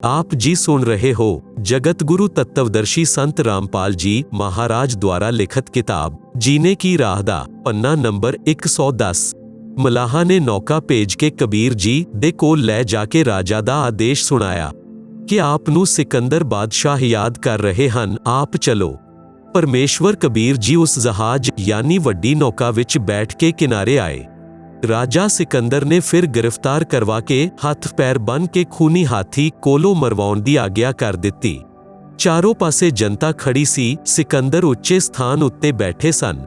आप जी सुन रहे हो जगत गुरु तत्वदर्शी संत रामपाल जी महाराज द्वारा लिखित किताब जीने की राह दा पन्ना नंबर 110। मलाहा ने नौका भेज के कबीर जी दे कोल लै जाके राजा दा आदेश सुनाया कि आप नू सिकंदर बादशाह याद कर रहे हन, आप चलो। परमेश्वर कबीर जी उस जहाज यानी वड्डी नौका विच बैठ के किनारे आए। राजा सिकंदर ने फिर गिरफ्तार करवा के हथ पैर बन के खूनी हाथी कोलों मरवाउण दी आग्या कर दित्ती। चारों पासे जनता खड़ी सी, सिकंदर उच्चे स्थान उत्ते बैठे सन।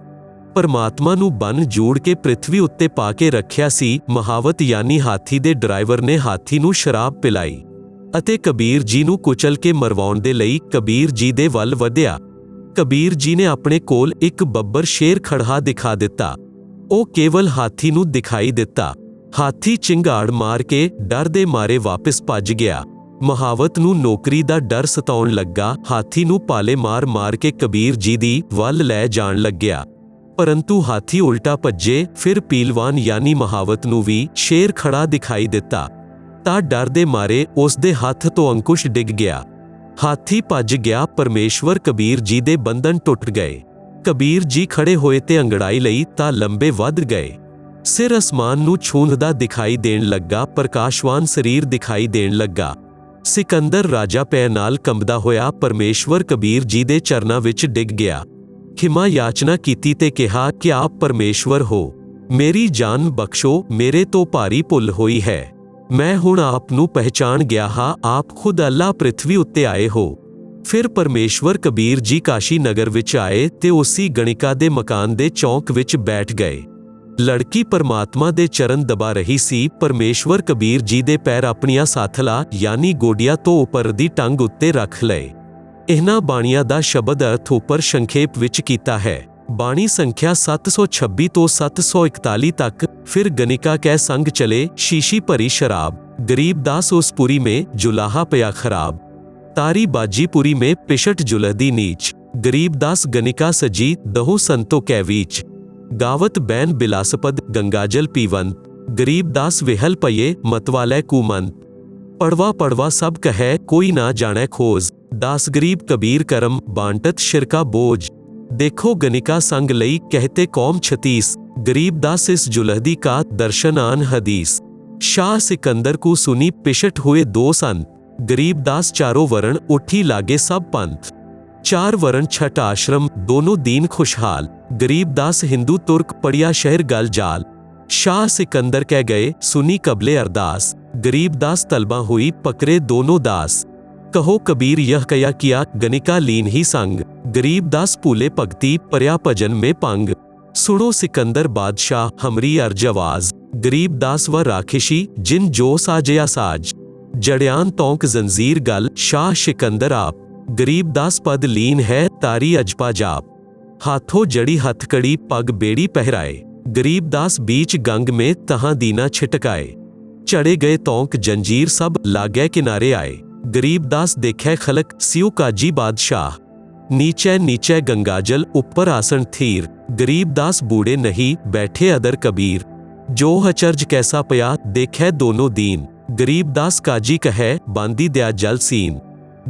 परमात्मा नू बन जूड़ के पृथ्वी उत्ते पा के रखिया सी। महावत यानी हाथी दे ड्राइवर ने हाथी नू शराब पिलाई अते कबीर जी नू कुचल के मरवाउण दे लई कबीर जी दे वल वधिया। कबीर जी ने अपने कोल एक बब्बर शेर खड़ा दिखा दिता। ਉਹ ਕੇਵਲ ਹਾਥੀ ਨੂੰ ਦਿਖਾਈ ਦਿੱਤਾ। ਹਾਥੀ ਚਿੰਗਾੜ ਮਾਰ ਕੇ ਡਰ ਦੇ ਮਾਰੇ ਵਾਪਸ ਭੱਜ ਗਿਆ। ਮਹਾਵਤ ਨੂੰ ਨੌਕਰੀ ਦਾ ਡਰ ਸਤਾਉਣ ਲੱਗਾ। ਹਾਥੀ ਨੂੰ ਪਾਲੇ ਮਾਰ ਕੇ ਕਬੀਰ ਜੀ ਦੀ ਵੱਲ ਲੈ ਜਾਣ ਲੱਗਿਆ, ਪਰੰਤੂ ਹਾਥੀ ਉਲਟਾ ਭੱਜੇ। ਫਿਰ ਪੀਲਵਾਨ ਯਾਨੀ ਮਹਾਵਤ ਨੂੰ ਵੀ ਸ਼ੇਰ ਖੜਾ ਦਿਖਾਈ ਦਿੱਤਾ ਤਾਂ ਡਰ ਦੇ ਮਾਰੇ ਉਸ ਦੇ ਹੱਥ ਤੋਂ ਅੰਕੁਸ਼ ਡਿੱਗ ਗਿਆ। ਹਾਥੀ ਭੱਜ ਗਿਆ। ਪਰਮੇਸ਼ਵਰ ਕਬੀਰ ਜੀ ਦੇ ਬੰਧਨ ਟੁੱਟ ਗਏ। कबीर जी खड़े होए ते अंगड़ाई लई तां लंबे वध गए। सिर आसमान नू छूंहदा दिखाई देण लगा, प्रकाशवान शरीर दिखाई देण लगा। सिकंदर राजा पै नाल कंबदा होया परमेश्वर कबीर जी दे चरनां विच डिग गया। खिमा याचना कीती ते कहा कि आप परमेश्वर हो, मेरी जान बख्शो, मेरे तो भारी भुल होई है। मैं हुण आप नू पहचान गया हां, आप खुद अल्लाह पृथ्वी उत्ते आए हो। फिर परमेश्वर कबीर जी काशी नगर विच आए ते उसी गणिका दे मकान दे चौंक विच बैठ गए। लड़की परमात्मा दे चरण दबा रही सी। परमेश्वर कबीर जी दे पैर अपनियां साथला यानी गोडिया तो उपर दी टंग उत्ते रख लए। इन्हां बाणियां दा शब्द अर्थ उपर संखेप विच कीता है। बाणी संख्या 726 तो 741 तक। फिर गणिका कै संग चले, शीशी भरी शराब। गरीबदास उस पुरी में जुलाहा पया खराब। तारी बाजीपुरी में पिशट जुलहदी नीच। गरीबदास गणिका सजी दहो संतो कैवीच। गावत बैन बिलासपद गंगाजल पीवंत। गरीबदास विहल पये मतवालै कुमंत। पड़वा पड़वा सब कहे कोई ना जाने खोज। दास गरीब कबीर करम बांटत शिरका बोझ। देखो गणिका संग लई कहते कौम 36। गरीबदास इस जुलहदी का दर्शन आन हदीस। शाह सिकंदर को सुनी पिशट हुए दो संत। गरीबदास चारों वरण उठी लागे सब पंथ। चार वरण छठ आश्रम दोनों दीन खुशहाल। गरीबदास हिंदू तुर्क पड़िया शहर गल जाल। शाह सिकंदर कह गए सुनी कबले अरदास। गरीबदास तलबा हुई पकड़े दोनों दास। कहो कबीर यह कया किया गणिका लीन ही संग। गरीबदास भूले भक्ति पर्या भजन में पंग। सुनो सिकंदर बादशाह हमरी अर्ज आवाज। गरीबदास व राखिशी जिन जो साजया साज। जड़ियान तौक जंजीर गल शाह सिकंदर आप। गरीबदास पद लीन है तारी अजपा जाप। हाथों जड़ी हथकड़ी पग बेड़ी पहराए। गरीबदास बीच गंग में तहां दीना छिटकाए। चढ़े गए तौक जंजीर सब लागे किनारे आए। गरीबदास देखे खलक सियो काजी बादशाह। नीचे नीचे गंगाजल ऊपर आसन थीर। गरीबदास बूढ़े नहीं बैठे अदर कबीर। जो हचर्ज कैसा पया देखे दोनों दीन। गरीबदास काजी कहे बांदी दया जल सीन।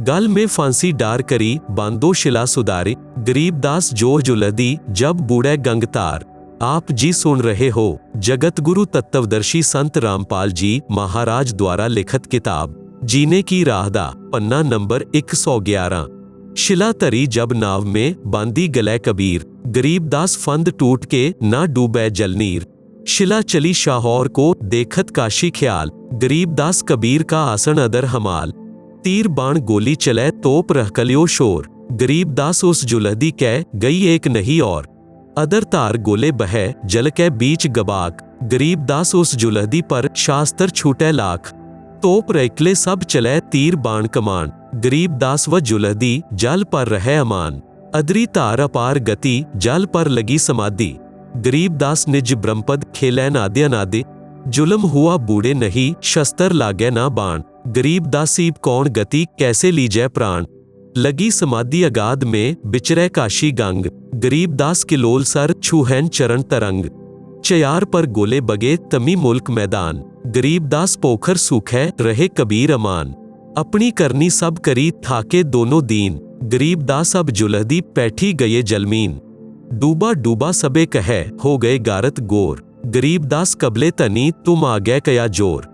गल में फांसी डार करी बांदो शिला सुधारे। गरीबदास जो जुलहदी जब बूढ़े गंगतार। आप जी सुन रहे हो जगत गुरु तत्वदर्शी संत रामपाल जी महाराज द्वारा लिखित किताब जीने की राह दा पन्ना नंबर 111। शिला तरी जब नाव में बांदी गले कबीर। गरीबदास फंद टूट के ना डूबे जलनीर। शिला चली शाहौर को देखत काशी ख्याल। गरीबदास कबीर का आसन अदर हमाल। तीर बाण गोली चले तोप रह कलियो शोर। गरीबदास उस जुलहदी कह गई एक नहीं और। अदर तार गोले बहे जल के बीच गबाक। गरीबदास उस जुलहदी पर शास्त्र छूटे लाख। तोप रैकले सब चले तीर बाण कमान। गरीबदास व जुलहदी जल पर रहे अमान। अदरी तार अपार गति जल पर लगी समाधि। गरीबदास निज ब्रह्मपद खेलै नादे अनादे। जुलम हुआ बूढ़े नहीं शस्त्र लागे ना बाण। गरीबदासीब कौन गति कैसे लीजै प्राण। लगी समाधि अगाध में बिचरे काशी गंग। गरीबदास किलोल सर छूहैन चरण तरंग। चयार पर गोले बगे तमी मुल्क मैदान। गरीबदास पोखर सूखे रहे कबीर अमान। अपनी करनी सब करी थाके दोनों दीन, गरीब दास अब जुलहदी पैठी गए जलमीन। डूबा डूबा सबे कहे हो गए गारत गोर, गरीब दास कबले तनी तुम आ गए कया जोर।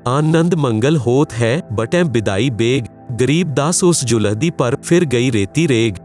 आनंद मंगल होत है बटें बिदाई बेग, गरीब दास उस जुलहदी पर फिर गई रेती रेग।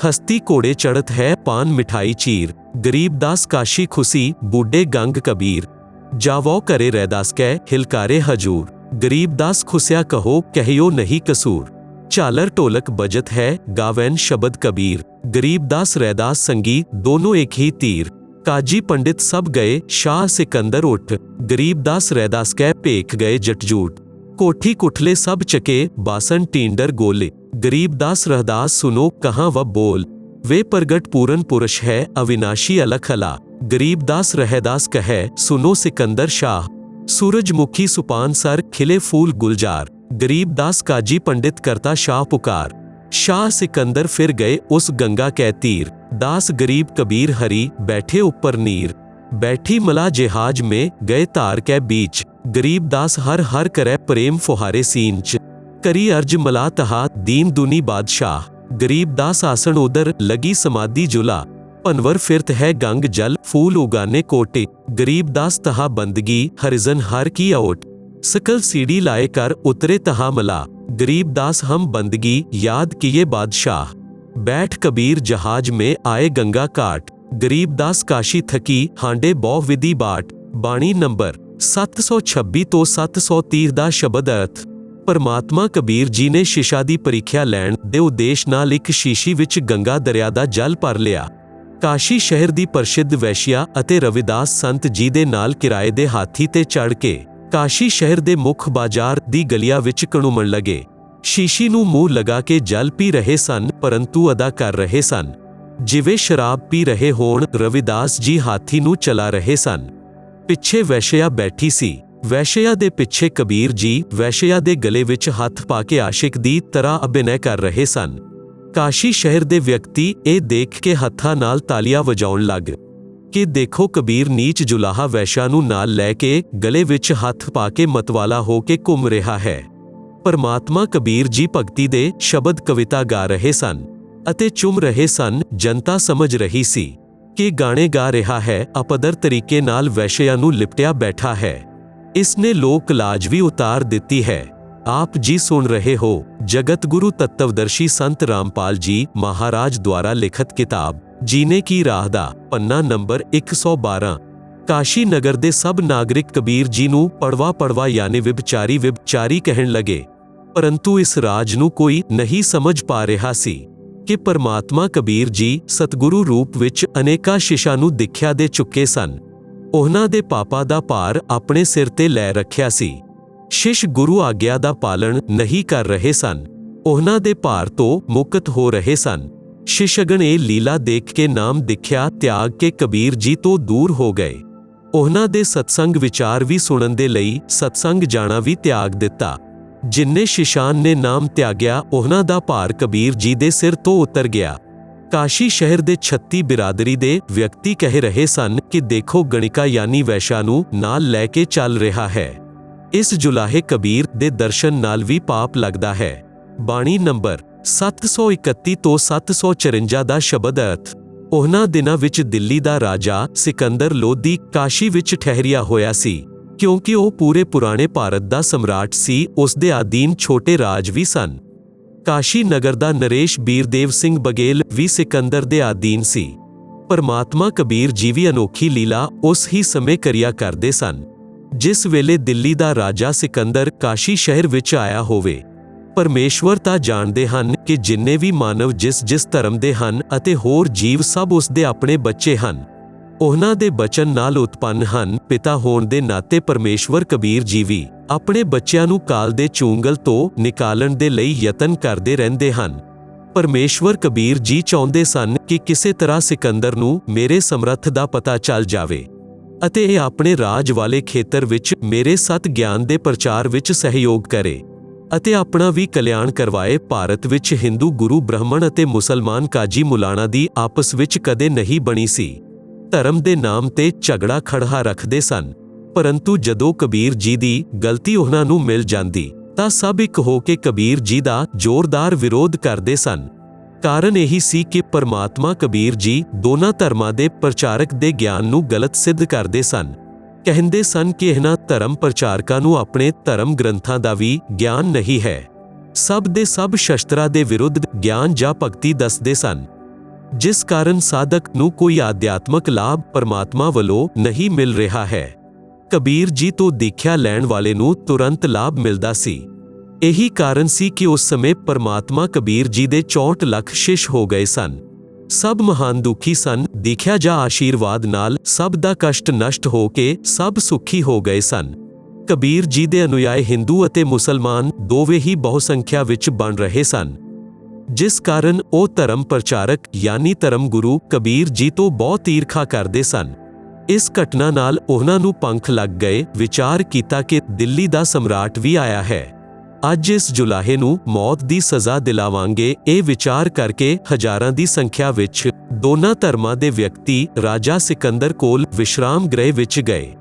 हस्ती कोड़े चढ़त है पान मिठाई चीर, गरीब दास काशी खुशी बूढ़े गंग कबीर। जावो करे रैदास कै हिलकारे हजूर, गरीब दास खुस्या कहो कहियो नहीं कसूर। चालर टोलक बजत है गावैन शब्द कबीर, गरीब दास रैदास संगी दोनों एक ही तीर। काजी पंडित सब गए शाह सिकंदर उठ, गरीब दास रैदास कै पेख गए जटजूट। कोठी कुठले सब चके बासन टींडर गोले, गरीब दास रहदास सुनो कहाँ व बोल। वे प्रगट पूरन पुरुष है अविनाशी अलख अला, गरीब दास रहदास कहे सुनो सिकंदर शाह। सूरजमुखी सुपान सर खिले फूल गुलजार, गरीब दास काजी पंडित करता शाह पुकार। शाह सिकंदर फिर गए उस गंगा कै तीर, दास गरीब कबीर हरी बैठे ऊपर नीर। बैठी मला जहाज में गए तार कै बीच, गरीब दास हर हर करे प्रेम फुहारे सींच। करी अर्ज मला तहा दीन दुनी बादशाह, गरीब दास आसन उदर लगी समाधि जुला। पनवर फिरत है गंग जल फूल उगाने कोटे, गरीब दास तहा बंदगी हरिजन हर की ओट। सकल सीढ़ी लाए कर उतरे तहा मला, गरीब दास हम बंदगी याद किए बादशाह। बैठ कबीर जहाज में आए गंगा काट, गरीब दास काशी थकी हांडे बहु विधि बाट। बाणी नंबर 726 ਤੋਂ 730 ਦਾ ਸ਼ਬਦ ਅਰਥ। ਪਰਮਾਤਮਾ ਕਬੀਰ ਜੀ ਨੇ ਸ਼ਿਸ਼ਾ ਦੀ ਪ੍ਰੀਖਿਆ ਲੈਣ ਦੇ ਉਦੇਸ਼ ਨਾਲ ਇੱਕ ਸ਼ੀਸ਼ੀ ਵਿੱਚ ਗੰਗਾ ਦਰਿਆ ਦਾ ਜਲ ਭਰ ਲਿਆ। ਕਾਸ਼ੀ ਸ਼ਹਿਰ ਦੀ ਪ੍ਰਸਿੱਧ ਵੈਸ਼ਿਆ ਅਤੇ ਰਵਿਦਾਸ ਸੰਤ ਜੀ ਦੇ ਨਾਲ ਕਿਰਾਏ ਦੇ ਹਾਥੀ ਤੇ ਚੜ੍ਹ ਕੇ ਕਾਸ਼ੀ ਸ਼ਹਿਰ ਦੇ ਮੁੱਖ ਬਾਜ਼ਾਰ ਦੀ ਗਲੀਆਂ ਵਿੱਚ ਘੁੰਮਣ ਲੱਗੇ। ਸ਼ੀਸ਼ੀ ਨੂੰ ਮੂੰਹ ਲਗਾ ਕੇ ਜਲ ਪੀ ਰਹੇ ਸਨ, ਪਰੰਤੂ ਅਦਾ ਕਰ ਰਹੇ ਸਨ ਜਿਵੇਂ ਸ਼ਰਾਬ ਪੀ ਰਹੇ ਹੋਣ। ਰਵਿਦਾਸ ਜੀ ਹਾਥੀ ਨੂੰ ਚਲਾ ਰਹੇ ਸਨ। ਪਿੱਛੇ ਵੈਸ਼ਿਆ ਬੈਠੀ ਸੀ। ਵੈਸ਼ਿਆ ਦੇ ਪਿੱਛੇ ਕਬੀਰ ਜੀ ਵੈਸ਼ਿਆ ਦੇ ਗਲੇ ਵਿੱਚ ਹੱਥ ਪਾ ਕੇ ਆਸ਼ਿਕ ਦੀ ਤਰ੍ਹਾਂ ਅਭਿਨੈ ਕਰ ਰਹੇ ਸਨ। ਕਾਸ਼ੀ ਸ਼ਹਿਰ ਦੇ ਵਿਅਕਤੀ ਇਹ ਦੇਖ ਕੇ ਹੱਥਾਂ ਨਾਲ ਤਾਲੀਆਂ ਵਜਾਉਣ ਲੱਗ ਕਿ ਦੇਖੋ ਕਬੀਰ ਨੀਚ ਜੁਲਾਹਾ ਵੈਸ਼ਾ ਨੂੰ ਨਾਲ ਲੈ ਕੇ ਗਲੇ ਵਿੱਚ ਹੱਥ ਪਾ ਕੇ ਮਤਵਾਲਾ ਹੋ ਕੇ ਘੁੰਮ ਰਿਹਾ ਹੈ। ਪਰਮਾਤਮਾ ਕਬੀਰ ਜੀ ਭਗਤੀ ਦੇ ਸ਼ਬਦ ਕਵਿਤਾ ਗਾ ਰਹੇ ਸਨ ਅਤੇ ਚੁੰਮ ਰਹੇ ਸਨ। ਜਨਤਾ ਸਮਝ ਰਹੀ ਸੀ ਕਿ ਗਾਣੇ ਗਾ ਰਿਹਾ ਹੈ, ਅਪਦਰ ਤਰੀਕੇ ਨਾਲ ਵੈਸ਼ਿਆ ਨੂੰ ਲਿਪਟਿਆ ਬੈਠਾ ਹੈ। ਇਸ ਨੇ ਲੋਕ ਲਾਜ ਵੀ ਉਤਾਰ ਦਿੱਤੀ ਹੈ। आप जी सुन रहे हो जगत गुरु तत्वदर्शी संत रामपाल जी महाराज द्वारा लिखित किताब जीने की राह दा पन्ना नंबर 112। काशी नगर दे सब नागरिक कबीर जी नू पड़वा पड़वा यानी विभचारी कहन लगे, परंतु इस राज नू कोई नहीं समझ पा रहा सी कि परमात्मा कबीर जी सतगुरु रूप विच अनेका शिशा नू दिख्या दे चुके सन। उन्हां दे पापा दा भार अपने सिर ते लै रखिया सी। शिष गुरु आग्या दा पालन नहीं कर रहे सन, उन्हां दे भार तो मुक्त हो रहे सन। शिशगण ये लीला देख के नाम दिख्या त्याग के कबीर जी तो दूर हो गए। उन्हां दे सत्संग विचार भी सुनन दे लई सत्संग जाना भी त्याग दिता। जिन्ने शिशान ने नाम त्याग्या उन्हां दा भार कबीर जी दे सिर तो उतर गया। काशी शहर दे 36 बिरादरी दे व्यक्ति कह रहे सन कि देखो गणिका यानी वैशा नू नाल लैके चल रहा है। इस जुलाहे कबीर दे दर्शन नाल भी पाप लगदा है। बाणी नंबर 731 ਤੋਂ 754 ਦਾ ਸ਼ਬਦ ਅਰਥ। ਉਹਨਾਂ ਦਿਨਾਂ ਵਿੱਚ ਦਿੱਲੀ ਦਾ ਰਾਜਾ ਸਿਕੰਦਰ ਲੋਧੀ ਕਾਸ਼ੀ ਵਿੱਚ ਠਹਿਰਿਆ ਹੋਇਆ ਸੀ। ਕਿਉਂਕਿ ਉਹ ਪੂਰੇ ਪੁਰਾਣੇ ਭਾਰਤ ਦਾ ਸਮਰਾਟ ਸੀ, ਉਸ ਦੇ ਅਧੀਨ ਛੋਟੇ ਰਾਜ ਵੀ ਸਨ। ਕਾਸ਼ੀ ਨਗਰ ਦਾ ਨਰੇਸ਼ ਬੀਰਦੇਵ ਸਿੰਘ ਬਗੇਲ ਵੀ ਸਿਕੰਦਰ ਦੇ ਅਧੀਨ ਸੀ। ਪਰਮਾਤਮਾ ਕਬੀਰ ਜੀ ਵੀ ਅਨੋਖੀ ਲੀਲਾ ਉਸ ਹੀ ਸਮੇਂ ਕਰਿਆ ਕਰਦੇ ਸਨ ਜਿਸ ਵੇਲੇ ਦਿੱਲੀ ਦਾ ਰਾਜਾ ਸਿਕੰਦਰ ਕਾਸ਼ੀ ਸ਼ਹਿਰ ਵਿੱਚ ਆਇਆ ਹੋਵੇ। ਪਰਮੇਸ਼ਵਰ ਤਾਂ ਜਾਣਦੇ ਹਨ ਕਿ ਜਿੰਨੇ ਵੀ ਮਾਨਵ ਜਿਸ ਧਰਮ ਦੇ ਹਨ ਅਤੇ ਹੋਰ ਜੀਵ ਸਭ ਉਸ ਦੇ ਆਪਣੇ ਬੱਚੇ ਹਨ, ਉਹਨਾਂ ਦੇ ਬਚਨ ਨਾਲ ਉਤਪੰਨ ਹਨ। ਪਿਤਾ ਹੋਣ ਦੇ ਨਾਤੇ ਪਰਮੇਸ਼ਵਰ ਕਬੀਰ ਜੀ ਵੀ ਆਪਣੇ ਬੱਚਿਆਂ ਨੂੰ ਕਾਲ ਦੇ ਚੁੰਗਲ ਤੋਂ ਨਿਕਾਲਣ ਦੇ ਲਈ ਯਤਨ ਕਰਦੇ ਰਹਿੰਦੇ ਹਨ। ਪਰਮੇਸ਼ਵਰ ਕਬੀਰ ਜੀ ਚਾਹੁੰਦੇ ਸਨ ਕਿ ਕਿਸੇ ਤਰ੍ਹਾਂ ਸਿਕੰਦਰ ਨੂੰ ਮੇਰੇ ਸਮਰੱਥ ਦਾ ਪਤਾ ਚੱਲ ਜਾਵੇ ਅਤੇ ਇਹ ਆਪਣੇ ਰਾਜ ਵਾਲੇ ਖੇਤਰ ਵਿੱਚ ਮੇਰੇ ਸਤ ਗਿਆਨ ਦੇ ਪ੍ਰਚਾਰ ਵਿੱਚ ਸਹਿਯੋਗ ਕਰੇ ਅਤੇ ਆਪਣਾ ਵੀ ਕਲਿਆਣ ਕਰਵਾਏ। ਭਾਰਤ ਵਿੱਚ ਹਿੰਦੂ ਗੁਰੂ ਬ੍ਰਾਹਮਣ ਅਤੇ ਮੁਸਲਮਾਨ ਕਾਜੀ ਮੁਲਾਣਾ ਦੀ ਆਪਸ ਵਿੱਚ ਕਦੇ ਨਹੀਂ ਬਣੀ ਸੀ। ਧਰਮ ਦੇ ਨਾਮ ਤੇ ਝਗੜਾ ਖੜਹਾ ਰੱਖਦੇ ਸਨ, ਪਰੰਤੂ ਜਦੋਂ ਕਬੀਰ ਜੀ ਦੀ ਗਲਤੀ ਉਹਨਾਂ ਨੂੰ ਮਿਲ ਜਾਂਦੀ ਤਾਂ ਸਭ ਇੱਕ ਹੋ ਕੇ ਕਬੀਰ ਜੀ ਦਾ ਜ਼ੋਰਦਾਰ ਵਿਰੋਧ ਕਰਦੇ ਸਨ। ਕਾਰਨ ਇਹੀ ਸੀ ਕਿ ਪਰਮਾਤਮਾ ਕਬੀਰ ਜੀ ਦੋਨਾਂ ਧਰਮਾਂ ਦੇ ਪ੍ਰਚਾਰਕ ਦੇ ਗਿਆਨ ਨੂੰ ਗਲਤ ਸਿੱਧ ਕਰਦੇ ਸਨ। ਕਹਿੰਦੇ ਸਨ ਕਿ ਇਹਨਾਂ ਧਰਮ ਪ੍ਰਚਾਰਕਾਂ ਨੂੰ ਆਪਣੇ ਧਰਮ ਗ੍ਰੰਥਾਂ ਦਾ ਵੀ ਗਿਆਨ ਨਹੀਂ ਹੈ। ਸਭ ਦੇ ਸਭ ਸ਼ਸਤਰਾਂ ਦੇ ਵਿਰੁੱਧ ਗਿਆਨ ਜਾਂ ਭਗਤੀ ਦੱਸਦੇ ਸਨ, ਜਿਸ ਕਾਰਨ ਸਾਧਕ ਨੂੰ ਕੋਈ ਆਧਿਆਤਮਕ ਲਾਭ ਪਰਮਾਤਮਾ ਵੱਲੋਂ ਨਹੀਂ ਮਿਲ ਰਿਹਾ ਹੈ। ਕਬੀਰ ਜੀ ਤੋਂ ਦੀਖਿਆ ਲੈਣ ਵਾਲੇ ਨੂੰ ਤੁਰੰਤ ਲਾਭ ਮਿਲਦਾ ਸੀ। ਇਹੀ ਕਾਰਨ ਸੀ ਕਿ ਉਸ ਸਮੇਂ ਪਰਮਾਤਮਾ ਕਬੀਰ ਜੀ ਦੇ 64 ਲੱਖ ਸ਼ਿਸ਼ ਹੋ ਗਏ ਸਨ। ਸਭ ਮਹਾਨ ਦੁਖੀ ਸਨ। ਦੀਖਿਆ ਜਾਂ ਆਸ਼ੀਰਵਾਦ ਨਾਲ ਸਭ ਦਾ ਕਸ਼ਟ ਨਸ਼ਟ ਹੋ ਕੇ ਸਭ ਸੁਖੀ ਹੋ ਗਏ ਸਨ। ਕਬੀਰ ਜੀ ਦੇ ਅਨੁਯਾਈ ਹਿੰਦੂ ਅਤੇ ਮੁਸਲਮਾਨ ਦੋਵੇਂ ਹੀ ਬਹੁਸੰਖਿਆ ਵਿੱਚ ਬਣ ਰਹੇ ਸਨ, ਜਿਸ ਕਾਰਨ ਉਹ ਧਰਮ ਪ੍ਰਚਾਰਕ ਯਾਨੀ ਧਰਮ ਗੁਰੂ ਕਬੀਰ ਜੀ ਤੋਂ ਬਹੁਤ ਈਰਖਾ ਕਰਦੇ ਸਨ। ਇਸ ਘਟਨਾ ਨਾਲ ਉਹਨਾਂ ਨੂੰ ਪੰਖ ਲੱਗ ਗਏ। ਵਿਚਾਰ ਕੀਤਾ ਕਿ ਦਿੱਲੀ ਦਾ ਸਮਰਾਟ ਵੀ ਆਇਆ ਹੈ, ਅੱਜ ਇਸ ਜੁਲਾਹੇ ਨੂੰ ਮੌਤ ਦੀ ਸਜ਼ਾ ਦਿਲਾਵਾਂਗੇ। ਇਹ ਵਿਚਾਰ ਕਰਕੇ ਹਜ਼ਾਰਾਂ ਦੀ ਸੰਖਿਆ ਵਿੱਚ ਦੋਨਾਂ ਧਰਮਾਂ ਦੇ ਵਿਅਕਤੀ ਰਾਜਾ ਸਿਕੰਦਰ ਕੋਲ ਵਿਸ਼ਰਾਮ ਗ੍ਰਹਿ ਵਿੱਚ ਗਏ।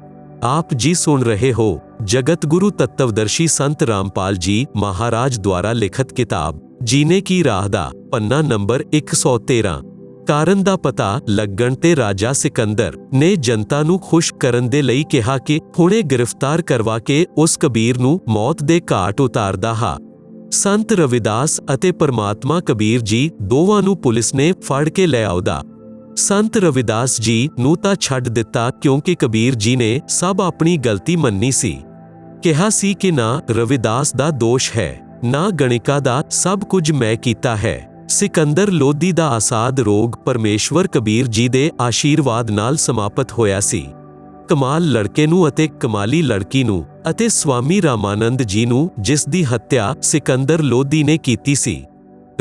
ਆਪ ਜੀ ਸੁਣ ਰਹੇ ਹੋ ਜਗਤ ਗੁਰੂ ਤੱਤਵਦਰਸ਼ੀ ਸੰਤ ਰਾਮਪਾਲ ਜੀ ਮਹਾਰਾਜ ਦੁਆਰਾ ਲਿਖਤ ਕਿਤਾਬ ਜੀਨੇ ਕੀ ਰਾਹ ਦਾ ਪੰਨਾ ਨੰਬਰ 113। ਕਾਰਨ ਦਾ ਪਤਾ ਲੱਗਣ ਤੇ ਰਾਜਾ ਸਿਕੰਦਰ ਨੇ ਜਨਤਾ ਨੂੰ ਖੁਸ਼ ਕਰਨ ਦੇ ਲਈ ਕਿਹਾ ਕਿ ਹੁਣੇ ਗ੍ਰਿਫਤਾਰ ਕਰਵਾ ਕੇ ਉਸ ਕਬੀਰ ਨੂੰ ਮੌਤ ਦੇ ਘਾਟ ਉਤਾਰਦਾ ਹਾਂ। ਸੰਤ ਰਵਿਦਾਸ ਅਤੇ ਪਰਮਾਤਮਾ ਕਬੀਰ ਜੀ ਦੋਵਾਂ ਨੂੰ ਪੁਲਿਸ ਨੇ ਫੜ ਕੇ ਲੈ ਆਉਦਾ। ਸੰਤ ਰਵਿਦਾਸ ਜੀ ਨੂੰ ਤਾਂ ਛੱਡ ਦਿੱਤਾ ਕਿਉਂਕਿ ਕਬੀਰ ਜੀ ਨੇ ਸਭ ਆਪਣੀ ਗਲਤੀ ਮੰਨੀ ਸੀ। ਕਿਹਾ ਸੀ ਕਿ ਨਾ ਰਵਿਦਾਸ ਦਾ ਦੋਸ਼ ਹੈ, ਨਾ ਗਣਿਕਾ ਦਾ, ਸਭ ਕੁਝ ਮੈਂ ਕੀਤਾ ਹੈ। ਸਿਕੰਦਰ ਲੋਧੀ ਦਾ ਆਸਾਦ ਰੋਗ ਪਰਮੇਸ਼ਵਰ ਕਬੀਰ ਜੀ ਦੇ ਆਸ਼ੀਰਵਾਦ ਨਾਲ ਸਮਾਪਤ ਹੋਇਆ ਸੀ। ਕਮਾਲ ਲੜਕੇ ਨੂੰ ਅਤੇ ਕਮਾਲੀ ਲੜਕੀ ਨੂੰ ਅਤੇ ਸਵਾਮੀ ਰਾਮਾਨੰਦ ਜੀ ਨੂੰ, ਜਿਸ ਦੀ ਹੱਤਿਆ ਸਿਕੰਦਰ ਲੋਧੀ ਨੇ ਕੀਤੀ ਸੀ।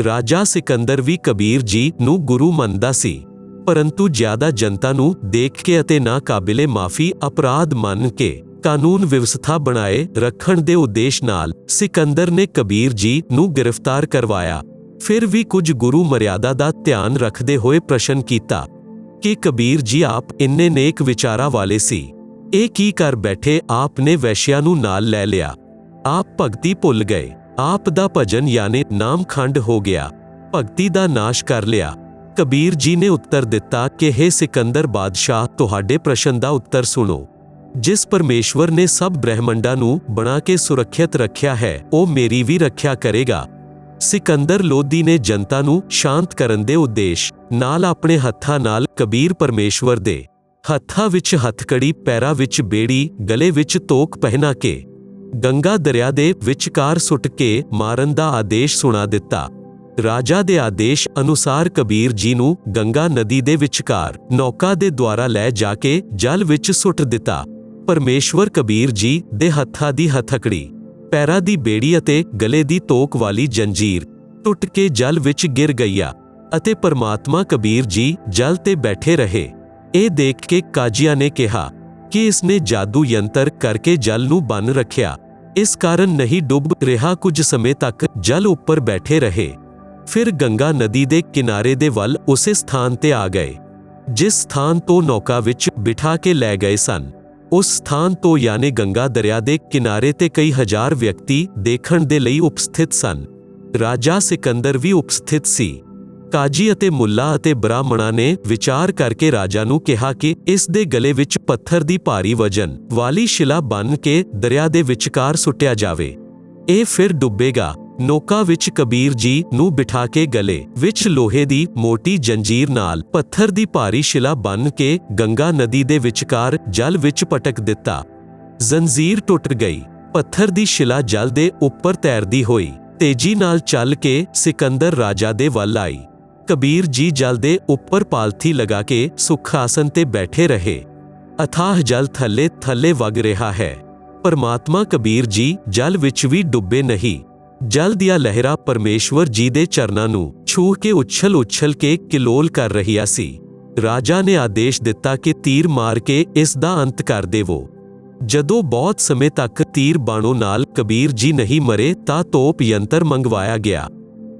ਰਾਜਾ ਸਿਕੰਦਰ ਵੀ ਕਬੀਰ ਜੀ ਨੂੰ ਗੁਰੂ ਮੰਨਦਾ ਸੀ, ਪਰੰਤੂ ਜ਼ਿਆਦਾ ਜਨਤਾ ਨੂੰ ਦੇਖ ਕੇ ਅਤੇ ਨਾ ਕਾਬਿਲੇ ਮਾਫੀ ਅਪਰਾਧ ਮੰਨ ਕੇ ਕਾਨੂੰਨ ਵਿਵਸਥਾ ਬਣਾਏ ਰੱਖਣ ਦੇ ਉਦੇਸ਼ ਨਾਲ ਸਿਕੰਦਰ ਨੇ ਕਬੀਰ ਜੀ ਨੂੰ ਗ੍ਰਿਫਤਾਰ ਕਰਵਾਇਆ। ਫਿਰ ਵੀ ਕੁਝ ਗੁਰੂ ਮਰਿਆਦਾ ਦਾ ਧਿਆਨ ਰੱਖਦੇ ਹੋਏ ਪ੍ਰਸ਼ਨ ਕੀਤਾ ਕਿ ਕਬੀਰ ਜੀ ਆਪ ਇੰਨੇ ਨੇਕ ਵਿਚਾਰਾਂ ਵਾਲੇ ਸੀ, ਇਹ ਕੀ ਕਰ ਬੈਠੇ? ਆਪ ਨੇ ਵੈਸ਼ਿਆ ਨੂੰ ਨਾਲ ਲੈ ਲਿਆ, ਆਪ ਭਗਤੀ ਭੁੱਲ ਗਏ, ਆਪ ਦਾ ਭਜਨ ਯਾਨੀ ਨਾਮ ਖੰਡ ਹੋ ਗਿਆ, ਭਗਤੀ ਦਾ ਨਾਸ਼ ਕਰ ਲਿਆ। ਕਬੀਰ ਜੀ ਨੇ ਉੱਤਰ ਦਿੱਤਾ ਕਿ ਹੇ ਸਿਕੰਦਰ ਬਾਦਸ਼ਾਹ, ਤੁਹਾਡੇ ਪ੍ਰਸ਼ਨ ਦਾ ਉੱਤਰ ਸੁਣੋ। ਜਿਸ ਪਰਮੇਸ਼ਵਰ ਨੇ ਸਭ ਬ੍ਰਹਿਮੰਡਾਂ ਨੂੰ ਬਣਾ ਕੇ ਸੁਰੱਖਿਅਤ ਰੱਖਿਆ ਹੈ, ਉਹ ਮੇਰੀ ਵੀ ਰੱਖਿਆ ਕਰੇਗਾ। ਸਿਕੰਦਰ ਲੋਧੀ ਨੇ ਜਨਤਾ ਨੂੰ ਸ਼ਾਂਤ ਕਰਨ ਦੇ ਉਦੇਸ਼ ਨਾਲ ਆਪਣੇ ਹੱਥਾਂ ਨਾਲ ਕਬੀਰ ਪਰਮੇਸ਼ਵਰ ਦੇ ਹੱਥਾਂ ਵਿੱਚ ਹੱਥਕੜੀ, ਪੈਰਾਂ ਵਿੱਚ ਬੇੜੀ, ਗਲੇ ਵਿੱਚ ਤੋਕ ਪਹਿਨਾ ਕੇ ਗੰਗਾ ਦਰਿਆ ਦੇ ਵਿਚਕਾਰ ਸੁੱਟ ਕੇ ਮਾਰਨ ਦਾ ਆਦੇਸ਼ ਸੁਣਾ ਦਿੱਤਾ। ਰਾਜਾ ਦੇ ਆਦੇਸ਼ ਅਨੁਸਾਰ ਕਬੀਰ ਜੀ ਨੂੰ ਗੰਗਾ ਨਦੀ ਦੇ ਵਿਚਕਾਰ ਨੌਕਾ ਦੇ ਦੁਆਰਾ ਲੈ ਜਾ ਕੇ ਜਲ ਵਿੱਚ ਸੁੱਟ ਦਿੱਤਾ। ਪਰਮੇਸ਼ਵਰ ਕਬੀਰ ਜੀ ਦੇ ਹੱਥਾਂ ਦੀ ਹੱਥਕੜੀ, ਪੈਰਾਂ ਦੀ ਬੇੜੀ ਅਤੇ ਗਲੇ ਦੀ ਤੋਕ ਵਾਲੀ ਜੰਜੀਰ ਟੁੱਟ ਕੇ ਜਲ ਵਿੱਚ ਗਿਰ ਗਈਆ ਅਤੇ ਪਰਮਾਤਮਾ ਕਬੀਰ ਜੀ ਜਲ ਤੇ ਬੈਠੇ ਰਹੇ। ਇਹ ਦੇਖ ਕੇ ਕਾਜ਼ੀਆਂ ਨੇ ਕਿਹਾ ਕਿ ਇਸਨੇ ਜਾਦੂ ਯੰਤਰ ਕਰਕੇ ਜਲ ਨੂੰ ਬੰਨ ਰੱਖਿਆ, ਇਸ ਕਾਰਨ ਨਹੀਂ ਡੁੱਬ ਰਿਹਾ। ਕੁਝ ਸਮੇਂ ਤੱਕ ਜਲ ਉੱਪਰ ਬੈਠੇ ਰਹੇ। ਫਿਰ ਗੰਗਾ ਨਦੀ ਦੇ ਕਿਨਾਰੇ ਦੇ ਵੱਲ ਉਸੇ ਸਥਾਨ ਤੇ ਆ ਗਏ ਜਿਸ ਸਥਾਨ ਤੋਂ ਨੌਕਾ ਵਿੱਚ ਬਿਠਾ ਕੇ ਲੈ ਗਏ ਸਨ। ਉਸ ਸਥਾਨ ਤੋਂ ਯਾਨੀ ਗੰਗਾ ਦਰਿਆ ਦੇ ਕਿਨਾਰੇ ਤੇ ਕਈ ਹਜ਼ਾਰ ਵਿਅਕਤੀ ਦੇਖਣ ਦੇ ਲਈ ਉਪਸਥਿਤ ਸਨ। ਰਾਜਾ ਸਿਕੰਦਰ ਵੀ ਉਪਸਥਿਤ ਸੀ। ਕਾਜੀ ਅਤੇ ਮੁੱਲਾ ਅਤੇ ਬ੍ਰਾਹਮਣਾਂ ਨੇ ਵਿਚਾਰ ਕਰਕੇ ਰਾਜਾ ਨੂੰ ਕਿਹਾ ਕਿ ਇਸ ਦੇ ਗਲੇ ਵਿੱਚ ਪੱਥਰ ਦੀ ਭਾਰੀ ਵਜਨ ਵਾਲੀ ਸ਼ਿਲਾ ਬੰਨ੍ਹ ਕੇ ਦਰਿਆ ਦੇ ਵਿਚਕਾਰ ਸੁੱਟਿਆ ਜਾਵੇ, ਇਹ ਫਿਰ ਡੁੱਬੇਗਾ। ਨੌਕਾ ਵਿੱਚ ਕਬੀਰ ਜੀ ਨੂੰ ਬਿਠਾ ਕੇ ਗਲੇ ਵਿੱਚ ਲੋਹੇ ਦੀ ਮੋਟੀ ਜੰਜੀਰ ਨਾਲ ਪੱਥਰ ਦੀ ਭਾਰੀ ਸ਼ਿਲਾ ਬੰਨ੍ਹ ਕੇ ਗੰਗਾ ਨਦੀ ਦੇ ਵਿਚਕਾਰ ਜਲ ਵਿੱਚ ਪਟਕ ਦਿੱਤਾ। ਜ਼ੰਜੀਰ ਟੁੱਟ ਗਈ। ਪੱਥਰ ਦੀ ਸ਼ਿਲਾ ਜਲ ਦੇ ਉੱਪਰ ਤੈਰਦੀ ਹੋਈ ਤੇਜ਼ੀ ਨਾਲ ਚੱਲ ਕੇ ਸਿਕੰਦਰ ਰਾਜਾ ਦੇ ਵੱਲ ਆਈ। ਕਬੀਰ ਜੀ ਜਲ ਦੇ ਉੱਪਰ ਪਾਲਥੀ ਲਗਾ ਕੇ ਸੁਖ ਆਸਨ ਤੇ ਬੈਠੇ ਰਹੇ। ਅਥਾਹ ਜਲ ਥੱਲੇ ਥੱਲੇ ਵਗ ਰਿਹਾ ਹੈ। ਪਰਮਾਤਮਾ ਕਬੀਰ ਜੀ ਜਲ ਵਿੱਚ ਵੀ ਡੁੱਬੇ ਨਹੀਂ। ਜਲ ਦੀਆਂ ਲਹਿਰਾਂ ਪਰਮੇਸ਼ਵਰ ਜੀ ਦੇ ਚਰਨਾਂ ਨੂੰ ਛੂਹ ਕੇ ਉਛਲ ਕੇ ਕਿਲੋਲ ਕਰ ਰਹੀਆਂ ਸੀ। ਰਾਜਾ ਨੇ ਆਦੇਸ਼ ਦਿੱਤਾ ਕਿ ਤੀਰ ਮਾਰ ਕੇ ਇਸ ਦਾ ਅੰਤ ਕਰ ਦੇਵੋ। ਜਦੋਂ ਬਹੁਤ ਸਮੇਂ ਤੱਕ ਤੀਰ ਬਾਣੋਂ ਨਾਲ ਕਬੀਰ ਜੀ ਨਹੀਂ ਮਰੇ ਤਾਂ ਤੋਪ ਯੰਤਰ ਮੰਗਵਾਇਆ ਗਿਆ।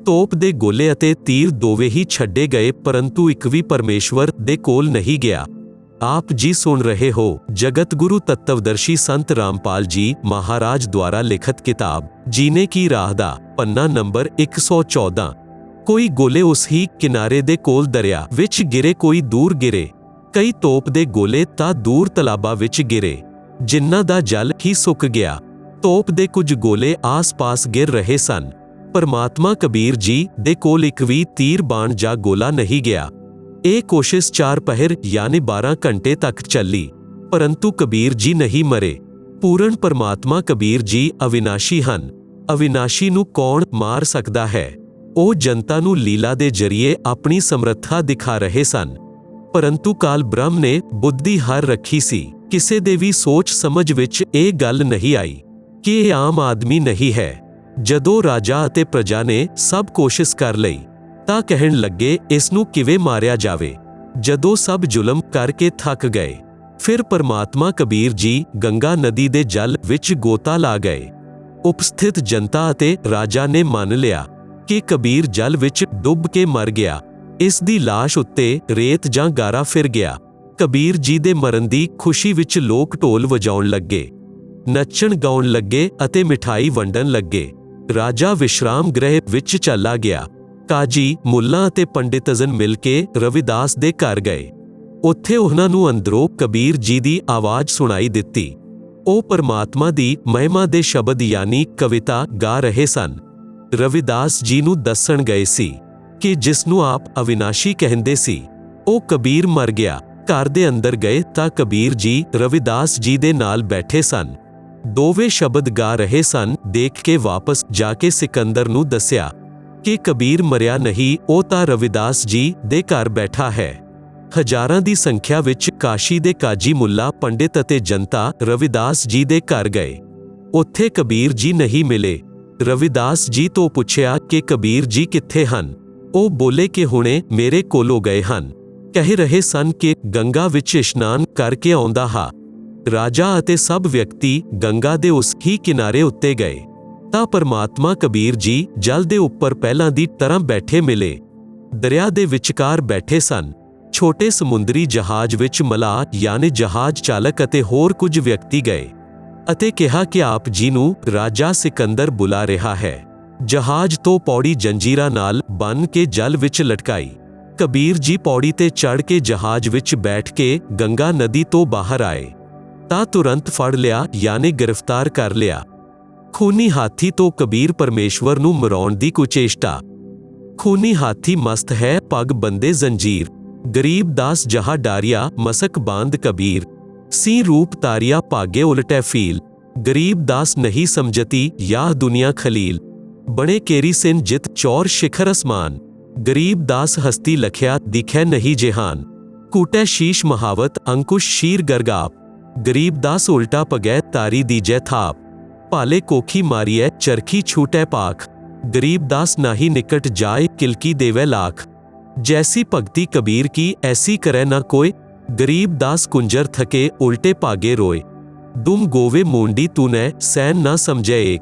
ਤੋਪ ਦੇ ਗੋਲੇ ਅਤੇ ਤੀਰ ਦੋਵੇਂ ਹੀ ਛੱਡੇ ਗਏ, ਪਰੰਤੂ ਇੱਕ ਵੀ ਪਰਮੇਸ਼ਵਰ ਦੇ ਕੋਲ ਨਹੀਂ ਗਿਆ। आप जी सुन रहे हो जगत गुरु तत्वदर्शी संत रामपाल जी महाराज द्वारा लिखित किताब जीने की राह दा पन्ना नंबर 114। कोई गोले उस ही किनारे दे कोल दरिया विच गिरे, कोई दूर गिरे, कई तोप दे गोले ता दूर तलाबा विच गिरे, जिन्ना दा जल ही सुक गया। तोप दे कुछ गोले आस पास गिर रहे सन। परमात्मा कबीर जी दे कोल एक भी तीर बाण जा गोला नहीं गया। ਇਹ ਕੋਸ਼ਿਸ਼ 4 ਪਹਿਰ यानी 12 ਘੰਟੇ ਤੱਕ ਚੱਲੀ, ਪਰੰਤੂ ਕਬੀਰ ਜੀ ਨਹੀਂ ਮਰੇ। ਪੂਰਨ ਪਰਮਾਤਮਾ ਕਬੀਰ ਜੀ ਅਵਿਨਾਸ਼ੀ ਹਨ। ਅਵਿਨਾਸ਼ੀ ਨੂੰ ਕੌਣ ਮਾਰ ਸਕਦਾ ਹੈ? ਉਹ ਜਨਤਾ ਨੂੰ ਲੀਲਾ ਦੇ ਜ਼ਰੀਏ ਆਪਣੀ ਸਮਰੱਥਾ ਦਿਖਾ ਰਹੇ ਸਨ, ਪਰੰਤੂ ਕਾਲ ਬ੍ਰਹਮ ਨੇ ਬੁੱਧੀ ਹਰ ਰੱਖੀ ਸੀ। ਕਿਸੇ ਦੇ ਵੀ ਸੋਚ ਸਮਝ ਵਿੱਚ ਇਹ ਗੱਲ ਨਹੀਂ ਆਈ ਕਿ ਇਹ ਆਮ ਆਦਮੀ ਨਹੀਂ ਹੈ। ਜਦੋਂ ਰਾਜਾ ਅਤੇ ਪ੍ਰਜਾ ਨੇ ਸਭ ਕੋਸ਼ਿਸ਼ ਕਰ ਲਈ ਤਾਂ ਕਹਿਣ ਲੱਗੇ ਇਸ ਨੂੰ ਕਿਵੇਂ ਮਾਰਿਆ ਜਾਵੇ। ਜਦੋਂ ਸਭ ਜ਼ੁਲਮ ਕਰਕੇ ਥੱਕ ਗਏ, ਫਿਰ ਪਰਮਾਤਮਾ ਕਬੀਰ ਜੀ ਗੰਗਾ ਨਦੀ ਦੇ ਜਲ ਵਿੱਚ ਗੋਤਾ ਲਾ ਗਏ। ਉਪਸਥਿਤ ਜਨਤਾ ਅਤੇ ਰਾਜਾ ਨੇ ਮੰਨ ਲਿਆ ਕਿ ਕਬੀਰ ਜਲ ਵਿੱਚ ਡੁੱਬ ਕੇ ਮਰ ਗਿਆ। ਇਸ ਦੀ ਲਾਸ਼ ਉੱਤੇ ਰੇਤ ਜਾਂ ਗਾਰਾ ਫਿਰ ਗਿਆ। ਕਬੀਰ ਜੀ ਦੇ ਮਰਨ ਦੀ ਖੁਸ਼ੀ ਵਿੱਚ ਲੋਕ ਢੋਲ ਵਜਾਉਣ ਲੱਗੇ, ਨੱਚਣ ਗਾਉਣ ਲੱਗੇ ਅਤੇ ਮਿਠਾਈ ਵੰਡਣ ਲੱਗੇ। ਰਾਜਾ ਵਿਸ਼ਰਾਮ ਗ੍ਰਹਿ ਵਿੱਚ ਚਲਾ ਗਿਆ। ਕਾਜੀ, ਮੁੱਲਾ ਅਤੇ ਪੰਡਿਤਜਨ ਮਿਲ ਕੇ ਰਵਿਦਾਸ ਦੇ ਘਰ ਗਏ। ਉੱਥੇ ਉਹਨਾਂ ਨੂੰ ਅੰਦਰੋਂ ਕਬੀਰ ਜੀ ਦੀ ਆਵਾਜ਼ ਸੁਣਾਈ ਦਿੱਤੀ। ਉਹ ਪਰਮਾਤਮਾ ਦੀ ਮਹਿਮਾ ਦੇ ਸ਼ਬਦ ਯਾਨੀ ਕਵਿਤਾ ਗਾ ਰਹੇ ਸਨ। ਰਵਿਦਾਸ ਜੀ ਨੂੰ ਦੱਸਣ ਗਏ ਸੀ ਕਿ ਜਿਸ ਨੂੰ ਆਪ ਅਵਿਨਾਸ਼ੀ ਕਹਿੰਦੇ ਸੀ, ਉਹ ਕਬੀਰ ਮਰ ਗਿਆ। ਘਰ ਦੇ ਅੰਦਰ ਗਏ ਤਾਂ ਕਬੀਰ ਜੀ ਰਵਿਦਾਸ ਜੀ ਦੇ ਨਾਲ ਬੈਠੇ ਸਨ। ਦੋਵੇਂ ਸ਼ਬਦ ਗਾ ਰਹੇ ਸਨ। ਦੇਖ ਕੇ ਵਾਪਸ ਜਾ ਕੇ ਸਿਕੰਦਰ ਨੂੰ ਦੱਸਿਆ ਕਿ ਕਬੀਰ ਮਰਿਆ ਨਹੀਂ, ਉਹ ਤਾਂ ਰਵਿਦਾਸ ਜੀ ਦੇ ਘਰ ਬੈਠਾ ਹੈ। ਹਜ਼ਾਰਾਂ ਦੀ ਸੰਖਿਆ ਵਿੱਚ ਕਾਸ਼ੀ ਦੇ ਕਾਜੀ, ਮੁੱਲਾ, ਪੰਡਿਤ ਅਤੇ ਜਨਤਾ ਰਵਿਦਾਸ ਜੀ ਦੇ ਘਰ ਗਏ। ਉੱਥੇ ਕਬੀਰ ਜੀ ਨਹੀਂ ਮਿਲੇ। ਰਵਿਦਾਸ ਜੀ ਤੋਂ ਪੁੱਛਿਆ ਕਿ ਕਬੀਰ ਜੀ ਕਿੱਥੇ ਹਨ? ਉਹ ਬੋਲੇ ਕਿ ਹੁਣੇ ਮੇਰੇ ਕੋਲੋਂ ਗਏ ਹਨ। ਕਹਿ ਰਹੇ ਸਨ ਕਿ ਗੰਗਾ ਵਿੱਚ ਇਸ਼ਨਾਨ ਕਰਕੇ ਆਉਂਦਾ ਹਾਂ। ਰਾਜਾ ਅਤੇ ਸਭ ਵਿਅਕਤੀ ਗੰਗਾ ਦੇ ਉਸ ਹੀ ਕਿਨਾਰੇ ਉੱਤੇ ਗਏ ਤਾਂ ਪਰਮਾਤਮਾ ਕਬੀਰ ਜੀ ਜਲ ਦੇ ਉੱਪਰ ਪਹਿਲਾਂ ਦੀ ਤਰ੍ਹਾਂ ਬੈਠੇ ਮਿਲੇ। ਦਰਿਆ ਦੇ ਵਿਚਕਾਰ ਬੈਠੇ ਸਨ। ਛੋਟੇ ਸਮੁੰਦਰੀ ਜਹਾਜ਼ ਵਿੱਚ ਮਲਾਹ ਯਾਨੀ ਜਹਾਜ਼ ਚਾਲਕ ਅਤੇ ਹੋਰ ਕੁਝ ਵਿਅਕਤੀ ਗਏ ਅਤੇ ਕਿਹਾ ਕਿ ਆਪ ਜੀ ਨੂੰ ਰਾਜਾ ਸਿਕੰਦਰ ਬੁਲਾ ਰਿਹਾ ਹੈ। ਜਹਾਜ਼ ਤੋਂ ਪੌੜੀ ਜੰਜੀਰਾਂ ਨਾਲ ਬੰਨ੍ਹ ਕੇ ਜਲ ਵਿੱਚ ਲਟਕਾਈ। ਕਬੀਰ ਜੀ ਪੌੜੀ ਤੇ ਚੜ੍ਹ ਕੇ ਜਹਾਜ਼ ਵਿੱਚ ਬੈਠ ਕੇ ਗੰਗਾ ਨਦੀ ਤੋਂ ਬਾਹਰ ਆਏ ਤਾਂ ਤੁਰੰਤ ਫੜ ਲਿਆ ਯਾਨੀ ਗ੍ਰਿਫਤਾਰ ਕਰ ਲਿਆ। ਖੂਨੀ ਹਾਥੀ ਤੋਂ ਕਬੀਰ ਪਰਮੇਸ਼ਵਰ ਨੂੰ ਮਰਾਉਣ ਦੀ ਕੁਚੇਸ਼ਟਾ। ਖੂਨੀ ਹਾਥੀ ਮਸਤ ਹੈ, ਪੱਗ ਬੰਦੇ ਜ਼ੰਜੀਰ। ਗਰੀਬ ਦਾਸ ਜਹਾ ਡਾਰਿਆ, ਮਸਕ ਬਾਂਧ ਕਬੀਰ। ਸੀ ਰੂਪ ਤਾਰਿਆ, ਭਾਗੇ ਉਲਟੈ ਫੀਲ। ਗਰੀਬ ਦਾਸ ਨਹੀਂ ਸਮਝਤੀ, ਯਾਹ ਦੁਨੀਆ ਖਲੀਲ। ਬਣੇ ਕੇਰੀ ਸਿਨ ਜਿਤ ਚੌਰ ਸ਼ਿਖਰ ਅਸਮਾਨ। ਗਰੀਬ ਦਾਸ ਹਸਤੀ ਲਖਿਆ, ਦਿਖੈ ਨਹੀਂ ਜਹਾਨ। ਕੂਟੈ ਸ਼ੀਸ਼ ਮਹਾਵਤ, ਅੰਕੁਸ਼ ਸ਼ੀਰ ਗਰਗਾਪ। ਗਰੀਬ ਦਾਸ ਉਲਟਾ ਪਗੈ, ਤਾਰੀ ਦੀਜੈ ਥਾਪ। ਭਾਲੇ ਕੋਖੀ ਮਾਰੀਐ, ਚਰਖੀ ਛੂਟੈ ਪਾਖ। ਗਰੀਬ ਦਾਸ ਨਾਹੀ ਨਿਕਟ ਜਾਏ, ਕਿਲਕੀ ਦੇਵੈ ਲਾਖ। ਜੈਸੀ ਭਗਤੀ ਕਬੀਰ ਕੀ, ਐਸੀ ਕਰੈ ਨਾ ਕੋਇ। ਗਰੀਬ ਦਾਸ ਕੁੰਜਰ ਥਕੇ, ਉਲਟੇ ਭਾਗੇ ਰੋਏ। ਦੁਮ ਗੋਵੇ ਮੋਂਡੀ ਤੂਨੈ, ਸੈਨ ਨਾ ਸਮਝੈ ਏਕ।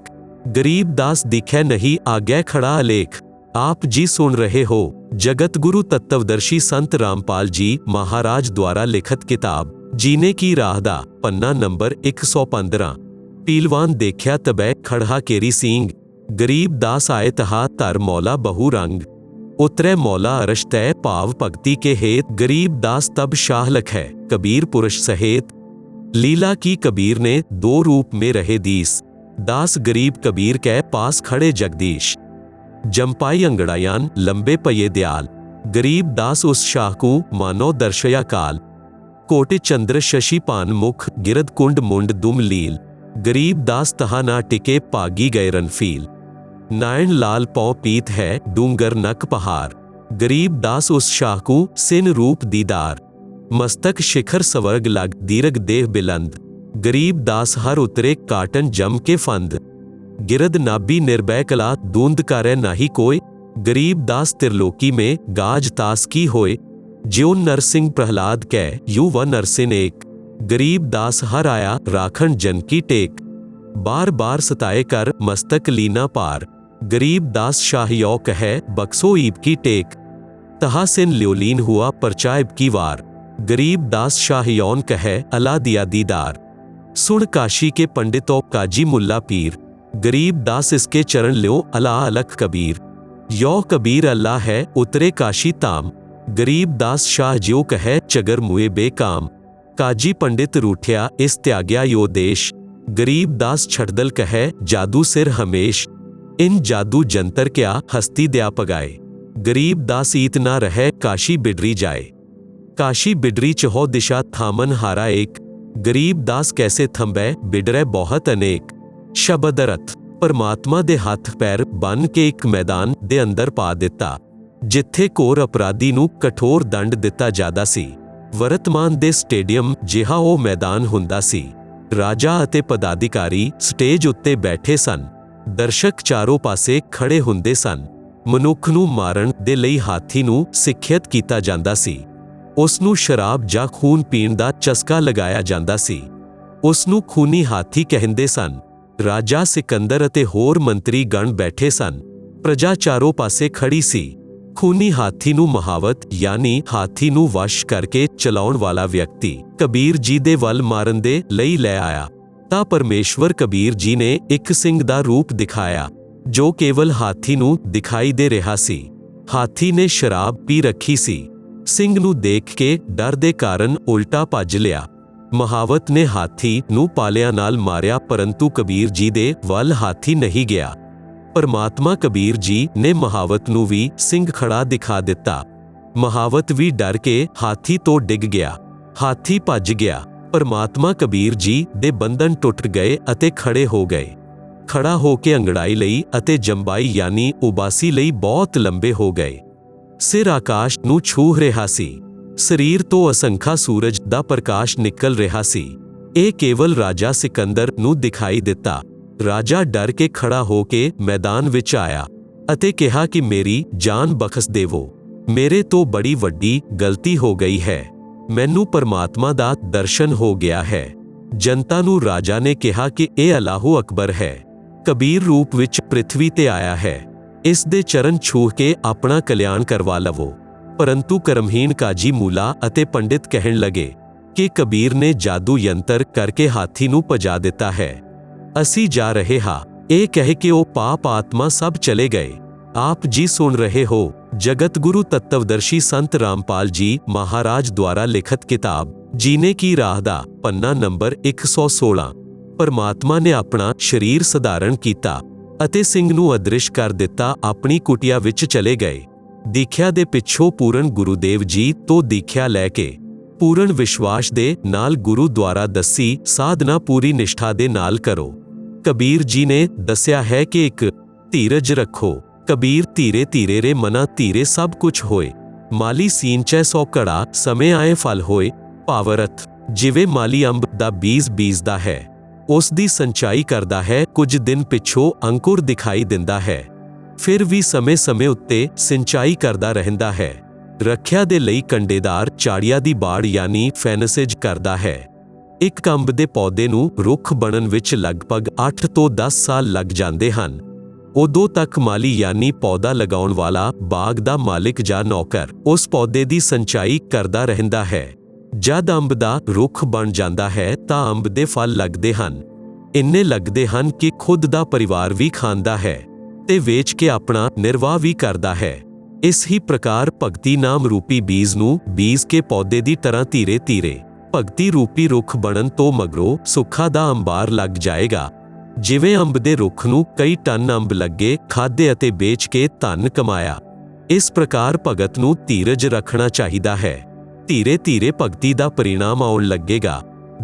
ਗਰੀਬ ਦਾਸ ਦਿਖੈ ਨਹੀਂ, ਆਗੈ ਖੜਾ ਅਲੇਖ। आप जी सुन रहे हो जगत गुरु तत्वदर्शी संत रामपाल जी महाराज द्वारा लिखित किताब जीने की राह दा पन्ना नंबर 115। पीलवान देखिया तबै खड़हा केरी सींग। गरीब दास आए तहा धर मौला बहु रंग। उतरै मौला अरश तय, भाव भक्ति के हेत। गरीब दास तब शाह लखै, कबीर पुरुष सहेत। लीला की कबीर ने दो रूप में रहे दीस। दास गरीब कबीर कै पास खड़े जगदीश। जंपाई अंगड़ायान लंबे पये दयाल। गरीब दास उस शाह को मानो दर्शया काल। कोटि चंद्र शशि पान मुख, गिरद कुंड मुंड दुम लील। गरीब दास तहा ना टिके, पागी गए रनफील। नायन लाल पौ पीत है, डूंगर नक पहाड़। गरीब दास उस शाह को सिन रूप दीदार। मस्तक शिखर स्वर्ग लग, दीर्घ देह बिलंद। गरीब दास हर उतरे, काटन जम के फंद। गिरद नाभि निर्भय कला, दूंद करे नाही कोय। गरीब दास त्रिलोकी में, गाज तास की होय। ज्यो नरसिंह प्रहलाद कै, यू व नरसिंह एक। गरीब दास हर आया, राखण जन की टेक। बार बार सताए कर, मस्तक लीना पार। गरीब दास शाह यौ कहे, बक्सो ईब की टेक। तहा सिन ल्योलीन हुआ, परचाइब की वार। गरीब दास शाह यौन कहे अला दिया दीदार। सुन काशी के पंडितों काजी मुल्ला पीर, गरीब दास इसके चरण ल्यो अला अलख कबीर। यो कबीर अल्लाह है उतरे काशी ताम, गरीब दास शाह ज्यो कहे चगर मुए बेकाम। काजी पंडित रूठिया इस त्याग्या यो देश, गरीब दास छड़दल कहे जादू सिर हमेश। इन जादू जंतर क्या हस्ती दया पगाए, गरीब दास ईत ना रहे काशी बिडरी जाए। काशी बिडरी चहो दिशा थामन हारा एक, गरीब दास कैसे थंबे बिडरे बहुत अनेक। शबद अर्थ परमात्मा दे हथ पैर बन के एक मैदान दे अंदर पा दिता, जिथे घोर अपराधी नूं कठोर दंड दिता जादा सी। वर्तमान दे स्टेडियम जिहा ਉਹ मैदान हुंदा सी। राजा अते पदाधिकारी स्टेज उत्ते बैठे सन, दर्शक चारों पासे खड़े हुंदे सन। मनुख नूं मारण दे लई हाथी नूं सिੱਖਿਅਤ ਕੀਤਾ ਜਾਂਦਾ ਸੀ। ਉਸ ਨੂੰ ਸ਼ਰਾਬ ਜਾਂ ਖੂਨ ਪੀਣ ਦਾ ਚਸਕਾ ਲਗਾਇਆ ਜਾਂਦਾ ਸੀ। ਉਸ ਨੂੰ ਖੂਨੀ ਹਾਥੀ ਕਹਿੰਦੇ ਸਨ। ਰਾਜਾ ਸਿਕੰਦਰ ਅਤੇ ਹੋਰ ਮੰਤਰੀ ਗਣ ਬੈਠੇ ਸਨ। ਪ੍ਰਜਾ ਚਾਰੋਂ ਪਾਸੇ ਖੜੀ ਸੀ। ਖੂਨੀ ਹਾਥੀ ਨੂੰ ਮਹਾਵਤ ਯਾਨੀ ਹਾਥੀ ਨੂੰ ਵਸ਼ ਕਰਕੇ ਚਲਾਉਣ ਵਾਲਾ ਵਿਅਕਤੀ ਕਬੀਰ ਜੀ ਦੇ ਵੱਲ ਮਾਰਨ ਦੇ ਲਈ ਲੈ ਆਇਆ ਤਾਂ ਪਰਮੇਸ਼ਵਰ ਕਬੀਰ ਜੀ ਨੇ ਇੱਕ ਸਿੰਘ ਦਾ ਰੂਪ ਦਿਖਾਇਆ ਜੋ ਕੇਵਲ ਹਾਥੀ ਨੂੰ ਦਿਖਾਈ ਦੇ ਰਿਹਾ ਸੀ। ਹਾਥੀ ਨੇ ਸ਼ਰਾਬ ਪੀ ਰੱਖੀ ਸੀ। ਸਿੰਘ ਨੂੰ ਦੇਖ ਕੇ ਡਰ ਦੇ ਕਾਰਨ ਉਲਟਾ ਭੱਜ ਲਿਆ। ਮਹਾਵਤ ਨੇ ਹਾਥੀ ਨੂੰ ਪਾਲਿਆਂ ਨਾਲ ਮਾਰਿਆ, ਪਰੰਤੂ ਕਬੀਰ ਜੀ ਦੇ ਵੱਲ ਹਾਥੀ ਨਹੀਂ ਗਿਆ। ਪਰਮਾਤਮਾ ਕਬੀਰ ਜੀ ਨੇ ਮਹਾਵਤ ਨੂੰ ਵੀ ਸਿੰਘ ਖੜਾ ਦਿਖਾ ਦਿੱਤਾ। ਮਹਾਵਤ ਵੀ ਡਰ ਕੇ ਹਾਥੀ ਤੋਂ ਡਿੱਗ ਗਿਆ। ਹਾਥੀ ਭੱਜ ਗਿਆ। ਪਰਮਾਤਮਾ ਕਬੀਰ ਜੀ ਦੇ ਬੰਧਨ ਟੁੱਟ ਗਏ ਅਤੇ ਖੜੇ ਹੋ ਗਏ। ਖੜਾ ਹੋ ਕੇ ਅੰਗੜਾਈ ਲਈ ਅਤੇ ਜੰਬਾਈ ਯਾਨੀ ਉਬਾਸੀ ਲਈ ਬਹੁਤ ਲੰਬੇ ਹੋ ਗਏ। ਸਿਰ ਆਕਾਸ਼ ਨੂੰ ਛੂਹ ਰਿਹਾ ਸੀ। ਸਰੀਰ ਤੋਂ ਅਸੰਖਾ ਸੂਰਜ ਦਾ ਪ੍ਰਕਾਸ਼ ਨਿਕਲ ਰਿਹਾ ਸੀ। ਇਹ ਕੇਵਲ ਰਾਜਾ ਸਿਕੰਦਰ ਨੂੰ ਦਿਖਾਈ ਦਿੱਤਾ। ਰਾਜਾ ਡਰ ਕੇ ਖੜਾ ਹੋ ਕੇ ਮੈਦਾਨ ਵਿੱਚ ਆਇਆ ਅਤੇ ਕਿਹਾ ਕਿ ਮੇਰੀ ਜਾਨ ਬਖਸ਼ ਦੇਵੋ, ਮੇਰੇ ਤੋਂ ਬੜੀ ਵੱਡੀ ਗਲਤੀ ਹੋ ਗਈ ਹੈ। ਮੈਨੂੰ ਪਰਮਾਤਮਾ ਦਾ ਦਰਸ਼ਨ ਹੋ ਗਿਆ ਹੈ। ਜਨਤਾ ਨੂੰ ਰਾਜਾ ਨੇ ਕਿਹਾ ਕਿ ਇਹ ਅੱਲਾਹੁ ਅਕਬਰ ਹੈ, ਕਬੀਰ ਰੂਪ ਵਿੱਚ ਪ੍ਰਿਥਵੀ ਤੇ ਆਇਆ ਹੈ। ਇਸ ਦੇ ਚਰਨ ਛੂਹ ਕੇ ਆਪਣਾ ਕਲਿਆਣ ਕਰਵਾ ਲਵੋ। ਪਰੰਤੂ ਕਰਮਹੀਣ ਕਾਜੀ ਮੂਲਾ ਅਤੇ ਪੰਡਿਤ ਕਹਿਣ ਲੱਗੇ ਕਿ ਕਬੀਰ ਨੇ ਜਾਦੂ ਯੰਤਰ ਕਰਕੇ ਹਾਥੀ ਨੂੰ ਭਜਾ ਦਿੱਤਾ ਹੈ। ਅਸੀਂ ਜਾ ਰਹੇ ਹਾਂ। ਇਹ ਕਹਿ ਕੇ ਉਹ ਪਾਪ ਆਤਮਾ ਸਭ ਚਲੇ ਗਏ। ਆਪ ਜੀ ਸੁਣ ਰਹੇ ਹੋ ਜਗਤ ਗੁਰੂ ਤੱਤਵਦਰਸ਼ੀ ਸੰਤ ਰਾਮਪਾਲ ਜੀ ਮਹਾਰਾਜ ਦੁਆਰਾ ਲਿਖਤ ਕਿਤਾਬ ਜੀਨੇ ਕੀ ਰਾਹ ਦਾ ਪੰਨਾ ਨੰਬਰ 116। ਪਰਮਾਤਮਾ ਨੇ ਆਪਣਾ ਸਰੀਰ ਸਧਾਰਨ ਕੀਤਾ ਅਤੇ ਸਿੰਘ ਨੂੰ ਅਦ੍ਰਿਸ਼ ਕਰ ਦਿੱਤਾ। ਆਪਣੀ ਕੁਟੀਆ ਵਿੱਚ ਚਲੇ ਗਏ। ਦੀਖਿਆ ਦੇ ਪਿੱਛੋਂ ਪੂਰਨ ਗੁਰੂਦੇਵ ਜੀ ਤੋਂ ਦੀਖਿਆ ਲੈ ਕੇ ਪੂਰਨ ਵਿਸ਼ਵਾਸ ਦੇ ਨਾਲ ਗੁਰੂ ਦੁਆਰਾ ਦੱਸੀ ਸਾਧਨਾ ਪੂਰੀ ਨਿਸ਼ਠਾ ਦੇ ਨਾਲ ਕਰੋ। ਕਬੀਰ ਜੀ ਨੇ ਦੱਸਿਆ ਹੈ ਕਿ ਇੱਕ ਧੀਰਜ ਰੱਖੋ। ਕਬੀਰ ਧੀਰੇ ਧੀਰੇ ਰੇ ਮਨਾ ਧੀਰੇ ਸਭ ਕੁਝ ਹੋਏ। ਮਾਲੀ ਸੀਂਚੈ ਸੋ ਘੜਾ ਸਮੇਂ ਆਏ ਫਲ ਹੋਏ। ਭਾਵਰਥ ਜਿਵੇਂ ਮਾਲੀ ਅੰਬ ਦਾ ਬੀਜ ਬੀਜਦਾ ਹੈ, ਉਸ ਦੀ ਸਿੰਚਾਈ ਕਰਦਾ ਹੈ, ਕੁਝ ਦਿਨ ਪਿੱਛੋਂ ਅੰਕੁਰ ਦਿਖਾਈ ਦਿੰਦਾ ਹੈ, ਫਿਰ ਵੀ ਸਮੇਂ-ਸਮੇਂ ਉੱਤੇ ਸਿੰਚਾਈ ਕਰਦਾ ਰਹਿੰਦਾ ਹੈ। ਰੱਖਿਆ ਦੇ ਲਈ ਕੰਡੇਦਾਰ ਝਾੜੀਆਂ ਦੀ ਬਾੜ ਯਾਨੀ ਫੈਨਸਿਜ ਕਰਦਾ ਹੈ। ਇੱਕ ਅੰਬ ਦੇ ਪੌਦੇ ਨੂੰ ਰੁੱਖ ਬਣਨ ਵਿੱਚ ਲਗਭਗ 8 ਤੋਂ 10 ਸਾਲ ਲੱਗ ਜਾਂਦੇ ਹਨ। ਉਦੋਂ ਤੱਕ ਮਾਲੀ ਯਾਨੀ ਪੌਦਾ ਲਗਾਉਣ ਵਾਲਾ ਬਾਗ ਦਾ ਮਾਲਿਕ ਜਾਂ ਨੌਕਰ ਉਸ ਪੌਦੇ ਦੀ ਸਿੰਚਾਈ ਕਰਦਾ ਰਹਿੰਦਾ ਹੈ। ਜਦ ਅੰਬ ਦਾ ਰੁੱਖ ਬਣ ਜਾਂਦਾ ਹੈ ਤਾਂ ਅੰਬ ਦੇ ਫਲ ਲੱਗਦੇ ਹਨ। ਇੰਨੇ ਲੱਗਦੇ ਹਨ ਕਿ ਖੁਦ ਦਾ ਪਰਿਵਾਰ ਵੀ ਖਾਂਦਾ ਹੈ ਤੇ ਵੇਚ ਕੇ ਆਪਣਾ ਨਿਰਵਾਹ ਵੀ ਕਰਦਾ ਹੈ। ਇਸ ਹੀ ਪ੍ਰਕਾਰ ਭਗਤੀ ਨਾਮ ਰੂਪੀ ਬੀਜ ਨੂੰ ਬੀਜ ਕੇ ਪੌਦੇ ਦੀ ਤਰ੍ਹਾਂ ਧੀਰੇ ਧੀਰੇ ਭਗਤੀ ਰੂਪੀ ਰੁੱਖ ਬਣਨ ਤੋਂ ਮਗਰੋਂ ਸੁੱਖਾਂ ਦਾ ਅੰਬਾਰ ਲੱਗ ਜਾਏਗਾ। ਜਿਵੇਂ ਅੰਬ ਦੇ ਰੁੱਖ ਨੂੰ ਕਈ ਟਨ ਅੰਬ ਲੱਗੇ, ਖਾਧੇ ਅਤੇ ਵੇਚ ਕੇ ਧਨ ਕਮਾਇਆ। ਇਸ ਪ੍ਰਕਾਰ ਭਗਤ ਨੂੰ ਧੀਰਜ ਰੱਖਣਾ ਚਾਹੀਦਾ ਹੈ। ਧੀਰੇ ਧੀਰੇ ਭਗਤੀ ਦਾ ਪਰਿਣਾਮ ਆਉਣ ਲੱਗੇਗਾ।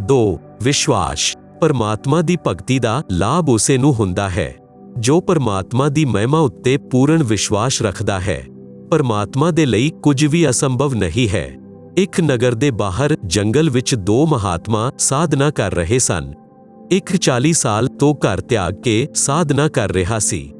2. ਵਿਸ਼ਵਾਸ। ਪਰਮਾਤਮਾ ਦੀ ਭਗਤੀ ਦਾ ਲਾਭ ਉਸੇ ਨੂੰ ਹੁੰਦਾ ਹੈ ਜੋ ਪਰਮਾਤਮਾ ਦੀ ਮਹਿਮਾ ਉੱਤੇ ਪੂਰਨ ਵਿਸ਼ਵਾਸ ਰੱਖਦਾ ਹੈ। ਪਰਮਾਤਮਾ ਦੇ ਲਈ ਕੁਝ ਵੀ ਅਸੰਭਵ ਨਹੀਂ ਹੈ। ਇੱਕ ਨਗਰ ਦੇ ਬਾਹਰ ਜੰਗਲ ਵਿੱਚ 2 ਮਹਾਤਮਾ ਸਾਧਨਾ ਕਰ ਰਹੇ ਸਨ। ਇੱਕ 40 ਸਾਲ ਤੋਂ ਘਰ ਤਿਆਗ ਕੇ ਸਾਧਨਾ ਕਰ ਰਿਹਾ ਸੀ।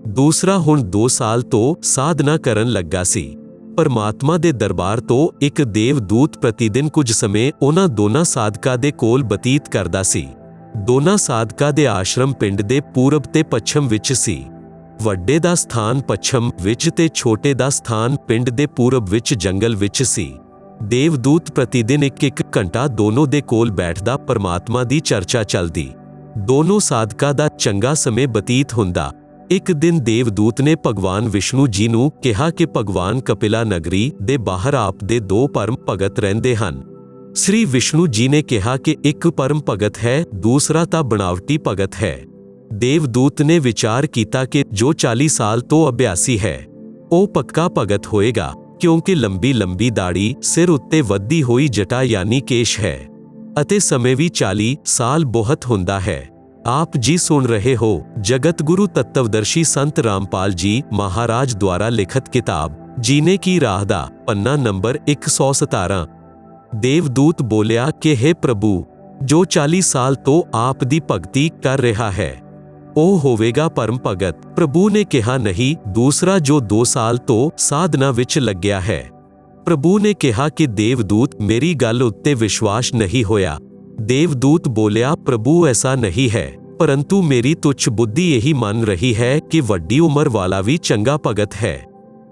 ਦੂਸਰਾ ਹੁਣ 2 ਸਾਲ ਤੋਂ ਸਾਧਨਾ ਕਰਨ ਲੱਗਾ ਸੀ। ਪਰਮਾਤਮਾ ਦੇ ਦਰਬਾਰ ਤੋਂ ਇੱਕ ਦੇਵਦੂਤ ਪ੍ਰਤੀਦਿਨ ਕੁਝ ਸਮੇਂ ਉਹਨਾਂ ਦੋਨਾਂ ਸਾਧਕਾਂ ਦੇ ਕੋਲ ਬਤੀਤ ਕਰਦਾ ਸੀ। ਦੋਨਾਂ ਸਾਧਕਾਂ ਦੇ ਆਸ਼ਰਮ ਪਿੰਡ ਦੇ ਪੂਰਬ ਤੇ ਪੱਛਮ ਵਿੱਚ ਸੀ। ਵੱਡੇ ਦਾ ਸਥਾਨ ਪੱਛਮ ਵਿੱਚ ਤੇ ਛੋਟੇ ਦਾ ਸਥਾਨ ਪਿੰਡ ਦੇ ਪੂਰਬ ਵਿੱਚ ਜੰਗਲ ਵਿੱਚ ਸੀ। ਦੇਵਦੂਤ ਪ੍ਰਤੀਦਿਨ ਇੱਕ ਘੰਟਾ ਦੋਨੋਂ ਦੇ ਕੋਲ ਬੈਠਦਾ, ਪਰਮਾਤਮਾ ਦੀ ਚਰਚਾ ਚੱਲਦੀ। ਦੋਨੋਂ ਸਾਧਕਾਂ ਦਾ ਚੰਗਾ ਸਮੇਂ ਬਤੀਤ ਹੁੰਦਾ। ਇੱਕ ਦਿਨ ਦੇਵਦੂਤ ਨੇ ਭਗਵਾਨ ਵਿਸ਼ਨੂੰ ਜੀ ਨੂੰ ਕਿਹਾ ਕਿ ਭਗਵਾਨ ਕਪਿਲਾ ਨਗਰੀ ਦੇ ਬਾਹਰ ਆਪ ਦੇ ਦੋ ਪਰਮ ਭਗਤ ਰਹਿੰਦੇ ਹਨ। ਸ੍ਰੀ ਵਿਸ਼ਨੂੰ ਜੀ ਨੇ ਕਿਹਾ ਕਿ ਇੱਕ ਪਰਮ ਭਗਤ ਹੈ, ਦੂਸਰਾ ਤਾਂ ਬਣਾਵਟੀ ਭਗਤ ਹੈ। ਦੇਵਦੂਤ ਨੇ ਵਿਚਾਰ ਕੀਤਾ ਕਿ ਜੋ 40 ਸਾਲ ਤੋਂ ਅਭਿਆਸੀ ਹੈ ਉਹ ਪੱਕਾ ਭਗਤ ਹੋਏਗਾ, ਕਿਉਂਕਿ ਲੰਬੀ ਦਾੜੀ, ਸਿਰ ਉੱਤੇ ਵੱਧੀ ਹੋਈ ਜਟਾ ਯਾਨੀ ਕੇਸ਼ ਹੈ ਅਤੇ ਸਮੇਂ ਵੀ 40 ਸਾਲ ਬਹੁਤ ਹੁੰਦਾ ਹੈ। ਆਪ ਜੀ ਸੁਣ ਰਹੇ ਹੋ ਜਗਤ ਗੁਰੂ ਤੱਤਵਦਰਸ਼ੀ ਸੰਤ ਰਾਮਪਾਲ ਜੀ ਮਹਾਰਾਜ ਦੁਆਰਾ ਲਿਖਤ ਕਿਤਾਬ ਜੀਨੇ ਕੀ ਰਾਹ ਦਾ ਪੰਨਾ ਨੰਬਰ 117। ਦੇਵਦੂਤ ਬੋਲਿਆ ਕਿ हे ਪ੍ਰਭੂ, ਜੋ 40 ਸਾਲ ਤੋਂ ਆਪ ਦੀ ਭਗਤੀ ਕਰ ਰਿਹਾ ਹੈ ਉਹ ਹੋਵੇਗਾ ਪਰਮ ਭਗਤ। ਪ੍ਰਭੂ ਨੇ ਕਿਹਾ ਨਹੀਂ, ਦੂਸਰਾ ਜੋ 2 ਸਾਲ ਤੋਂ ਸਾਧਨਾ ਵਿੱਚ ਲੱਗਿਆ ਹੈ। ਪ੍ਰਭੂ ਨੇ ਕਿਹਾ ਕਿ ਦੇਵਦੂਤ, ਮੇਰੀ ਗੱਲ ਉੱਤੇ ਵਿਸ਼ਵਾਸ ਨਹੀਂ ਹੋਇਆ। ਦੇਵਦੂਤ ਬੋਲਿਆ, ਪ੍ਰਭੂ ਐਸਾ ਨਹੀਂ ਹੈ, ਪਰੰਤੂ ਮੇਰੀ ਤੁੱਛ ਬੁੱਧੀ ਇਹੀ ਮੰਨ ਰਹੀ ਹੈ ਕਿ ਵੱਡੀ ਉਮਰ ਵਾਲਾ ਵੀ ਚੰਗਾ ਭਗਤ ਹੈ।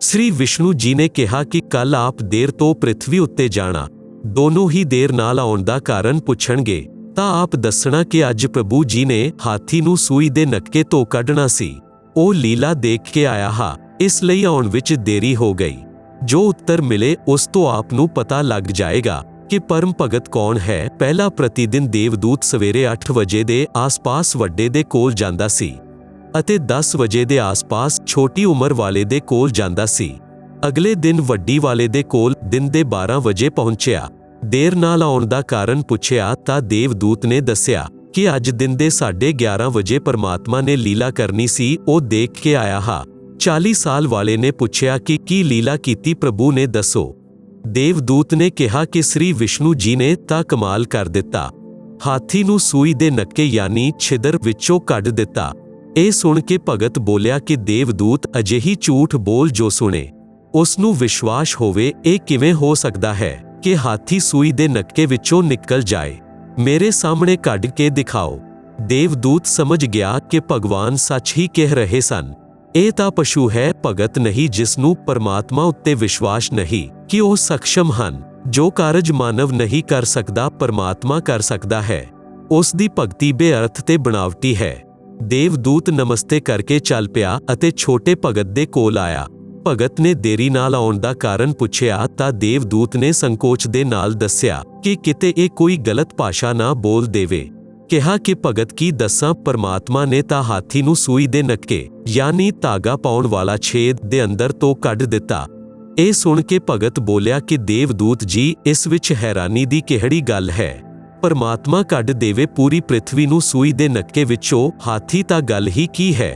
ਸ੍ਰੀ ਵਿਸ਼ਨੂੰ ਜੀ ਨੇ ਕਿਹਾ ਕਿ ਕੱਲ ਆਪ ਦੇਰ ਤੋਂ ਪ੍ਰਿਥਵੀ ਉੱਤੇ ਜਾਣਾ, ਦੋਨੋਂ ਹੀ ਦੇਰ ਨਾਲ ਆਉਣ ਦਾ ਕਾਰਨ ਪੁੱਛਣਗੇ ਤਾਂ ਆਪ ਦੱਸਣਾ ਕਿ ਅੱਜ ਪ੍ਰਭੂ ਜੀ ਨੇ ਹਾਥੀ ਨੂੰ ਸੂਈ ਦੇ ਨੱਕੇ ਤੋਂ ਕੱਢਣਾ ਸੀ, ਉਹ ਲੀਲਾ ਦੇਖ ਕੇ ਆਇਆ ਹਾਂ, ਇਸ ਲਈ ਆਉਣ ਵਿੱਚ ਦੇਰੀ ਹੋ ਗਈ। ਜੋ ਉੱਤਰ ਮਿਲੇ ਉਸ ਤੋਂ ਆਪ ਨੂੰ ਪਤਾ ਲੱਗ ਜਾਏਗਾ ਕਿ ਪਰਮ ਭਗਤ ਕੌਣ ਹੈ। ਪਹਿਲਾ ਪ੍ਰਤੀਦਿਨ ਦੇਵਦੂਤ ਸਵੇਰੇ 8 ਵਜੇ ਦੇ ਆਸ-ਪਾਸ ਵੱਡੇ ਦੇ ਕੋਲ ਜਾਂਦਾ ਸੀ ਅਤੇ 10 ਵਜੇ ਦੇ ਆਸ-ਪਾਸ ਛੋਟੀ ਉਮਰ ਵਾਲੇ ਦੇ ਕੋਲ ਜਾਂਦਾ ਸੀ। ਅਗਲੇ ਦਿਨ ਵੱਡੀ ਵਾਲੇ ਦੇ ਕੋਲ ਦਿਨ ਦੇ 12 ਵਜੇ ਪਹੁੰਚਿਆ। ਦੇਰ ਨਾਲ ਆਉਣ ਦਾ ਕਾਰਨ ਪੁੱਛਿਆ ਤਾਂ ਦੇਵਦੂਤ ਨੇ ਦੱਸਿਆ ਕਿ ਅੱਜ ਦਿਨ ਦੇ 11:30 ਵਜੇ ਪਰਮਾਤਮਾ ਨੇ ਲੀਲਾ ਕਰਨੀ ਸੀ, ਉਹ ਦੇਖ ਕੇ ਆਇਆ ਹਾਂ। 40 ਸਾਲ ਵਾਲੇ ਨੇ ਪੁੱਛਿਆ ਕਿ ਕੀ ਲੀਲਾ ਕੀਤੀ ਪ੍ਰਭੂ ਨੇ, ਦੱਸੋ। ਦੇਵਦੂਤ ਨੇ ਕਿਹਾ ਕਿ ਸ੍ਰੀ ਵਿਸ਼ਨੂੰ ਜੀ ਨੇ ਤਾਂ ਕਮਾਲ ਕਰ ਦਿੱਤਾ, ਹਾਥੀ ਨੂੰ ਸੂਈ ਦੇ ਨੱਕੇ ਯਾਨੀ ਛਿਦਰ ਵਿੱਚੋਂ ਕੱਢ ਦਿੱਤਾ। ਇਹ ਸੁਣ ਕੇ ਭਗਤ ਬੋਲਿਆ ਕਿ ਦੇਵਦੂਤ, ਅਜਿਹੀ ਝੂਠ ਬੋਲ ਜੋ ਸੁਣੇ ਉਸ ਨੂੰ ਵਿਸ਼ਵਾਸ ਹੋਵੇ। ਇਹ ਕਿਵੇਂ ਹੋ ਸਕਦਾ ਹੈ ਕਿ ਹਾਥੀ ਸੂਈ ਦੇ ਨੱਕੇ ਵਿੱਚੋਂ ਨਿਕਲ ਜਾਏ, ਮੇਰੇ ਸਾਹਮਣੇ ਕੱਢ ਕੇ ਦਿਖਾਓ। ਦੇਵਦੂਤ ਸਮਝ ਗਿਆ ਕਿ ਭਗਵਾਨ ਸੱਚ ਹੀ ਕਹਿ ਰਹੇ ਸਨ। ਇਹ ਤਾਂ ਪਸ਼ੂ ਹੈ, ਭਗਤ ਨਹੀਂ, ਜਿਸ ਨੂੰ ਪਰਮਾਤਮਾ ਉੱਤੇ ਵਿਸ਼ਵਾਸ ਨਹੀਂ ਕਿ ਉਹ ਸક્ષਮ ਹਨ। ਜੋ ਕਾਰਜ ਮਾਨਵ ਨਹੀਂ ਕਰ ਸਕਦਾ, ਪਰਮਾਤਮਾ ਕਰ ਸਕਦਾ ਹੈ। ਉਸ ਦੀ ਭਗਤੀ ਬੇਅਰਥ ਤੇ ਬਣਾਵਟੀ ਹੈ। ਦੇਵਦੂਤ ਨਮਸਤੇ ਕਰਕੇ ਚੱਲ ਪਿਆ ਅਤੇ ਛੋਟੇ ਭਗਤ ਦੇ ਕੋਲ ਆਇਆ। ਭਗਤ ਨੇ ਦੇਰੀ ਨਾਲ ਆਉਣ ਦਾ ਕਾਰਨ ਪੁੱਛਿਆ ਤਾਂ ਦੇਵਦੂਤ ਨੇ ਸੰਕੋਚ ਦੇ ਨਾਲ ਦੱਸਿਆ ਕਿ ਕਿਤੇ ਇਹ ਕੋਈ ਗਲਤ ਭਾਸ਼ਾ ਨਾ ਬੋਲ ਦੇਵੇ। ਕਿਹਾ ਕਿ ਭਗਤ ਕੀ ਦੱਸਾਂ, ਪਰਮਾਤਮਾ ਨੇ ਤਾਂ ਹਾਥੀ ਨੂੰ ਸੂਈ ਦੇ ਨੱਕੇ ਯਾਨੀ ਧਾਗਾ ਪਾਉਣ ਵਾਲਾ ਛੇਦ ਦੇ ਅੰਦਰ ਤੋਂ ਕੱਢ ਦਿੱਤਾ। ਇਹ ਸੁਣ ਕੇ ਭਗਤ ਬੋਲਿਆ ਕਿ ਦੇਵਦੂਤ ਜੀ, ਇਸ ਵਿੱਚ ਹੈਰਾਨੀ ਦੀ ਕਿਹੜੀ ਗੱਲ ਹੈ। ਪਰਮਾਤਮਾ ਕੱਢ ਦੇਵੇ ਪੂਰੀ ਪ੍ਰਿਥਵੀ ਨੂੰ ਸੂਈ ਦੇ ਨੱਕੇ ਵਿੱਚੋਂ, ਹਾਥੀ ਤਾਂ ਗੱਲ ਹੀ ਕੀ ਹੈ।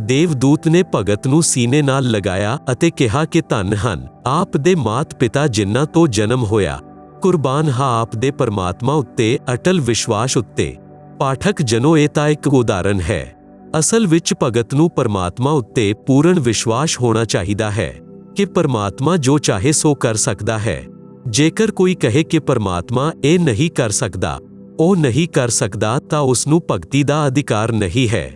ਦੇਵਦੂਤ ਨੇ ਭਗਤ ਨੂੰ ਸੀਨੇ ਨਾਲ ਲਗਾਇਆ ਅਤੇ ਕਿਹਾ ਕਿ ਧੰਨ ਹਨ ਆਪ ਦੇ ਮਾਤ ਪਿਤਾ ਜਿਨ੍ਹਾਂ ਤੋਂ ਜਨਮ ਹੋਇਆ। ਕੁਰਬਾਨ ਹਾਂ ਆਪ ਦੇ ਪਰਮਾਤਮਾ ਉੱਤੇ ਅਟਲ ਵਿਸ਼ਵਾਸ ਉੱਤੇ। ਪਾਠਕ ਜਨੋ, ਇਹ ਤਾਂ ਇੱਕ ਉਦਾਹਰਨ ਹੈ। ਅਸਲ ਵਿੱਚ ਭਗਤ ਨੂੰ ਪਰਮਾਤਮਾ ਉੱਤੇ ਪੂਰਨ ਵਿਸ਼ਵਾਸ ਹੋਣਾ ਚਾਹੀਦਾ ਹੈ ਕਿ ਪਰਮਾਤਮਾ ਜੋ ਚਾਹੇ ਸੋ ਕਰ ਸਕਦਾ ਹੈ। ਜੇਕਰ ਕੋਈ ਕਹੇ ਕਿ ਪਰਮਾਤਮਾ ਇਹ ਨਹੀਂ ਕਰ ਸਕਦਾ, ਉਹ ਨਹੀਂ ਕਰ ਸਕਦਾ, ਤਾਂ ਉਸ ਨੂੰ ਭਗਤੀ ਦਾ ਅਧਿਕਾਰ ਨਹੀਂ ਹੈ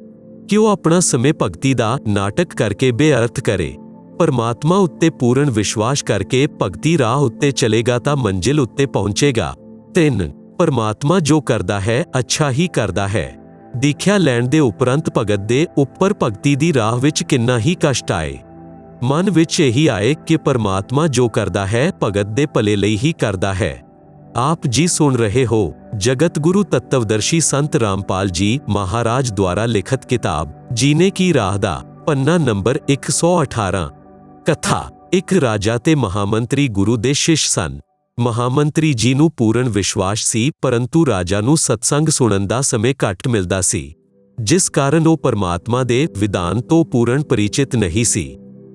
ਕਿ ਉਹ ਆਪਣਾ ਸਮੇਂ ਭਗਤੀ ਦਾ ਨਾਟਕ ਕਰਕੇ ਬੇਅਰਥ ਕਰੇ। ਪਰਮਾਤਮਾ ਉੱਤੇ ਪੂਰਨ ਵਿਸ਼ਵਾਸ ਕਰਕੇ ਭਗਤੀ ਰਾਹ ਉੱਤੇ ਚਲੇਗਾ ਤਾਂ ਮੰਜ਼ਿਲ ਉੱਤੇ ਪਹੁੰਚੇਗਾ। 3. ਪਰਮਾਤਮਾ ਜੋ ਕਰਦਾ ਹੈ ਅੱਛਾ ਹੀ ਕਰਦਾ ਹੈ। ਦੀਖਿਆ ਲੈਣ ਦੇ ਉਪਰੰਤ ਭਗਤ ਦੇ ਉੱਪਰ ਭਗਤੀ ਦੀ ਰਾਹ ਵਿੱਚ ਕਿੰਨਾ ਹੀ ਕਸ਼ਟ ਆਏ, ਮਨ ਵਿੱਚ ਇਹੀ ਆਏ ਕਿ ਪਰਮਾਤਮਾ ਜੋ ਕਰਦਾ ਹੈ ਭਗਤ ਦੇ ਭਲੇ ਲਈ ਹੀ ਕਰਦਾ ਹੈ। ਆਪ ਜੀ ਸੁਣ ਰਹੇ ਹੋ ਜਗਤ ਗੁਰੂ ਤੱਤਵਦਰਸ਼ੀ ਸੰਤ ਰਾਮਪਾਲ ਜੀ ਮਹਾਰਾਜ ਦੁਆਰਾ ਲਿਖਤ ਕਿਤਾਬ ਜੀਨੇ ਕੀ ਰਾਹ ਦਾ ਪੰਨਾ ਨੰਬਰ 118। ਕਥਾ। ਇੱਕ ਰਾਜਾ ਤੇ ਮਹਾਮੰਤਰੀ ਗੁਰੂ ਦੇ ਸ਼ਿਸ਼ ਸਨ। ਮਹਾਮੰਤਰੀ ਜੀ ਨੂੰ ਪੂਰਨ ਵਿਸ਼ਵਾਸ ਸੀ, ਪਰੰਤੂ ਰਾਜਾ ਨੂੰ ਸਤਸੰਗ ਸੁਣਨ ਦਾ ਸਮੇਂ ਘੱਟ ਮਿਲਦਾ ਸੀ, ਜਿਸ ਕਾਰਨ ਉਹ ਪਰਮਾਤਮਾ ਦੇ ਵਿਧਾਨ ਤੋਂ ਪੂਰਨ ਪਰਿਚਿਤ ਨਹੀਂ ਸੀ,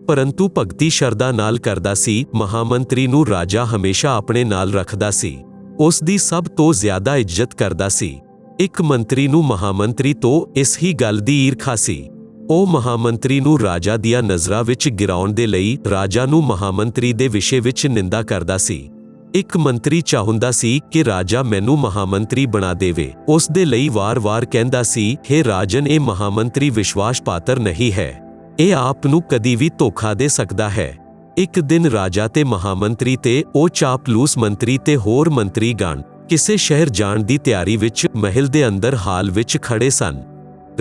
ਪਰੰਤੂ ਭਗਤੀ ਸ਼ਰਧਾ ਨਾਲ ਕਰਦਾ ਸੀ। ਮਹਾਮੰਤਰੀ ਨੂੰ ਰਾਜਾ ਹਮੇਸ਼ਾ ਆਪਣੇ ਨਾਲ ਰੱਖਦਾ ਸੀ, ਉਸ ਦੀ ਸਭ ਤੋਂ ਜ਼ਿਆਦਾ ਇੱਜ਼ਤ ਕਰਦਾ ਸੀ। ਇੱਕ ਮੰਤਰੀ ਨੂੰ ਮਹਾਮੰਤਰੀ ਤੋਂ ਇਸ ਹੀ ਗੱਲ ਦੀ ਈਰਖਾ ਸੀ। ਉਹ ਮਹਾਮੰਤਰੀ ਨੂੰ ਰਾਜਾ ਦੀਆਂ ਨਜ਼ਰਾਂ ਵਿੱਚ ਗਿਰਾਉਣ ਦੇ ਲਈ ਰਾਜਾ ਨੂੰ ਮਹਾਮੰਤਰੀ ਦੇ ਵਿਸ਼ੇ ਵਿੱਚ ਨਿੰਦਾ ਕਰਦਾ ਸੀ। ਇੱਕ ਮੰਤਰੀ ਚਾਹੁੰਦਾ ਸੀ ਕਿ ਰਾਜਾ ਮੈਨੂੰ ਮਹਾਮੰਤਰੀ ਬਣਾ ਦੇਵੇ। ਉਸ ਦੇ ਲਈ ਵਾਰ-ਵਾਰ ਕਹਿੰਦਾ ਸੀ, ਹੇ ਰਾਜਨ, ਇਹ ਮਹਾਮੰਤਰੀ ਵਿਸ਼ਵਾਸ ਪਾਤਰ ਨਹੀਂ ਹੈ, ਇਹ ਆਪ ਨੂੰ ਕਦੀ ਵੀ ਧੋਖਾ ਦੇ ਸਕਦਾ ਹੈ। ਇੱਕ ਦਿਨ ਰਾਜਾ ਤੇ ਮਹਾਮੰਤਰੀ ਤੇ ਉਹ ਚਾਪਲੂਸ ਮੰਤਰੀ ਤੇ ਹੋਰ ਮੰਤਰੀਗਣ ਕਿਸੇ ਸ਼ਹਿਰ ਜਾਣ ਦੀ ਤਿਆਰੀ ਵਿੱਚ ਮਹਿਲ ਦੇ ਅੰਦਰ ਹਾਲ ਵਿੱਚ ਖੜੇ ਸਨ।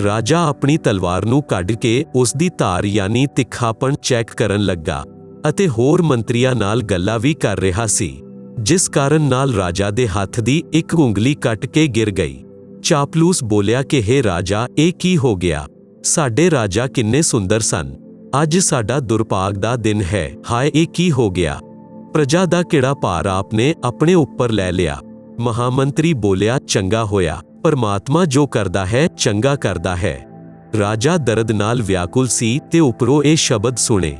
ਰਾਜਾ ਆਪਣੀ ਤਲਵਾਰ ਨੂੰ ਕੱਢ ਕੇ ਉਸ ਦੀ ਧਾਰ ਯਾਨੀ ਤਿੱਖਾਪਣ ਚੈੱਕ ਕਰਨ ਲੱਗਾ ਅਤੇ ਹੋਰ ਮੰਤਰੀਆਂ ਨਾਲ ਗੱਲਾਂ ਵੀ ਕਰ ਰਿਹਾ ਸੀ, ਜਿਸ ਕਾਰਨ ਨਾਲ ਰਾਜਾ ਦੇ ਹੱਥ ਦੀ ਇੱਕ ਉਂਗਲੀ ਕੱਟ ਕੇ ਗਿਰ ਗਈ। ਚਾਪਲੂਸ ਬੋਲਿਆ ਕਿ ਹੇ ਰਾਜਾ, ਇਹ ਕੀ ਹੋ ਗਿਆ? ਸਾਡੇ ਰਾਜਾ ਕਿੰਨੇ ਸੁੰਦਰ ਸਨ। ਅੱਜ ਸਾਡਾ ਦੁਰਭਾਗ ਦਾ ਦਿਨ ਹੈ। ਹਾਏ, ਇਹ ਕੀ ਹੋ ਗਿਆ? ਪ੍ਰਜਾ ਦਾ ਕਿਹੜਾ ਭਾਰ ਆਪਨੇ ਆਪਣੇ ਉੱਪਰ ਲੈ ਲਿਆ। ਮਹਾਮੰਤਰੀ ਬੋਲਿਆ, ਚੰਗਾ ਹੋਇਆ, ਪਰਮਾਤਮਾ ਜੋ ਕਰਦਾ ਹੈ ਚੰਗਾ ਕਰਦਾ ਹੈ। ਰਾਜਾ ਦਰਦ ਨਾਲ ਵਿਆਕੁਲ ਸੀ ਤੇ ਉੱਪਰੋਂ ਇਹ ਸ਼ਬਦ ਸੁਣੇ।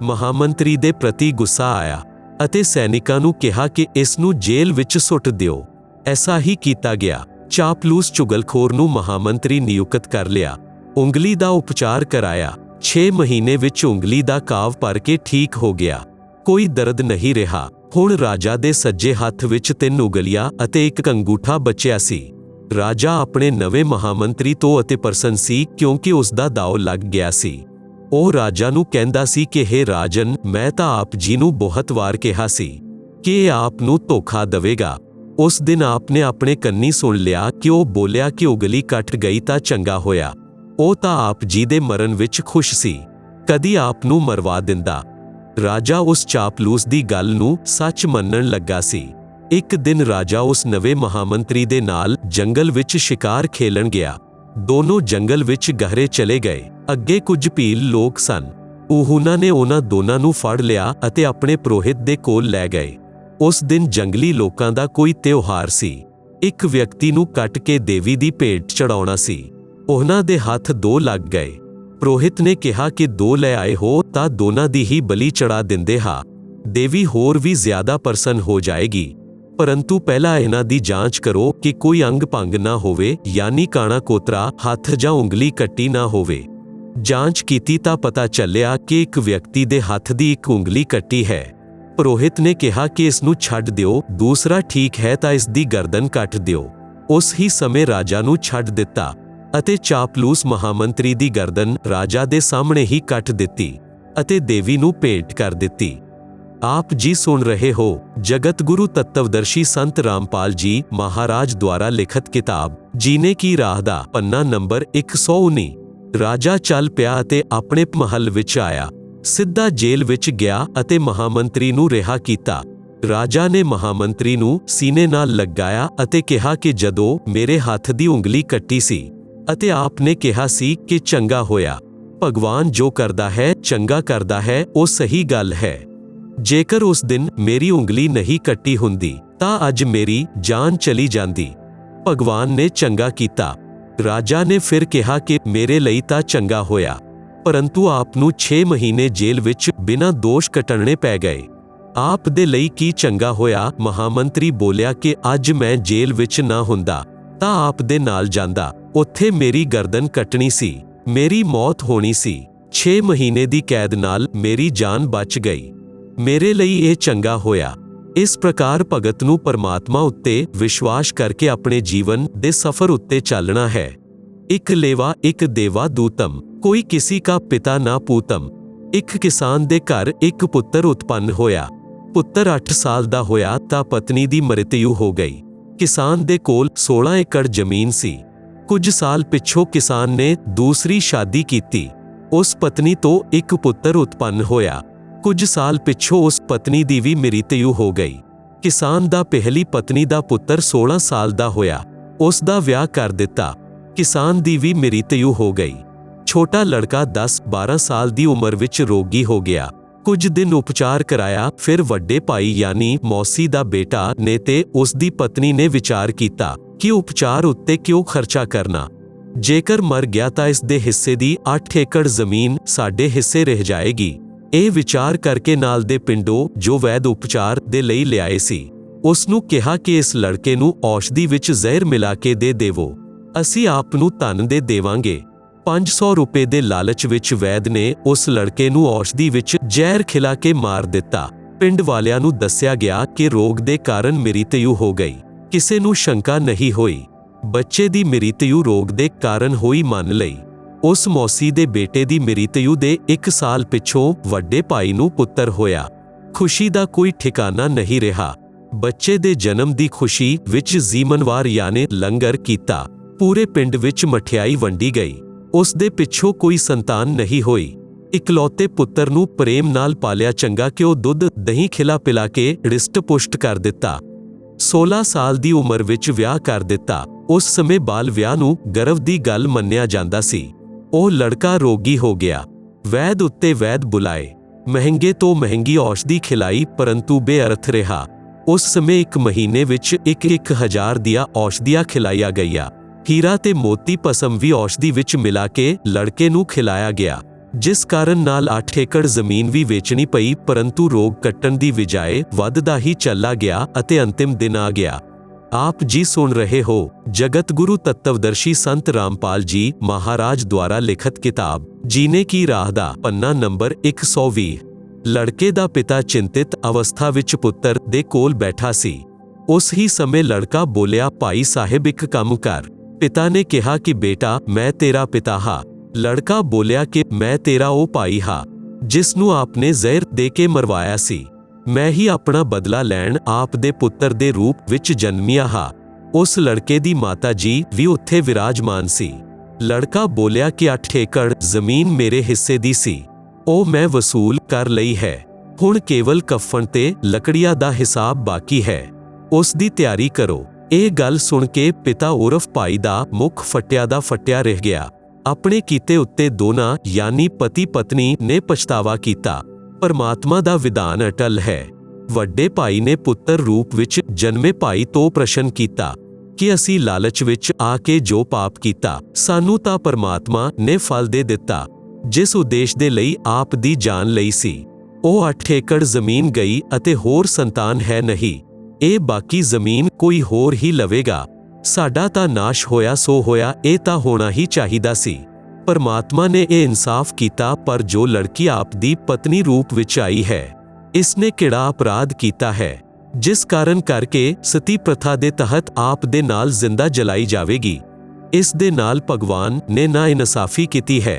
ਮਹਾਮੰਤਰੀ ਦੇ ਪ੍ਰਤੀ ਗੁੱਸਾ ਆਇਆ ਅਤੇ ਸੈਨਿਕਾਂ ਨੂੰ ਕਿਹਾ ਕਿ ਇਸ ਨੂੰ ਜੇਲ੍ਹ ਵਿੱਚ ਸੁੱਟ ਦਿਓ। ਐਸਾ ਹੀ ਕੀਤਾ ਗਿਆ। ਚਾਪਲੂਸ ਚੁਗਲਖੋਰ ਨੂੰ ਮਹਾਮੰਤਰੀ ਨਿਯੁਕਤ ਕਰ ਲਿਆ। ਉਂਗਲੀ ਦਾ ਉਪਚਾਰ ਕਰਾਇਆ। 6 ਮਹੀਨੇ ਵਿੱਚ ਉਂਗਲੀ ਦਾ ਘਾਵ ਭਰ ਕੇ ਠੀਕ ਹੋ ਗਿਆ। ਕੋਈ ਦਰਦ ਨਹੀਂ ਰਿਹਾ। ਹੁਣ ਰਾਜਾ ਦੇ ਸੱਜੇ ਹੱਥ ਵਿੱਚ 3 ਉਂਗਲੀਆਂ ਅਤੇ ਇੱਕ ਅੰਗੂਠਾ ਬਚਿਆ ਸੀ। ਰਾਜਾ ਆਪਣੇ ਨਵੇਂ ਮਹਾਮੰਤਰੀ ਤੋਂ ਅਤੇ ਪ੍ਰਸੰਨ ਸੀ ਕਿਉਂਕਿ ਉਸ ਦਾ ਦਾਅ ਲੱਗ ਗਿਆ ਸੀ। ਉਹ ਰਾਜਾ ਨੂੰ ਕਹਿੰਦਾ ਸੀ ਕਿ ਹੇ ਰਾਜਨ, ਮੈਂ ਤਾਂ ਆਪ ਜੀ ਨੂੰ ਬਹੁਤ ਵਾਰ ਕਿਹਾ ਸੀ ਕਿ ਇਹ ਆਪ ਨੂੰ ਧੋਖਾ ਦੇਵੇਗਾ। ਉਸ ਦਿਨ ਆਪ ਨੇ ਆਪਣੇ ਕੰਨੀ ਸੁਣ ਲਿਆ ਕਿ ਉਹ ਬੋਲਿਆ ਕਿ ਉਂਗਲੀ ਕੱਟ ਗਈ ਤਾਂ ਚੰਗਾ ਹੋਇਆ। ਉਹ ਤਾਂ ਆਪ ਜੀ ਦੇ ਮਰਨ ਵਿੱਚ ਖੁਸ਼ ਸੀ, ਕਦੀ ਆਪ ਨੂੰ ਮਰਵਾ ਦਿੰਦਾ। ਰਾਜਾ ਉਸ ਚਾਪਲੂਸ ਦੀ ਗੱਲ ਨੂੰ ਸੱਚ ਮੰਨਣ ਲੱਗਾ ਸੀ। ਇੱਕ ਦਿਨ ਰਾਜਾ ਉਸ ਨਵੇਂ ਮਹਾਮੰਤਰੀ ਦੇ ਨਾਲ ਜੰਗਲ ਵਿੱਚ ਸ਼ਿਕਾਰ ਖੇਲਣ ਗਿਆ। ਦੋਨੋਂ ਜੰਗਲ ਵਿੱਚ ਗਹਿਰੇ ਚਲੇ ਗਏ। ਅੱਗੇ ਕੁਝ ਭੀਲ ਲੋਕ ਸਨ। ਉਹਨਾਂ ਨੇ ਉਹਨਾਂ ਦੋਨਾਂ ਨੂੰ ਫੜ ਲਿਆ ਅਤੇ ਆਪਣੇ ਪੁਰੋਹਿਤ ਦੇ ਕੋਲ ਲੈ ਗਏ। ਉਸ ਦਿਨ ਜੰਗਲੀ ਲੋਕਾਂ ਦਾ ਕੋਈ ਤਿਉਹਾਰ ਸੀ। ਇੱਕ ਵਿਅਕਤੀ ਨੂੰ ਕੱਟ ਕੇ ਦੇਵੀ ਦੀ ਭੇਟ ਚੜਾਉਣਾ ਸੀ। ਉਹਨਾਂ ਦੇ ਹੱਥ 2 ਲੱਗ ਗਏ। ਪੁਰੋਹਿਤ ਨੇ ਕਿਹਾ ਕਿ 2 ਲੈ ਆਏ ਹੋ ਤਾਂ ਦੋਨਾਂ ਦੀ ਹੀ ਬਲੀ ਚੜਾ ਦਿੰਦੇ ਹਾਂ। ਦੇਵੀ ਹੋਰ ਵੀ ਜ਼ਿਆਦਾ ਪ੍ਰਸੰਨ ਹੋ ਜਾਏਗੀ, ਪਰੰਤੂ ਪਹਿਲਾਂ ਇਹਨਾਂ ਦੀ ਜਾਂਚ ਕਰੋ ਕਿ ਕੋਈ ਅੰਗ ਭੰਗ ਨਾ ਹੋਵੇ, ਯਾਨੀ ਕਾਣਾ ਕੋਤਰਾ, ਹੱਥ ਜਾਂ ਉਂਗਲੀ ਕੱਟੀ ਨਾ ਹੋਵੇ। ਜਾਂਚ ਕੀਤੀ ਤਾਂ ਪਤਾ ਚੱਲਿਆ ਕਿ ਇੱਕ ਵਿਅਕਤੀ ਦੇ ਹੱਥ ਦੀ ਇੱਕ ਉਂਗਲੀ ਕੱਟੀ ਹੈ। ਪੁਰੋਹਿਤ ਨੇ ਕਿਹਾ ਕਿ ਇਸ ਨੂੰ ਛੱਡ ਦਿਓ, ਦੂਸਰਾ ਠੀਕ ਹੈ ਤਾਂ ਇਸ ਦੀ ਗਰਦਨ ਕੱਟ ਦਿਓ। ਉਸ ਹੀ ਸਮੇਂ ਰਾਜਾ ਨੂੰ ਛੱਡ ਦਿੱਤਾ ਅਤੇ ਚਾਪਲੂਸ ਮਹਾਮੰਤਰੀ ਦੀ ਗਰਦਨ ਰਾਜਾ ਦੇ ਸਾਹਮਣੇ ਹੀ ਕੱਟ ਦਿੱਤੀ ਅਤੇ ਦੇਵੀ ਨੂੰ ਭੇਟ ਕਰ ਦਿੱਤੀ। ਆਪ ਜੀ ਸੁਣ ਰਹੇ ਹੋ ਜਗਤ ਗੁਰੂ ਤत्वदर्शी संत रामपाल जी महाराज द्वारा लिखित किताब जीने की राह दा पन्ना नंबर 119। राजा चल पिया ਅਤੇ ਆਪਣੇ महल ਵਿੱਚ ਆਇਆ। ਸਿੱਧਾ ਜੇਲ੍ਹ ਵਿੱਚ ਗਿਆ ਅਤੇ ਮਹਾਮੰਤਰੀ ਨੂੰ ਰਿਹਾ ਕੀਤਾ। ਰਾਜਾ ਨੇ ਮਹਾਮੰਤਰੀ ਨੂੰ ਸੀਨੇ ਨਾਲ ਲਗਾਇਆ ਅਤੇ ਕਿਹਾ ਕਿ ਜਦੋਂ ਮੇਰੇ ਹੱਥ ਦੀ ਉਂਗਲੀ ਕੱਟੀ ਸੀ ਅਤੇ ਆਪ ਨੇ ਕਿਹਾ ਸੀ ਕਿ ਚੰਗਾ ਹੋਇਆ। ਭਗਵਾਨ ਜੋ ਕਰਦਾ ਹੈ ਚੰਗਾ ਕਰਦਾ ਹੈ, ਉਹ ਸਹੀ ਗੱਲ ਹੈ। ਜੇਕਰ ਉਸ ਦਿਨ ਮੇਰੀ ਉਂਗਲੀ ਨਹੀਂ ਕੱਟੀ ਹੁੰਦੀ ਤਾਂ ਅੱਜ ਮੇਰੀ ਜਾਨ ਚਲੀ ਜਾਂਦੀ। ਭਗਵਾਨ ਨੇ ਚੰਗਾ ਕੀਤਾ। ਰਾਜਾ ਨੇ ਫਿਰ ਕਿਹਾ ਕਿ ਮੇਰੇ ਲਈ ਤਾਂ ਚੰਗਾ ਹੋਇਆ, ਪਰੰਤੂ ਆਪ ਨੂੰ 6 ਮਹੀਨੇ ਜੇਲ੍ਹ ਵਿੱਚ ਬਿਨਾਂ ਦੋਸ਼ ਕੱਟਣੇ ਪੈ ਗਏ। ਆਪ ਦੇ ਲਈ ਕੀ ਚੰਗਾ ਹੋਇਆ? ਮਹਾਮੰਤਰੀ ਬੋਲਿਆ ਕਿ ਅੱਜ ਮੈਂ ਜੇਲ੍ਹ ਵਿੱਚ ਨਾ ਹੁੰਦਾ ਤਾਂ ਆਪ ਦੇ ਨਾਲ ਜਾਂਦਾ। ਉੱਥੇ ਮੇਰੀ ਗਰਦਨ ਕੱਟਣੀ ਸੀ, ਮੇਰੀ ਮੌਤ ਹੋਣੀ ਸੀ। 6 ਮਹੀਨੇ ਦੀ ਕੈਦ ਨਾਲ ਮੇਰੀ ਜਾਨ ਬਚ ਗਈ। ਮੇਰੇ ਲਈ ਇਹ ਚੰਗਾ ਹੋਇਆ। ਇਸ ਪ੍ਰਕਾਰ ਭਗਤ ਨੂੰ ਪਰਮਾਤਮਾ ਉੱਤੇ ਵਿਸ਼ਵਾਸ ਕਰਕੇ ਆਪਣੇ ਜੀਵਨ ਦੇ ਸਫ਼ਰ ਉੱਤੇ ਚੱਲਣਾ ਹੈ। ਇੱਕ ਲੇਵਾ ਇੱਕ ਦੇਵਾ ਦੂਤਮ, ਕੋਈ ਕਿਸੇ ਦਾ ਪਿਤਾ ਨਾ ਪੂਤਮ। ਇੱਕ ਕਿਸਾਨ ਦੇ ਘਰ ਇੱਕ ਪੁੱਤਰ ਉਤਪੰਨ ਹੋਇਆ। ਪੁੱਤਰ 8 ਸਾਲ ਦਾ ਹੋਇਆ ਤਾਂ ਪਤਨੀ ਦੀ ਮ੍ਰਿਤਯੂ ਹੋ ਗਈ। ਕਿਸਾਨ ਦੇ ਕੋਲ 16 ਏਕੜ ਜ਼ਮੀਨ ਸੀ। ਕੁਝ ਸਾਲ ਪਿੱਛੋਂ ਕਿਸਾਨ ਨੇ ਦੂਸਰੀ ਸ਼ਾਦੀ ਕੀਤੀ। ਉਸ ਪਤਨੀ ਤੋਂ ਇੱਕ ਪੁੱਤਰ ਉਤਪੰਨ ਹੋਇਆ। ਕੁਝ ਸਾਲ ਪਿੱਛੋਂ ਉਸ ਪਤਨੀ ਦੀ ਵੀ ਮ੍ਰਿਤਯੂ ਹੋ ਗਈ। ਕਿਸਾਨ ਦਾ ਪਹਿਲੀ ਪਤਨੀ ਦਾ ਪੁੱਤਰ 16 ਸਾਲ ਦਾ ਹੋਇਆ। ਉਸ ਦਾ ਵਿਆਹ ਕਰ ਦਿੱਤਾ। ਕਿਸਾਨ ਦੀ ਵੀ ਮ੍ਰਿਤਯੂ ਹੋ ਗਈ। ਛੋਟਾ ਲੜਕਾ 10-12 ਸਾਲ ਦੀ ਉਮਰ ਵਿੱਚ ਰੋਗੀ ਹੋ ਗਿਆ। ਕੁਝ ਦਿਨ ਉਪਚਾਰ ਕਰਾਇਆ, ਫਿਰ ਵੱਡੇ ਭਾਈ ਯਾਨੀ ਮੌਸੀ ਦਾ ਬੇਟਾ ਨੇ ਤੇ ਉਸ ਦੀ ਪਤਨੀ ਨੇ ਵਿਚਾਰ ਕੀਤਾ ਕਿ ਉਪਚਾਰ ਉੱਤੇ ਕਿਉਂ ਖਰਚਾ ਕਰਨਾ। ਜੇਕਰ ਮਰ ਗਿਆ ਤਾਂ ਇਸ ਦੇ ਹਿੱਸੇ ਦੀ 8 ਏਕੜ ਜ਼ਮੀਨ ਸਾਡੇ ਹਿੱਸੇ ਰਹਿ ਜਾਏਗੀ। ਇਹ ਵਿਚਾਰ ਕਰਕੇ ਨਾਲ ਦੇ ਪਿੰਡੋਂ ਜੋ ਵੈਦ ਉਪਚਾਰ ਦੇ ਲਈ ਲਿਆਏ ਸੀ, ਉਸ ਨੂੰ ਕਿਹਾ ਕਿ ਇਸ ਲੜਕੇ ਨੂੰ ਔਸ਼ਧੀ ਵਿੱਚ ਜ਼ਹਿਰ ਮਿਲਾ ਕੇ ਦੇ ਦੇਵੋ, ਅਸੀਂ ਆਪ ਨੂੰ ਧਨ ਦੇ ਦੇਵਾਂਗੇ। 500 ਰੁਪਏ ਦੇ ਲਾਲਚ ਵਿੱਚ ਵੈਦ ਨੇ ਉਸ ਲੜਕੇ ਨੂੰ ਔਸ਼ਧੀ ਵਿੱਚ ਜ਼ਹਿਰ ਖਿਲਾ ਕੇ ਮਾਰ ਦਿੱਤਾ। ਪਿੰਡ ਵਾਲਿਆਂ ਨੂੰ ਦੱਸਿਆ ਗਿਆ ਕਿ ਰੋਗ ਦੇ ਕਾਰਨ ਮ੍ਰਿਤਯੂ ਹੋ ਗਈ। ਕਿਸੇ ਨੂੰ ਸ਼ੰਕਾ ਨਹੀਂ ਹੋਈ। ਬੱਚੇ ਦੀ ਮ੍ਰਿਤਯੂ ਰੋਗ ਦੇ ਕਾਰਨ ਹੋਈ ਮੰਨ ਲਈ। ਉਸ ਮੌਸੀ ਦੇ ਬੇਟੇ ਦੀ ਮ੍ਰਿਤਯੂ ਦੇ 1 ਸਾਲ ਪਿੱਛੋਂ ਵੱਡੇ ਭਾਈ ਨੂੰ ਪੁੱਤਰ ਹੋਇਆ। ਖੁਸ਼ੀ ਦਾ ਕੋਈ ਠਿਕਾਣਾ ਨਹੀਂ ਰਿਹਾ। ਬੱਚੇ ਦੇ ਜਨਮ ਦੀ ਖੁਸ਼ੀ ਵਿੱਚ ਜ਼ੀਮਨਵਾਰ ਯਾਨੀ ਲੰਗਰ ਕੀਤਾ। ਪੂਰੇ ਪਿੰਡ ਵਿੱਚ ਮਠਿਆਈ ਵੰਡੀ ਗਈ। ਉਸ ਦੇ ਪਿੱਛੋਂ ਕੋਈ ਸੰਤਾਨ ਨਹੀਂ ਹੋਈ। ਇਕਲੌਤੇ ਪੁੱਤਰ ਨੂੰ ਪ੍ਰੇਮ ਨਾਲ ਪਾਲਿਆ ਚੰਗਾ ਘਿਓ ਦੁੱਧ ਦਹੀਂ ਖਿਲਾ ਪਿਲਾ ਕੇ ਰਿਸ਼ਟ-ਪੁਸ਼ਟ ਕਰ ਦਿੱਤਾ। 16 ਸਾਲ ਦੀ ਉਮਰ ਵਿੱਚ ਵਿਆਹ ਕਰ ਦਿੱਤਾ। ਉਸ ਸਮੇਂ ਬਾਲ ਵਿਆਹ ਨੂੰ ਗਰਵ ਦੀ ਗੱਲ ਮੰਨਿਆ ਜਾਂਦਾ ਸੀ। ਉਹ ਲੜਕਾ ਰੋਗੀ ਹੋ ਗਿਆ। ਵੈਦ ਉੱਤੇ ਵੈਦ ਬੁਲਾਏ, ਮਹਿੰਗੇ ਤੋਂ ਮਹਿੰਗੀ ਔਸ਼ਧੀ ਖਿਲਾਈ, ਪਰੰਤੂ ਬੇਅਰਥ ਰਿਹਾ। ਉਸ ਸਮੇਂ 1 ਮਹੀਨੇ ਵਿੱਚ 1,000 ਦੀਆਂ ਔਸ਼ਧੀਆਂ ਖਿਲਾਈਆਂ ਗਈਆਂ। ਹੀਰਾ ਤੇ ਮੋਤੀ ਭਸਮ ਵੀ ਔਸ਼ਧੀ ਵਿੱਚ ਮਿਲਾ ਕੇ ਲੜਕੇ ਨੂੰ ਖਿਲਾਇਆ ਗਿਆ, ਜਿਸ ਕਾਰਨ ਨਾਲ 8 ਏਕੜ ਜ਼ਮੀਨ ਵੀ ਵੇਚਣੀ ਪਈ, ਪਰੰਤੂ ਰੋਗ ਕੱਟਣ ਦੀ ਬਜਾਏ ਵੱਧਦਾ ਹੀ ਚੱਲਾ ਗਿਆ ਅਤੇ ਅੰਤਿਮ ਦਿਨ ਆ ਗਿਆ। आप जी सुन रहे हो जगत गुरु तत्वदर्शी संत रामपाल जी महाराज द्वारा लिखित किताब जीने की राह दा पन्ना नंबर 120। लड़के दा पिता चिंतित अवस्था विच पुत्तर दे कोल बैठा सी। उस ही समय लड़का बोलिया, भाई साहिब एक काम कर। पिता ने कहा कि बेटा मैं तेरा पिता हा। लड़का बोलिया कि मैं तेरा ओ भाई हा जिसनू आपने जहर दे के मरवाया सी। मैं ही अपना बदला लैण आप दे पुत्तर दे रूप विच जन्मिया हा। उस लड़के दी माता जी भी उत्थे विराजमान सी। लड़का बोलिया कि 8 एकड़ जमीन मेरे हिस्से दी सी, ओ मैं वसूल कर लई है। हुण केवल कफन ते लकड़ियां दा हिसाब बाकी है, उस दी तैयारी करो। ਇਹ ਗੱਲ ਸੁਣ ਕੇ ਪਿਤਾ ਉਰਫ ਭਾਈ ਦਾ ਮੁਖ ਫਟਿਆ ਦਾ ਫਟਿਆ ਰਹਿ ਗਿਆ। ਆਪਣੇ ਕੀਤੇ ਉੱਤੇ ਦੋਨਾਂ ਯਾਨੀ ਪਤੀ ਪਤਨੀ ਨੇ ਪਛਤਾਵਾ ਕੀਤਾ। ਪਰਮਾਤਮਾ ਦਾ ਵਿਧਾਨ ਅਟਲ ਹੈ। ਵੱਡੇ ਭਾਈ ਨੇ ਪੁੱਤਰ ਰੂਪ ਵਿੱਚ ਜਨਮੇ ਭਾਈ ਤੋਂ ਪ੍ਰਸ਼ਨ ਕੀਤਾ ਕਿ ਅਸੀਂ ਲਾਲਚ ਵਿੱਚ ਆ ਕੇ ਜੋ ਪਾਪ ਕੀਤਾ, ਸਾਨੂੰ ਤਾਂ ਪਰਮਾਤਮਾ ਨੇ ਫਲ ਦੇ ਦਿੱਤਾ ਜਿਸ ਉਦੇਸ਼ ਦੇ ਲਈ ਆਪ ਦੀ ਜਾਨ ਲਈ ਸੀ। ਉਹ 8 ਏਕੜ ਜ਼ਮੀਨ ਗਈ ਅਤੇ ਹੋਰ ਸੰਤਾਨ ਹੈ ਨਹੀਂ। ਇਹ ਬਾਕੀ ਜ਼ਮੀਨ ਕੋਈ ਹੋਰ ਹੀ ਲਵੇਗਾ। ਸਾਡਾ ਤਾਂ ਨਾਸ਼ ਹੋਇਆ ਸੋ ਹੋਇਆ, ਇਹ ਤਾਂ ਹੋਣਾ ਹੀ ਚਾਹੀਦਾ ਸੀ। परमात्मा ने यह इंसाफ किया, पर जो लड़की आप दी पत्नी रूप विच आई है, इसने किड़ा अपराध किया है जिस कारण करके सती प्रथा दे तहत आप दे नाल जिंदा जलाई जावेगी। इस दे नाल भगवान ने ना इंसाफी की है।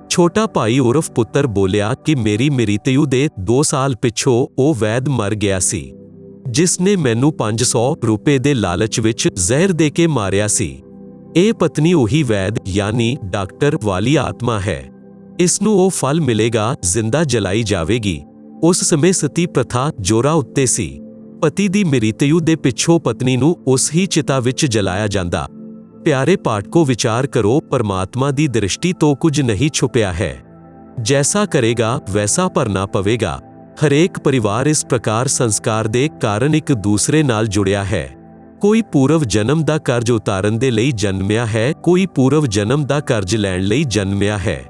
छोटा भाई उर्फ पुत्र बोलिया कि मेरी मृत्यु दे 2 साल पिछों ओ वैद मर गया सी जिसने मैनू 500 रुपए दे लालच विच जहर दे के मारिया सी। ਇਹ ਪਤਨੀ ਉਹੀ ਵੈਦ ਯਾਨੀ ਡਾਕਟਰ ਵਾਲੀ ਆਤਮਾ ਹੈ। ਇਸ ਨੂੰ ਉਹ ਫਲ ਮਿਲੇਗਾ, ਜ਼ਿੰਦਾ ਜਲਾਈ ਜਾਵੇਗੀ। ਉਸ ਸਮੇਂ ਸਤੀ ਪ੍ਰਥਾ ਜੋਰਾਂ ਉੱਤੇ ਸੀ। ਪਤੀ ਦੀ ਮ੍ਰਿਤਯੂ ਦੇ ਪਿੱਛੋਂ ਪਤਨੀ ਨੂੰ ਉਸ ਹੀ ਚਿਤਾ ਵਿੱਚ ਜਲਾਇਆ ਜਾਂਦਾ। ਪਿਆਰੇ ਪਾਠਕੋ, ਵਿਚਾਰ ਕਰੋ, ਪਰਮਾਤਮਾ ਦੀ ਦ੍ਰਿਸ਼ਟੀ ਤੋਂ ਕੁਝ ਨਹੀਂ ਛੁਪਿਆ ਹੈ। ਜੈਸਾ ਕਰੇਗਾ ਵੈਸਾ ਭਰਨਾ ਪਵੇਗਾ। ਹਰੇਕ ਪਰਿਵਾਰ ਇਸ ਪ੍ਰਕਾਰ ਸੰਸਕਾਰ ਦੇ ਕਾਰਨ ਇੱਕ ਦੂਸਰੇ ਨਾਲ ਜੁੜਿਆ ਹੈ। ਕੋਈ ਪੂਰਵ ਜਨਮ ਦਾ ਕਰਜ਼ ਉਤਾਰਨ ਦੇ ਲਈ ਜਨਮਿਆ ਹੈ, ਕੋਈ ਪੂਰਵ ਜਨਮ ਦਾ ਕਰਜ਼ ਲੈਣ ਲਈ ਜਨਮਿਆ ਹੈ।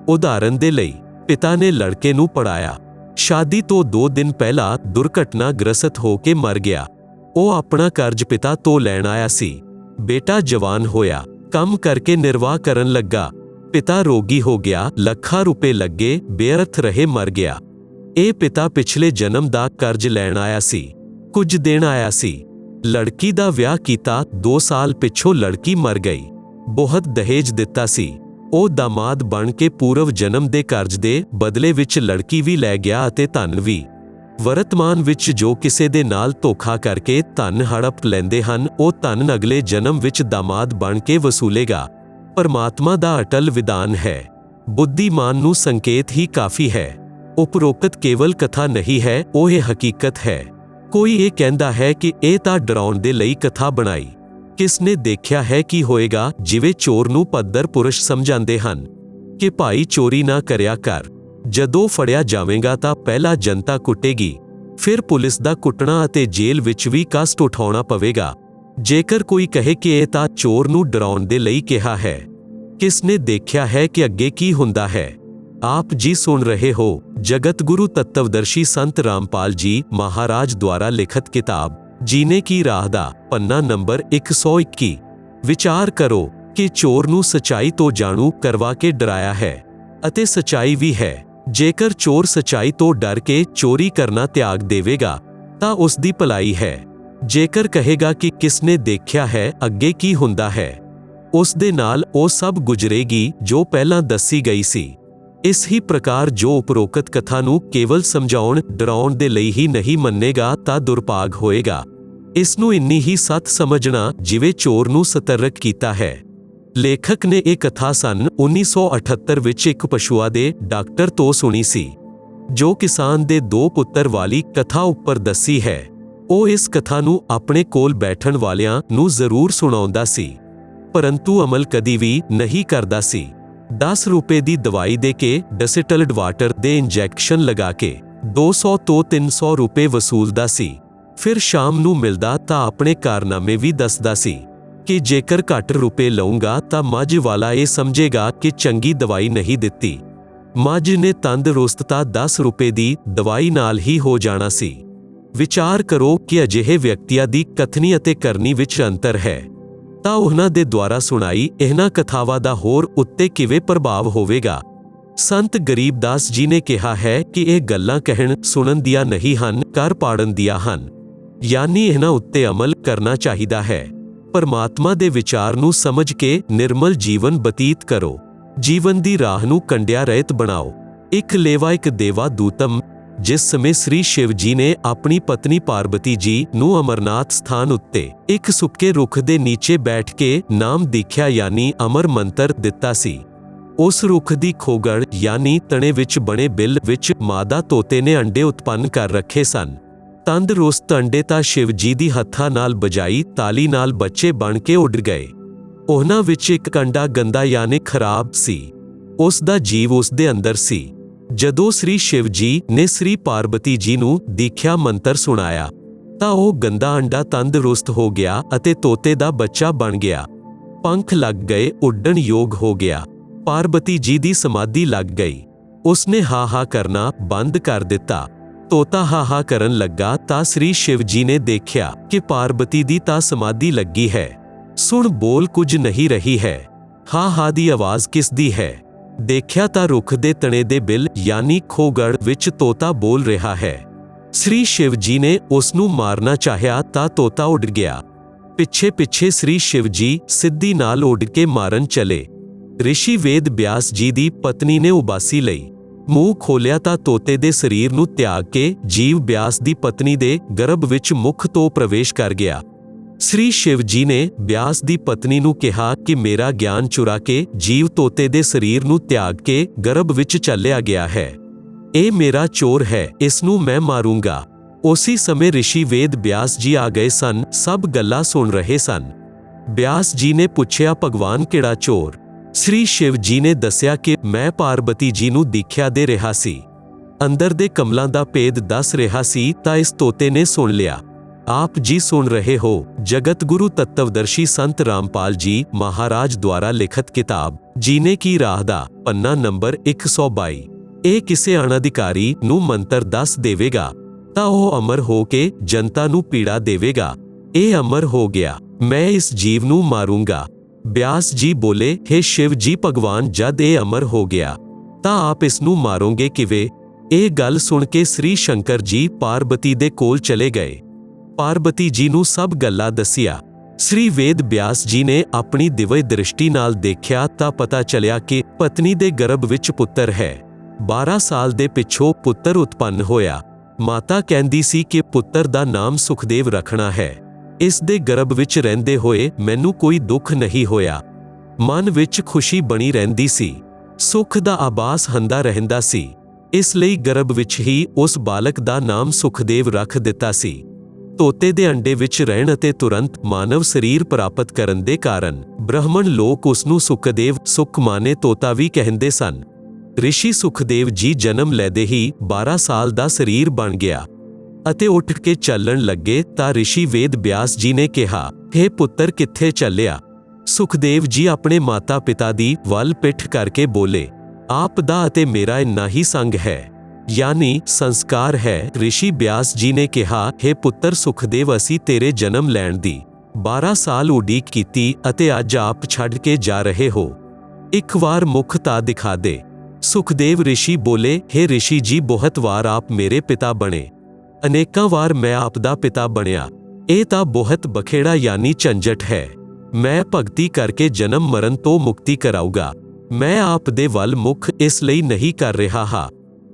ਉਦਾਹਰਨ ਦੇ ਲਈ ਪਿਤਾ ਨੇ ਲੜਕੇ ਨੂੰ ਪੜਾਇਆ। ਸ਼ਾਦੀ ਤੋਂ 2 ਦਿਨ ਪਹਿਲਾਂ ਦੁਰਘਟਨਾ ਗ੍ਰਸਤ ਹੋ ਕੇ ਮਰ ਗਿਆ। ਉਹ ਆਪਣਾ ਕਰਜ਼ ਪਿਤਾ ਤੋਂ ਲੈਣ ਆਇਆ ਸੀ। ਬੇਟਾ ਜਵਾਨ ਹੋਇਆ, ਕੰਮ ਕਰਕੇ ਨਿਰਵਾਹ ਕਰਨ ਲੱਗਾ। ਪਿਤਾ ਰੋਗੀ ਹੋ ਗਿਆ, ਲੱਖਾਂ ਰੁਪਏ ਲੱਗੇ, ਬੇਅਰਥ ਰਹੇ, ਮਰ ਗਿਆ। ਇਹ ਪਿਤਾ ਪਿਛਲੇ ਜਨਮ ਦਾ ਕਰਜ਼ ਲੈਣ ਆਇਆ ਸੀ, ਕੁਝ ਦੇਣ ਆਇਆ ਸੀ। ਲੜਕੀ ਦਾ ਵਿਆਹ ਕੀਤਾ, 2 ਸਾਲ ਪਿੱਛੋਂ ਲੜਕੀ ਮਰ ਗਈ। ਬਹੁਤ ਦਹੇਜ ਦਿੱਤਾ ਸੀ। ਉਹ ਦਾਮਾਦ ਬਣ ਕੇ ਪੂਰਵ ਜਨਮ ਦੇ ਕਰਜ਼ ਦੇ ਬਦਲੇ ਵਿੱਚ ਲੜਕੀ ਵੀ ਲੈ ਗਿਆ ਅਤੇ ਧਨ ਵੀ। ਵਰਤਮਾਨ ਵਿੱਚ ਜੋ ਕਿਸੇ ਦੇ ਨਾਲ ਧੋਖਾ ਕਰਕੇ ਧਨ ਹੜਪ ਲੈਂਦੇ ਹਨ, ਉਹ ਧਨ ਅਗਲੇ ਜਨਮ ਵਿੱਚ ਦਾਮਾਦ ਬਣ ਕੇ ਵਸੂਲੇਗਾ। ਪਰਮਾਤਮਾ ਦਾ ਅਟਲ ਵਿਧਾਨ ਹੈ। ਬੁੱਧੀਮਾਨ ਨੂੰ ਸੰਕੇਤ ਹੀ ਕਾਫੀ ਹੈ। ਉਪਰੋਕਤ ਕੇਵਲ ਕਥਾ ਨਹੀਂ ਹੈ, ਉਹ ਇਹ ਹਕੀਕਤ ਹੈ। ਕੋਈ ਇਹ ਕਹਿੰਦਾ ਹੈ ਕਿ ਇਹ ਤਾਂ ਡਰਾਉਣ ਦੇ ਲਈ ਕਥਾ ਬਣਾਈ। ਕਿਸ ਨੇ ਦੇਖਿਆ ਹੈ ਕੀ ਹੋਏਗਾ? ਜਿਵੇਂ ਚੋਰ ਨੂੰ ਪੱਧਰ ਪੁਰਸ਼ ਸਮਝਾਉਂਦੇ ਹਨ ਕਿ ਭਾਈ ਚੋਰੀ ਨਾ ਕਰਿਆ ਕਰ, ਜਦੋਂ ਫੜਿਆ ਜਾਵੇਗਾ ਤਾਂ ਪਹਿਲਾਂ ਜਨਤਾ ਕੁੱਟੇਗੀ, ਫਿਰ ਪੁਲਿਸ ਦਾ ਕੁੱਟਣਾ ਅਤੇ ਜੇਲ੍ਹ ਵਿੱਚ ਵੀ ਕਸ਼ਟ ਉਠਾਉਣਾ ਪਵੇਗਾ। ਜੇਕਰ ਕੋਈ ਕਹੇ ਕਿ ਇਹ ਤਾਂ ਚੋਰ ਨੂੰ ਡਰਾਉਣ ਦੇ ਲਈ ਕਿਹਾ ਹੈ, ਕਿਸ ਨੇ ਦੇਖਿਆ ਹੈ ਕਿ ਅੱਗੇ ਕੀ ਹੁੰਦਾ ਹੈ? आप जी सुन रहे हो जगत गुरु तत्वदर्शी संत रामपाल जी महाराज द्वारा लिखित किताब जीने की राह दा पन्ना नंबर 121। विचार करो कि चोर नू सच्चाई तो जाणू करवा के डराया है अते सच्चाई भी है। जेकर चोर सच्चाई तो डर के चोरी करना त्याग देवेगा तां उस दी भलाई है। जेकर कहेगा कि किसने देखा है अगे की हुंदा है, ਉਸ ਦੇ ਨਾਲ ਉਹ ਸਭ ਗੁਜ਼ਰੇਗੀ ਜੋ ਪਹਿਲਾਂ ਦੱਸੀ ਗਈ ਸੀ। ਇਸ ਹੀ ਪ੍ਰਕਾਰ ਜੋ ਉਪਰੋਕਤ ਕਥਾ ਨੂੰ ਕੇਵਲ ਸਮਝਾਉਣ ਡਰਾਉਣ ਦੇ ਲਈ ਹੀ ਨਹੀਂ ਮੰਨੇਗਾ ਤਾਂ ਦੁਰਭਾਗ ਹੋਏਗਾ। ਇਸ ਨੂੰ ਇੰਨੀ ਹੀ ਸੱਤ ਸਮਝਣਾ ਜਿਵੇਂ ਚੋਰ ਨੂੰ ਸਤਰਕ ਕੀਤਾ ਹੈ। ਲੇਖਕ ਨੇ ਇਹ ਕਥਾ ਸੰਨ 1978 ਵਿੱਚ ਇੱਕ ਪਸ਼ੂਆਂ ਦੇ ਡਾਕਟਰ ਤੋਂ ਸੁਣੀ ਸੀ, ਜੋ ਕਿਸਾਨ ਦੇ 2 ਪੁੱਤਰ ਵਾਲੀ ਕਥਾ ਉੱਪਰ ਦੱਸੀ ਹੈ। ਉਹ ਇਸ ਕਥਾ ਨੂੰ ਆਪਣੇ ਕੋਲ ਬੈਠਣ ਵਾਲਿਆਂ ਨੂੰ ਜ਼ਰੂਰ ਸੁਣਾਉਂਦਾ ਸੀ, ਪਰੰਤੂ ਅਮਲ ਕਦੀ ਵੀ ਨਹੀਂ ਕਰਦਾ ਸੀ। 10 ਰੁਪਏ ਦੀ ਦਵਾਈ ਦੇ ਕੇ ਡਿਸਟਿਲਡ ਵਾਟਰ ਦੇ ਇੰਜੈਕਸ਼ਨ ਲਗਾ ਕੇ 200 ਤੋਂ 300 ਰੁਪਏ ਵਸੂਲਦਾ ਸੀ। ਫਿਰ ਸ਼ਾਮ ਨੂੰ ਮਿਲਦਾ ਤਾਂ ਆਪਣੇ ਕਾਰਨਾਮੇ ਵੀ ਦੱਸਦਾ ਸੀ ਕਿ ਜੇਕਰ ਘੱਟ ਰੁਪਏ ਲਊਂਗਾ ਤਾਂ ਮੱਝ ਵਾਲਾ ਇਹ ਸਮਝੇਗਾ ਕਿ ਚੰਗੀ ਦਵਾਈ ਨਹੀਂ ਦਿੱਤੀ। ਮੱਝ ਨੇ ਤੰਦਰੁਸਤਤਾ 10 ਰੁਪਏ ਦੀ ਦਵਾਈ ਨਾਲ ਹੀ ਹੋ ਜਾਣਾ ਸੀ। ਵਿਚਾਰ ਕਰੋ ਕਿ ਅਜਿਹੇ ਵਿਅਕਤੀਆਂ ਦੀ ਕਥਨੀ ਅਤੇ ਕਰਨੀ ਵਿੱਚ ਅੰਤਰ ਹੈ, ਤਾਂ ਉਹਨਾਂ ਦੇ ਦੁਆਰਾ ਸੁਣਾਈ ਇਹਨਾਂ ਕਥਾਵਾਂ ਦਾ ਹੋਰ ਉੱਤੇ ਕਿਵੇਂ ਪ੍ਰਭਾਵ ਹੋਵੇਗਾ। ਸੰਤ ਗਰੀਬਦਾਸ ਜੀ ਨੇ ਕਿਹਾ ਹੈ ਕਿ ਇਹ ਗੱਲਾਂ ਕਹਿਣ ਸੁਣਨ ਦੀਆਂ ਨਹੀਂ ਹਨ, ਕਰ ਪਾੜਨ ਦੀਆਂ ਹਨ, ਯਾਨੀ ਇਹਨਾਂ ਉੱਤੇ ਅਮਲ ਕਰਨਾ ਚਾਹੀਦਾ ਹੈ। ਪਰਮਾਤਮਾ ਦੇ ਵਿਚਾਰ ਨੂੰ ਸਮਝ ਕੇ ਨਿਰਮਲ ਜੀਵਨ ਬਤੀਤ ਕਰੋ। ਜੀਵਨ ਦੀ ਰਾਹ ਨੂੰ ਕੰਡਿਆ ਰਹਿਤ ਬਣਾਓ। ਇੱਕ ਲੇਵਾ ਇੱਕ ਦੇਵਾ ਦੂਤਮ। ਜਿਸ ਸਮੇਂ ਸ੍ਰੀ ਸ਼ਿਵ ਜੀ ਨੇ ਆਪਣੀ ਪਤਨੀ ਪਾਰਬਤੀ ਜੀ ਨੂੰ ਅਮਰਨਾਥ ਸਥਾਨ ਉੱਤੇ ਇੱਕ ਸੁੱਕੇ ਰੁੱਖ ਦੇ ਨੀਚੇ ਬੈਠ ਕੇ ਨਾਮ ਦੀਖਿਆ ਯਾਨੀ ਅਮਰ ਮੰਤਰ ਦਿੱਤਾ ਸੀ, ਉਸ ਰੁੱਖ ਦੀ ਖੋਗੜ ਯਾਨੀ ਤਣੇ ਵਿੱਚ ਬਣੇ ਬਿੱਲ ਵਿੱਚ ਮਾਦਾ ਤੋਤੇ ਨੇ ਅੰਡੇ ਉਤਪੰਨ ਕਰ ਰੱਖੇ ਸਨ। ਤੰਦਰੁਸਤ ਅੰਡੇ ਤਾਂ ਸ਼ਿਵ ਜੀ ਦੀ ਹੱਥਾਂ ਨਾਲ ਬਜਾਈ ਤਾਲੀ ਨਾਲ ਬੱਚੇ ਬਣ ਕੇ ਉੱਡ ਗਏ। ਉਹਨਾਂ ਵਿੱਚ ਇੱਕ ਅੰਡਾ ਗੰਦਾ ਯਾਨੀ ਖਰਾਬ ਸੀ, ਉਸ ਦਾ ਜੀਵ ਉਸ ਦੇ ਅੰਦਰ ਸੀ। ਜਦੋਂ ਸ੍ਰੀ ਸ਼ਿਵ ਜੀ ਨੇ ਸ੍ਰੀ ਪਾਰਬਤੀ ਜੀ ਨੂੰ ਦੀਖਿਆ ਮੰਤਰ ਸੁਣਾਇਆ ਤਾਂ ਉਹ ਗੰਦਾ ਅੰਡਾ ਤੰਦਰੁਸਤ ਹੋ ਗਿਆ ਅਤੇ ਤੋਤੇ ਦਾ ਬੱਚਾ ਬਣ ਗਿਆ। ਪੰਖ ਲੱਗ ਗਏ, ਉੱਡਣ ਯੋਗ ਹੋ ਗਿਆ। ਪਾਰਬਤੀ ਜੀ ਦੀ ਸਮਾਧੀ ਲੱਗ ਗਈ। ਉਸਨੇ ਹਾ ਕਰਨਾ ਬੰਦ ਕਰ ਦਿੱਤਾ। ਤੋਤਾ ਹਾ ਕਰਨ ਲੱਗਾ ਤਾਂ ਸ੍ਰੀ ਸ਼ਿਵ ਜੀ ਨੇ ਦੇਖਿਆ ਕਿ ਪਾਰਬਤੀ ਦੀ ਤਾਂ ਸਮਾਧੀ ਲੱਗੀ ਹੈ, ਸੁਣ ਬੋਲ ਕੁਝ ਨਹੀਂ ਰਹੀ ਹੈ। ਹਾ ਦੀ ਆਵਾਜ਼ ਕਿਸ ਦੀ ਹੈ? ਦੇਖਿਆ ਤਾਂ ਰੁੱਖ ਦੇ ਤਣੇ ਦੇ ਬਿੱਲ ਯਾਨੀ ਖੋਗੜ ਵਿੱਚ ਤੋਤਾ ਬੋਲ ਰਿਹਾ ਹੈ। ਸ੍ਰੀ ਸ਼ਿਵ ਜੀ ਨੇ ਉਸ ਨੂੰ ਮਾਰਨਾ ਚਾਹਿਆ ਤਾਂ ਤੋਤਾ ਉੱਡ ਗਿਆ। ਪਿੱਛੇ ਸ੍ਰੀ ਸ਼ਿਵ ਜੀ ਸਿੱਧੀ ਨਾਲ ਉੱਡ ਕੇ ਮਾਰਨ ਚਲੇ। ਰਿਸ਼ੀ ਵੇਦ ਬਿਆਸ ਜੀ ਦੀ ਪਤਨੀ ਨੇ ਉਬਾਸੀ ਲਈ। ਮੂੰਹ ਖੋਲਿਆ ਤਾਂ ਤੋਤੇ ਦੇ ਸਰੀਰ ਨੂੰ ਤਿਆਗ ਕੇ ਜੀਵ ਬਿਆਸ ਦੀ ਪਤਨੀ ਦੇ ਗਰਭ ਵਿੱਚ ਮੁਖ ਤੋਂ ਪ੍ਰਵੇਸ਼ ਕਰ ਗਿਆ। ਸ੍ਰੀ ਸ਼ਿਵ ਜੀ ਨੇ ਬਿਆਸ ਦੀ ਪਤਨੀ ਨੂੰ ਕਿਹਾ ਕਿ ਮੇਰਾ ਗਿਆਨ ਚੁਰਾ ਕੇ ਜੀਵ ਤੋਤੇ ਦੇ ਸਰੀਰ ਨੂੰ ਤਿਆਗ ਕੇ ਗਰਭ ਵਿੱਚ ਚੱਲਿਆ ਗਿਆ ਹੈ। ਇਹ ਮੇਰਾ ਚੋਰ ਹੈ, ਇਸ ਨੂੰ ਮੈਂ ਮਾਰੂੰਗਾ। ਉਸੇ ਸਮੇਂ ਰਿਸ਼ੀ ਵੇਦ ਬਿਆਸ ਜੀ ਆ ਗਏ ਸਨ, ਸਭ ਗੱਲਾਂ ਸੁਣ ਰਹੇ ਸਨ। ਬਿਆਸ ਜੀ ਨੇ ਪੁੱਛਿਆ, ਭਗਵਾਨ ਕਿਹੜਾ ਚੋਰ? ਸ੍ਰੀ ਸ਼ਿਵ ਜੀ ਨੇ ਦੱਸਿਆ ਕਿ ਮੈਂ ਪਾਰਬਤੀ ਜੀ ਨੂੰ ਦੀਖਿਆ ਦੇ ਰਿਹਾ ਸੀ, ਅੰਦਰ ਦੇ ਕਮਲਾਂ ਦਾ ਭੇਦ ਦੱਸ ਰਿਹਾ ਸੀ ਤਾਂ ਇਸ ਤੋਤੇ ਨੇ ਸੁਣ ਲਿਆ। ਆਪ ਜੀ ਸੁਣ ਰਹੇ ਹੋ ਜਗਤ ਗੁਰੂ ਤੱਤਵਦਰਸ਼ੀ ਸੰਤ ਰਾਮਪਾਲ ਜੀ ਮਹਾਰਾਜ ਦੁਆਰਾ ਲਿਖਤ ਕਿਤਾਬ ਜੀਨੇ ਕੀ ਰਾਹ ਦਾ ਪੰਨਾ ਨੰਬਰ 122। ਇਹ ਕਿਸੇ ਅਣਅਧਿਕਾਰੀ ਨੂੰ ਮੰਤਰ ਦੱਸ ਦੇਵੇਗਾ ਤਾਂ ਉਹ ਅਮਰ ਹੋ ਕੇ ਜਨਤਾ ਨੂੰ ਪੀੜਾ ਦੇਵੇਗਾ। ਇਹ ਅਮਰ ਹੋ ਗਿਆ, ਮੈਂ ਇਸ ਜੀਵ ਨੂੰ ਮਾਰੂੰਗਾ। ਬਿਆਸ ਜੀ ਬੋਲੇ, ਹੇ ਸ਼ਿਵ ਜੀ, ਭਗਵਾਨ ਜਦ ਇਹ ਅਮਰ ਹੋ ਗਿਆ ਤਾਂ ਆਪ ਇਸ ਨੂੰ ਮਾਰੋਗੇ ਕਿਵੇਂ? ਇਹ ਗੱਲ ਸੁਣ ਕੇ ਸ੍ਰੀ ਸ਼ੰਕਰ ਜੀ ਪਾਰਬਤੀ ਦੇ ਕੋਲ ਚਲੇ ਗਏ। ਪਾਰਬਤੀ ਜੀ ਨੂੰ ਸਭ ਗੱਲਾਂ ਦੱਸੀਆਂ। ਸ੍ਰੀ ਵੇਦ ਬਿਆਸ ਜੀ ਨੇ ਆਪਣੀ ਦਿਵਯ ਦ੍ਰਿਸ਼ਟੀ ਨਾਲ ਦੇਖਿਆ ਤਾਂ ਪਤਾ ਚੱਲਿਆ ਕਿ ਪਤਨੀ ਦੇ ਗਰਭ ਵਿੱਚ ਪੁੱਤਰ ਹੈ। 12 ਸਾਲ ਦੇ ਪਿੱਛੋਂ ਪੁੱਤਰ ਉਤਪੰਨ ਹੋਇਆ। ਮਾਤਾ ਕਹਿੰਦੀ ਸੀ ਕਿ ਪੁੱਤਰ ਦਾ ਨਾਮ ਸੁਖਦੇਵ ਰੱਖਣਾ ਹੈ। ਇਸ ਦੇ ਗਰਭ ਵਿੱਚ ਰਹਿੰਦੇ ਹੋਏ ਮੈਨੂੰ ਕੋਈ ਦੁੱਖ ਨਹੀਂ ਹੋਇਆ। ਮਨ ਵਿੱਚ ਖੁਸ਼ੀ ਬਣੀ ਰਹਿੰਦੀ ਸੀ, ਸੁੱਖ ਦਾ ਆਭਾਸ ਹੁੰਦਾ ਰਹਿੰਦਾ ਸੀ। ਇਸ ਲਈ ਗਰਭ ਵਿੱਚ ਹੀ ਉਸ ਬਾਲਕ ਦਾ ਨਾਮ ਸੁਖਦੇਵ ਰੱਖ ਦਿੱਤਾ ਸੀ। ਤੋਤੇ ਦੇ ਅੰਡੇ ਵਿੱਚ ਰਹਿਣ ਅਤੇ ਤੁਰੰਤ ਮਾਨਵ ਸਰੀਰ ਪ੍ਰਾਪਤ ਕਰਨ ਦੇ ਕਾਰਨ ਬ੍ਰਾਹਮਣ ਲੋਕ ਉਸ ਨੂੰ ਸੁਖਦੇਵ ਸੁਖਮਾਨੇ ਤੋਤਾ ਵੀ ਕਹਿੰਦੇ ਸਨ। ਰਿਸ਼ੀ ਸੁਖਦੇਵ ਜੀ ਜਨਮ ਲੈਦੇ ਹੀ 12 ਸਾਲ ਦਾ ਸਰੀਰ ਬਣ ਗਿਆ ਅਤੇ ਉੱਠ ਕੇ ਚੱਲਣ ਲੱਗੇ ਤਾਂ ਰਿਸ਼ੀ ਵੇਦ ਬਿਆਸ ਜੀ ਨੇ ਕਿਹਾ, ਹੇ ਪੁੱਤਰ, ਕਿੱਥੇ ਚੱਲਿਆ? ਸੁਖਦੇਵ ਜੀ ਆਪਣੇ ਮਾਤਾ ਪਿਤਾ ਦੀ ਵੱਲ ਪਿੱਠ ਕਰਕੇ ਬੋਲੇ, ਆਪ ਦਾ ਅਤੇ ਮੇਰਾ ਇੰਨਾ ਹੀ ਸੰਗ ਹੈ, ਯਾਨੀ ਸੰਸਕਾਰ ਹੈ। ਰਿਸ਼ੀ ਬਿਆਸ ਜੀ ਨੇ ਕਿਹਾ, ਹੇ ਪੁੱਤਰ ਸੁਖਦੇਵ, ਅਸੀਂ ਤੇਰੇ ਜਨਮ ਲੈਣ ਦੀ 12 ਸਾਲ ਉਡੀਕ ਕੀਤੀ ਅਤੇ ਅੱਜ ਆਪ ਛੱਡ ਕੇ ਜਾ ਰਹੇ ਹੋ। ਇੱਕ ਵਾਰ ਮੁਖ ਤਾਂ ਦਿਖਾ ਦੇ। ਸੁਖਦੇਵ ਰਿਸ਼ੀ ਬੋਲੇ, ਹੇ ਰਿਸ਼ੀ ਜੀ, ਬਹੁਤ ਵਾਰ ਆਪ ਮੇਰੇ ਪਿਤਾ ਬਣੇ, ਅਨੇਕਾਂ ਵਾਰ ਮੈਂ ਆਪ ਦਾ ਪਿਤਾ ਬਣਿਆ। ਇਹ ਤਾਂ ਬਹੁਤ ਬਖੇੜਾ ਯਾਨੀ ਝੰਜਟ ਹੈ। ਮੈਂ ਭਗਤੀ ਕਰਕੇ ਜਨਮ ਮਰਨ ਤੋਂ ਮੁਕਤੀ ਕਰਾਊਗਾ। ਮੈਂ ਆਪ ਦੇ ਵੱਲ ਮੁਖ ਇਸ ਲਈ ਨਹੀਂ ਕਰ ਰਿਹਾ ਹਾਂ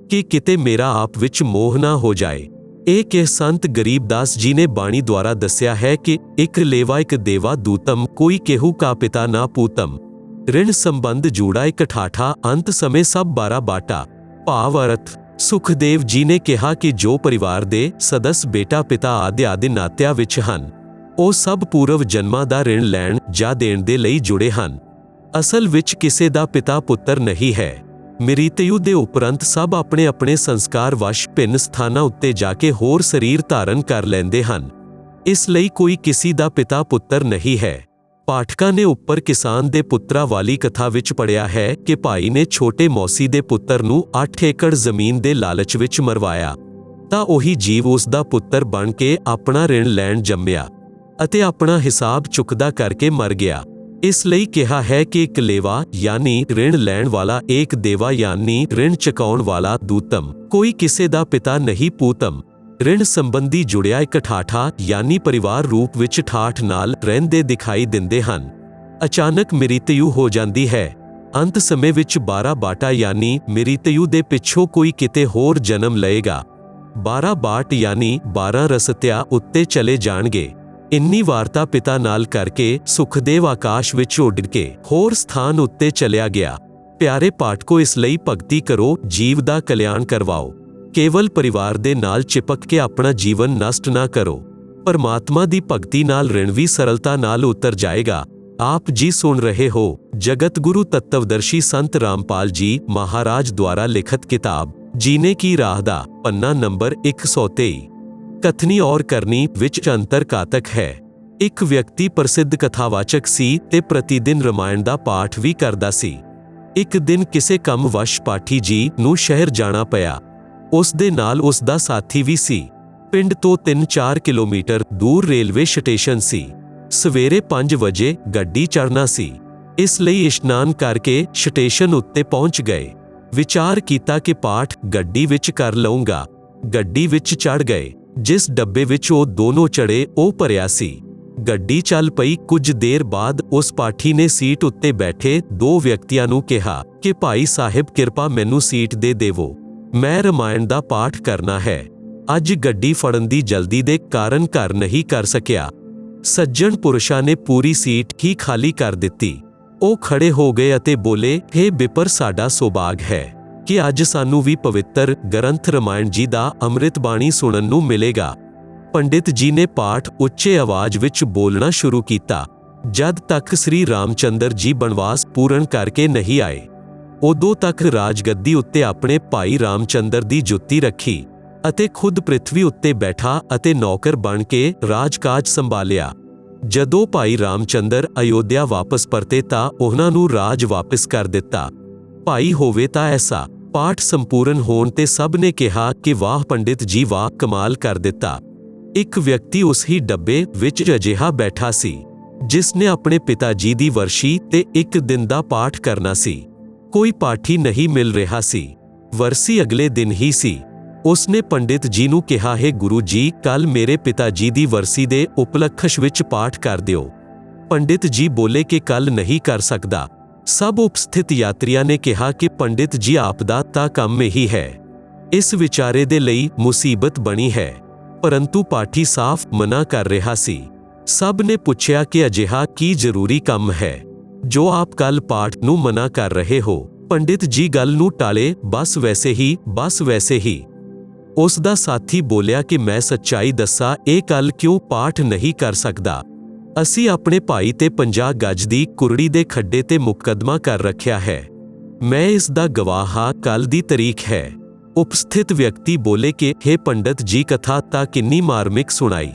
ਕਿ ਕਿਤੇ ਮੇਰਾ ਆਪ ਵਿੱਚ ਮੋਹ ਨਾ ਹੋ ਜਾਏ। ਇਹ ਕਿ ਸੰਤ ਗਰੀਬਦਾਸ ਜੀ ਨੇ ਬਾਣੀ ਦੁਆਰਾ ਦੱਸਿਆ ਹੈ ਕਿ ਇੱਕ ਲੇਵਾ ਇੱਕ ਦੇਵਾ ਦੂਤਮ ਕੋਈ केहू का पिता ना पूतम। ऋण संबंध ਜੂੜਾ ਇੱਕ ਠਾਠਾ ਅੰਤ ਸਮੇਂ ਸਭ 12 ਬਾਟਾ। ਭਾਵ ਅਰਥ ਸੁਖਦੇਵ ਜੀ ਨੇ ਕਿਹਾ ਕਿ ਜੋ ਪਰਿਵਾਰ ਦੇ ਸਦਸ ਬੇਟਾ ਪਿਤਾ ਆਦਿ ਨਾਤਿਆਂ ਵਿੱਚ ਹਨ, ਉਹ ਸਭ ਪੂਰਵ ਜਨਮਾਂ ਦਾ ਰਿਣ ਲੈਣ ਜਾਂ ਦੇਣ ਦੇ ਲਈ ਜੁੜੇ ਹਨ। ਅਸਲ ਵਿੱਚ ਕਿਸੇ ਦਾ ਪਿਤਾ ਪੁੱਤਰ ਨਹੀਂ ਹੈ। ਮ੍ਰਿਤਯੂ ਦੇ ਉਪਰੰਤ ਸਭ ਆਪਣੇ ਆਪਣੇ ਸੰਸਕਾਰ ਵਸ਼ ਭਿੰਨ ਸਥਾਨਾਂ ਉੱਤੇ ਜਾ ਕੇ ਹੋਰ ਸਰੀਰ ਧਾਰਨ ਕਰ ਲੈਂਦੇ ਹਨ। ਇਸ ਲਈ ਕੋਈ ਕਿਸੇ ਦਾ ਪਿਤਾ ਪੁੱਤਰ ਨਹੀਂ ਹੈ। ਪਾਠਕਾਂ ਨੇ ਉੱਪਰ ਕਿਸਾਨ ਦੇ ਪੁੱਤਰਾਂ ਵਾਲੀ ਕਥਾ ਵਿੱਚ ਪੜ੍ਹਿਆ ਹੈ ਕਿ ਭਾਈ ਨੇ ਛੋਟੇ ਮੌਸੀ ਦੇ ਪੁੱਤਰ ਨੂੰ 8 ਏਕੜ ਜ਼ਮੀਨ ਦੇ ਲਾਲਚ ਵਿੱਚ ਮਰਵਾਇਆ, ਤਾਂ ਉਹੀ ਜੀਵ ਉਸ ਦਾ ਪੁੱਤਰ ਬਣ ਕੇ ਆਪਣਾ ਰਿਣ ਲੈਣ ਜੰਮਿਆ ਅਤੇ ਆਪਣਾ ਹਿਸਾਬ ਚੁੱਕਦਾ ਕਰਕੇ ਮਰ ਗਿਆ। ਇਸ ਲਈ ਕਿਹਾ ਹੈ ਕਿ ਇੱਕ ਲੇਵਾ ਯਾਨੀ ਰਿਣ ਲੈਣ ਵਾਲਾ, ਇੱਕ ਦੇਵਾ ਯਾਨੀ ਰਿਣ ਚੁਕਾਉਣ ਵਾਲਾ ਦੂਤਮ ਕੋਈ ਕਿਸੇ ਦਾ ਪਿਤਾ ਨਹੀਂ ਪੂਤਮ। ਰਿਣ ਸੰਬੰਧੀ ਜੁੜਿਆ ਇੱਕ ਠਾਠਾ ਯਾਨੀ ਪਰਿਵਾਰ ਰੂਪ ਵਿੱਚ ਠਾਠ ਨਾਲ ਰਹਿੰਦੇ ਦਿਖਾਈ ਦਿੰਦੇ ਹਨ। ਅਚਾਨਕ ਮ੍ਰਿਤਯੂ ਹੋ ਜਾਂਦੀ ਹੈ। ਅੰਤ ਸਮੇਂ ਵਿੱਚ 12 ਬਾਟਾ ਯਾਨੀ ਮ੍ਰਿਤਯੂ ਦੇ ਪਿੱਛੋਂ ਕੋਈ ਕਿਤੇ ਹੋਰ ਜਨਮ ਲਏਗਾ। 12 ਬਾਟ ਯਾਨੀ 12 ਰਸਤਿਆਂ ਉੱਤੇ ਚਲੇ ਜਾਣਗੇ। ਇੰਨੀ ਵਾਰਤਾ ਪਿਤਾ ਨਾਲ ਕਰਕੇ ਸੁਖਦੇਵ ਆਕਾਸ਼ ਵਿੱਚ ਉੱਡ ਕੇ ਹੋਰ ਸਥਾਨ ਉੱਤੇ ਚਲਿਆ ਗਿਆ। ਪਿਆਰੇ ਪਾਠਕੋ, ਇਸ ਲਈ ਭਗਤੀ ਕਰੋ, ਜੀਵ ਦਾ ਕਲਿਆਣ ਕਰਵਾਓ। ਕੇਵਲ ਪਰਿਵਾਰ ਦੇ ਨਾਲ ਚਿਪਕ ਕੇ ਆਪਣਾ ਜੀਵਨ ਨਸ਼ਟ ਨਾ ਕਰੋ। ਪਰਮਾਤਮਾ ਦੀ ਭਗਤੀ ਨਾਲ ਰਿਣ ਵੀ ਸਰਲਤਾ ਨਾਲ ਉਤਰ ਜਾਏਗਾ। ਆਪ ਜੀ ਸੁਣ ਰਹੇ ਹੋ ਜਗਤ ਗੁਰੂ ਤੱਤਵਦਰਸ਼ੀ ਸੰਤ ਰਾਮਪਾਲ ਜੀ ਮਹਾਰਾਜ ਦੁਆਰਾ ਲਿਖਤ ਕਿਤਾਬ ਜੀਨੇ ਕੀ ਰਾਹ ਦਾ ਪੰਨਾ ਨੰਬਰ 123। ਕਥਨੀ ਔਰ ਕਰਨੀ ਵਿੱਚ ਅੰਤਰ ਘਾਤਕ ਹੈ। ਇੱਕ ਵਿਅਕਤੀ ਪ੍ਰਸਿੱਧ ਕਥਾਵਾਚਕ ਸੀ ਤੇ ਪ੍ਰਤੀਦਿਨ ਰਮਾਇਣ ਦਾ ਪਾਠ ਵੀ ਕਰਦਾ ਸੀ। ਇੱਕ ਦਿਨ ਕਿਸੇ ਕੰਮ ਵਸ਼ ਪਾਠੀ ਜੀ ਨੂੰ ਸ਼ਹਿਰ ਜਾਣਾ ਪਿਆ। ਉਸ ਦੇ ਨਾਲ ਉਸ ਦਾ ਸਾਥੀ ਵੀ ਸੀ। ਪਿੰਡ ਤੋਂ 3-4 ਕਿਲੋਮੀਟਰ ਦੂਰ ਰੇਲਵੇ ਸਟੇਸ਼ਨ ਸੀ। ਸਵੇਰੇ 5 ਵਜੇ ਗੱਡੀ ਚੜ੍ਹਨਾ ਸੀ। ਇਸ ਲਈ ਇਸ਼ਨਾਨ ਕਰਕੇ ਸਟੇਸ਼ਨ ਉੱਤੇ ਪਹੁੰਚ ਗਏ। ਵਿਚਾਰ ਕੀਤਾ ਕਿ ਪਾਠ ਗੱਡੀ ਵਿੱਚ ਕਰ ਲਊਂਗਾ। ਗੱਡੀ ਵਿੱਚ ਚੜ੍ਹ ਗਏ। ਜਿਸ ਡੱਬੇ ਵਿੱਚ ਉਹ ਦੋਨੋਂ ਚੜ੍ਹੇ ਉਹ ਭਰਿਆ ਸੀ। ਗੱਡੀ ਚੱਲ ਪਈ। ਕੁਝ ਦੇਰ ਬਾਅਦ ਉਸ ਪਾਠੀ ਨੇ ਸੀਟ ਉੱਤੇ ਬੈਠੇ 2 ਵਿਅਕਤੀਆਂ ਨੂੰ ਕਿਹਾ ਕਿ ਭਾਈ ਸਾਹਿਬ ਕਿਰਪਾ ਮੈਨੂੰ ਸੀਟ ਦੇ ਦੇਵੋ, ਮੈਂ ਰਮਾਇਣ ਦਾ ਪਾਠ ਕਰਨਾ ਹੈ। ਅੱਜ ਗੱਡੀ ਫੜਨ ਦੀ ਜਲਦੀ ਦੇ ਕਾਰਨ ਘਰ ਨਹੀਂ ਕਰ ਸਕਿਆ। ਸੱਜਣ ਪੁਰਸ਼ਾਂ ਨੇ ਪੂਰੀ ਸੀਟ ਹੀ ਖਾਲੀ ਕਰ ਦਿੱਤੀ। ਉਹ ਖੜੇ ਹੋ ਗਏ ਅਤੇ ਬੋਲੇ, ਹੇ ਬਿਪਰ, ਸਾਡਾ ਸੁਭਾਗ ਹੈ ਕਿ ਅੱਜ ਸਾਨੂੰ ਵੀ ਪਵਿੱਤਰ ਗ੍ਰੰਥ ਰਮਾਇਣ ਜੀ ਦਾ ਅੰਮ੍ਰਿਤ ਬਾਣੀ ਸੁਣਨ ਨੂੰ ਮਿਲੇਗਾ। ਪੰਡਿਤ ਜੀ ਨੇ ਪਾਠ ਉੱਚੇ ਆਵਾਜ਼ ਵਿੱਚ ਬੋਲਣਾ ਸ਼ੁਰੂ ਕੀਤਾ। ਜਦ ਤੱਕ ਸ੍ਰੀ ਰਾਮਚੰਦਰ ਜੀ ਬਨਵਾਸ ਪੂਰਨ ਕਰਕੇ ਨਹੀਂ ਆਏ, ਉਦੋਂ ਤੱਕ ਰਾਜਗੱਦੀ ਉੱਤੇ ਆਪਣੇ ਭਾਈ ਰਾਮਚੰਦਰ ਦੀ ਜੁੱਤੀ ਰੱਖੀ ਅਤੇ ਖੁਦ ਪ੍ਰਿਥਵੀ ਉੱਤੇ ਬੈਠਾ ਅਤੇ ਨੌਕਰ ਬਣ ਕੇ ਰਾਜਕਾਜ ਸੰਭਾਲਿਆ। ਜਦੋਂ ਭਾਈ ਰਾਮਚੰਦਰ ਅਯੋਧਿਆ ਵਾਪਸ ਪਰਤੇ ਤਾਂ ਉਹਨਾਂ ਨੂੰ ਰਾਜ ਵਾਪਸ ਕਰ ਦਿੱਤਾ। ਭਾਈ ਹੋਵੇ ਤਾਂ ਐਸਾ। ਪਾਠ ਸੰਪੂਰਨ ਹੋਣ ਤੇ ਸਭ ਨੇ ਕਿਹਾ ਕਿ ਵਾਹ ਪੰਡਿਤ ਜੀ, ਵਾਹ, ਕਮਾਲ ਕਰ ਦਿੱਤਾ। ਇੱਕ ਵਿਅਕਤੀ ਉਸ ਹੀ ਡੱਬੇ ਵਿੱਚ ਅਜਿਹਾ ਬੈਠਾ ਸੀ ਜਿਸ ਨੇ ਆਪਣੇ ਪਿਤਾ ਜੀ ਦੀ ਵਰਸ਼ੀ ਤੇ ਇੱਕ ਦਿਨ ਦਾ ਪਾਠ ਕਰਨਾ ਸੀ। ਕੋਈ ਪਾਠੀ ਨਹੀਂ ਮਿਲ ਰਿਹਾ ਸੀ। ਵਰਸੀ ਅਗਲੇ ਦਿਨ ਹੀ ਸੀ। ਉਸਨੇ ਪੰਡਿਤ ਜੀ ਨੂੰ ਕਿਹਾ, ਹੈ ਗੁਰੂ ਜੀ, ਕੱਲ ਮੇਰੇ ਪਿਤਾ ਜੀ ਦੀ ਵਰਸੀ ਦੇ ਉਪਲਕਸ਼ ਵਿੱਚ ਪਾਠ ਕਰ ਦਿਓ। ਪੰਡਿਤ ਜੀ ਬੋਲੇ ਕਿ ਕੱਲ ਨਹੀਂ ਕਰ ਸਕਦਾ। ਸਭ ਉਪਸਥਿਤ ਯਾਤਰੀਆਂ ਨੇ ਕਿਹਾ ਕਿ ਪੰਡਿਤ ਜੀ, ਆਪ ਦਾ ਤਾਂ ਕੰਮ ਇਹੀ ਹੈ। ਇਸ ਵਿਚਾਰੇ ਦੇ ਲਈ ਮੁਸੀਬਤ ਬਣੀ ਹੈ। ਪਰੰਤੂ ਪਾਠੀ ਸਾਫ਼ ਮਨਾ ਕਰ ਰਿਹਾ ਸੀ। ਸਭ ਨੇ ਪੁੱਛਿਆ ਕਿ ਅਜਿਹਾ ਕੀ ਜ਼ਰੂਰੀ ਕੰਮ ਹੈ ਜੋ ਆਪ ਕੱਲ ਪਾਠ ਨੂੰ ਮਨਾ ਕਰ ਰਹੇ ਹੋ। ਪੰਡਿਤ ਜੀ ਗੱਲ ਨੂੰ ਟਾਲੇ, ਬਸ ਵੈਸੇ ਹੀ, ਬਸ ਵੈਸੇ ਹੀ। ਉਸ ਦਾ ਸਾਥੀ ਬੋਲਿਆ ਕਿ ਮੈਂ ਸੱਚਾਈ ਦੱਸਾਂ, ਇਹ ਕੱਲ ਕਿਉਂ ਪਾਠ ਨਹੀਂ ਕਰ ਸਕਦਾ। ਅਸੀਂ ਆਪਣੇ ਭਾਈ ਤੇ 50 ਗਜ ਦੀ ਕੁਰੜੀ ਦੇ ਖੱਡੇ ਤੇ ਮੁਕੱਦਮਾ ਕਰ ਰੱਖਿਆ ਹੈ। ਮੈਂ ਇਸ ਦਾ ਗਵਾਹ ਹਾਂ। ਕੱਲ ਦੀ ਤਾਰੀਖ ਹੈ। ਉਪਸਥਿਤ ਵਿਅਕਤੀ ਬੋਲੇ ਕਿ ਹੇ ਪੰਡਤ ਜੀ, ਕਥਾ ਤਾਂ ਕਿੰਨੀ ਮਾਰਮਿਕ ਸੁਣਾਈ